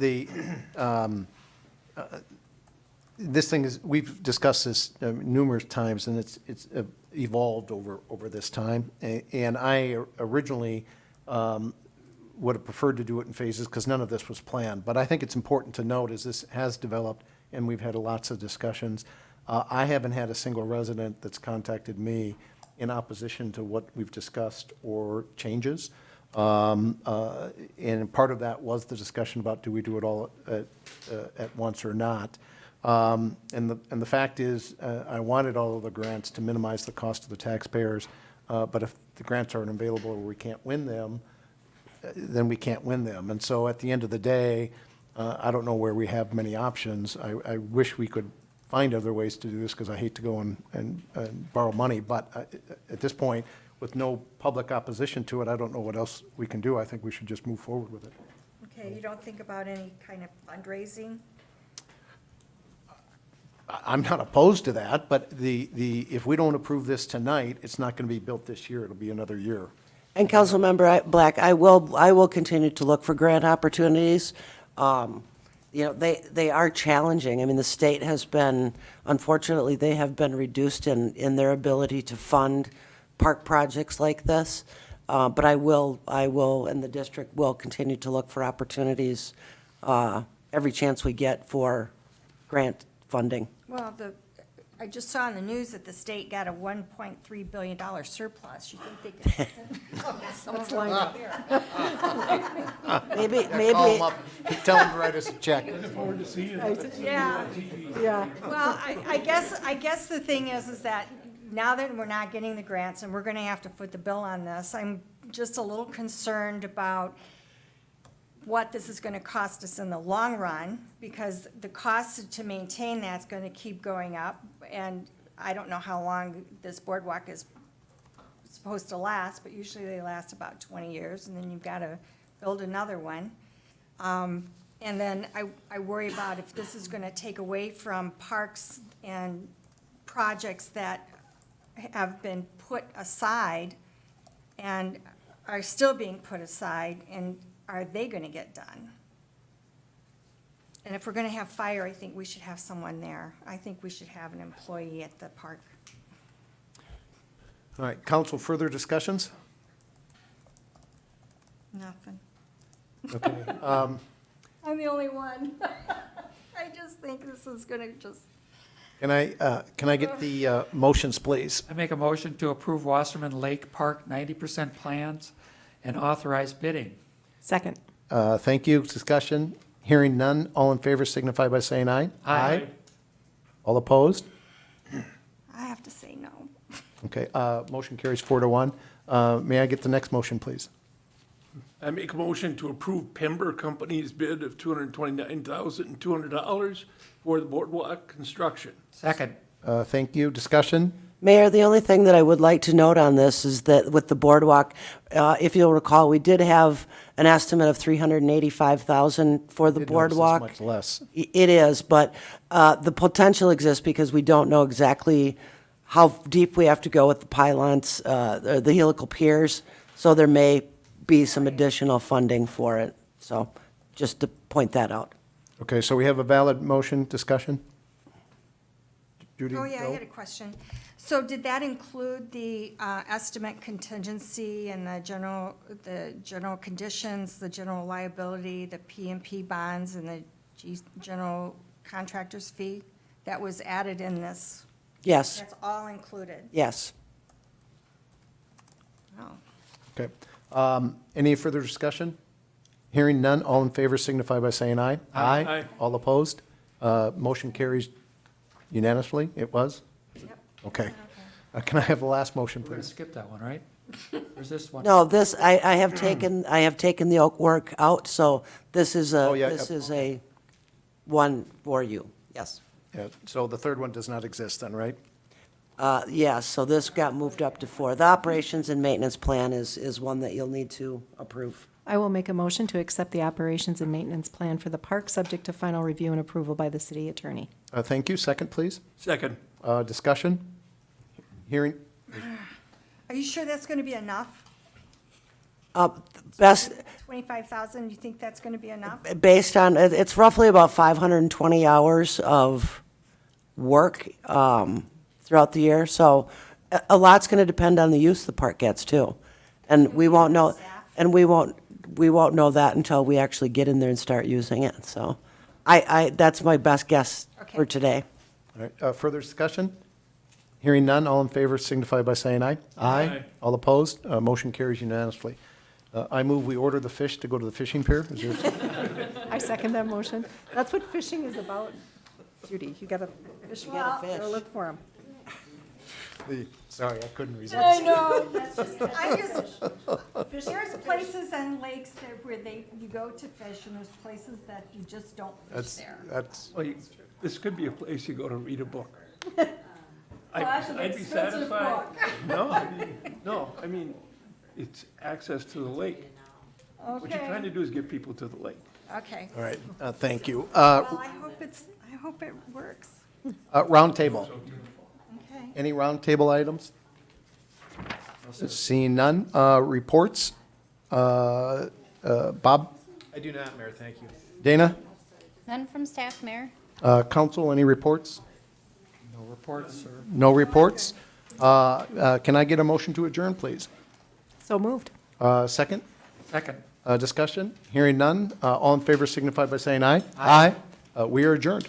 S8: This thing is, we've discussed this numerous times, and it's evolved over this time. And I originally would have preferred to do it in phases because none of this was planned. But I think it's important to note as this has developed and we've had lots of discussions, I haven't had a single resident that's contacted me in opposition to what we've discussed or changes. And part of that was the discussion about do we do it all at once or not. And the fact is, I wanted all of the grants to minimize the cost of the taxpayers, but if the grants aren't available or we can't win them, then we can't win them. And so at the end of the day, I don't know where we have many options. I wish we could find other ways to do this because I hate to go and borrow money, but at this point, with no public opposition to it, I don't know what else we can do. I think we should just move forward with it.
S16: Okay, you don't think about any kind of fundraising?
S8: I'm not opposed to that, but if we don't approve this tonight, it's not going to be built this year. It'll be another year.
S17: And Councilmember Black, I will continue to look for grant opportunities. You know, they are challenging. I mean, the state has been, unfortunately, they have been reduced in their ability to fund park projects like this. But I will, and the district will continue to look for opportunities every chance we get for grant funding.
S16: Well, I just saw in the news that the state got a $1.3 billion surplus. You think they could? Someone's lying up there.
S17: Maybe.
S8: Call them up, tell them to write us a check.
S16: Yeah. Yeah. Well, I guess the thing is that now that we're not getting the grants and we're going to have to foot the bill on this, I'm just a little concerned about what this is going to cost us in the long run, because the cost to maintain that's going to keep going up, and I don't know how long this boardwalk is supposed to last, but usually they last about 20 years, and then you've got to build another one. And then I worry about if this is going to take away from parks and projects that have been put aside and are still being put aside, and are they going to get done? And if we're going to have fire, I think we should have someone there. I think we should have an employee at the park.
S8: All right, council, further discussions?
S16: Nothing.
S8: Okay.
S16: I'm the only one. I just think this is going to just.
S8: Can I get the motions, please?
S10: I make a motion to approve Wassermann Lake Park 90% plans and authorize bidding.
S15: Second.
S8: Thank you. Discussion? Hearing none. All in favor signify by saying aye.
S10: Aye.
S8: All opposed?
S16: I have to say no.
S8: Okay, motion carries 4-1. May I get the next motion, please?
S13: I make a motion to approve Pember Company's bid of $229,200 for the boardwalk construction.
S10: Second.
S8: Thank you. Discussion?
S17: Mayor, the only thing that I would like to note on this is that with the boardwalk, if you'll recall, we did have an estimate of $385,000 for the boardwalk.
S8: Much less.
S17: It is, but the potential exists because we don't know exactly how deep we have to go with the pylons, the helical piers, so there may be some additional funding for it. So just to point that out.
S8: Okay, so we have a valid motion. Discussion? Judy?
S16: Oh, yeah, I
S8: no?
S16: had a question. So did that include the estimate contingency and the general conditions, the general liability, the P&P bonds, and the general contractor's fee? That was added in this?
S17: Yes.
S16: That's all included?
S17: Yes.
S16: Oh.
S8: Okay. Any further discussion? Hearing none, all in favor signify by saying aye.
S13: Aye.
S8: All opposed? Motion carries unanimously. It was?
S16: Yep.
S8: Okay. Can I have the last motion,
S10: We're going to
S8: please?
S10: skip that one, right? Or is this one?
S17: No, this, I have taken the oak work out, so this is
S8: Oh, yeah,
S17: a one for you. Yes.
S8: Yeah, so the third one does not exist then, right?
S17: Yes, so this got moved up to 4. The operations and maintenance plan is one that you'll need to approve.
S15: I will make a motion to accept the operations and maintenance plan for the park, subject to final review and approval by the city attorney.
S8: Thank you. Second, please.
S13: Second.
S8: Discussion? Hearing?
S16: Are you sure that's going to be enough?
S17: Best,
S16: 25,000, you think that's going to be enough?
S17: based on, it's roughly about 520 hours of work throughout the year, so a lot's going to depend on the use the park gets too. And we won't know, we won't know that until we actually get in there and start using it, so that's my best guess for today.
S8: All right, further discussion? Hearing none, all in favor signify by saying aye.
S13: Aye.
S8: All opposed? Motion carries unanimously. I move we order the fish to go to the fishing pier. Is there?
S15: I second that motion. That's what fishing is about, Judy. You gotta fish.
S17: You gotta fish.
S15: Gotta look for them.
S8: Sorry, I couldn't resist.
S16: I know, there's places and lakes where you go to fish, and there's places that you just don't fish there.
S13: Well, this could be a place you go to read a book.
S16: that's an
S13: I'd be
S16: expensive
S13: satisfied.
S16: book.
S13: I mean, it's access to the lake. What you're trying to do is get people to the lake.
S16: Okay.
S8: All right, thank you.
S16: Well, I hope it works.
S1: Roundtable. Any roundtable items? Seeing none. Reports. Bob?
S12: I do not, Mayor, thank you.
S1: Dana?
S2: None from staff, Mayor.
S1: Council, any reports?
S10: No reports, sir.
S1: No reports. Can I get a motion to adjourn, please?
S15: So moved.
S1: Second?
S10: Second.
S1: Discussion? Hearing none. All in favor signify by saying aye. Aye. We are adjourned.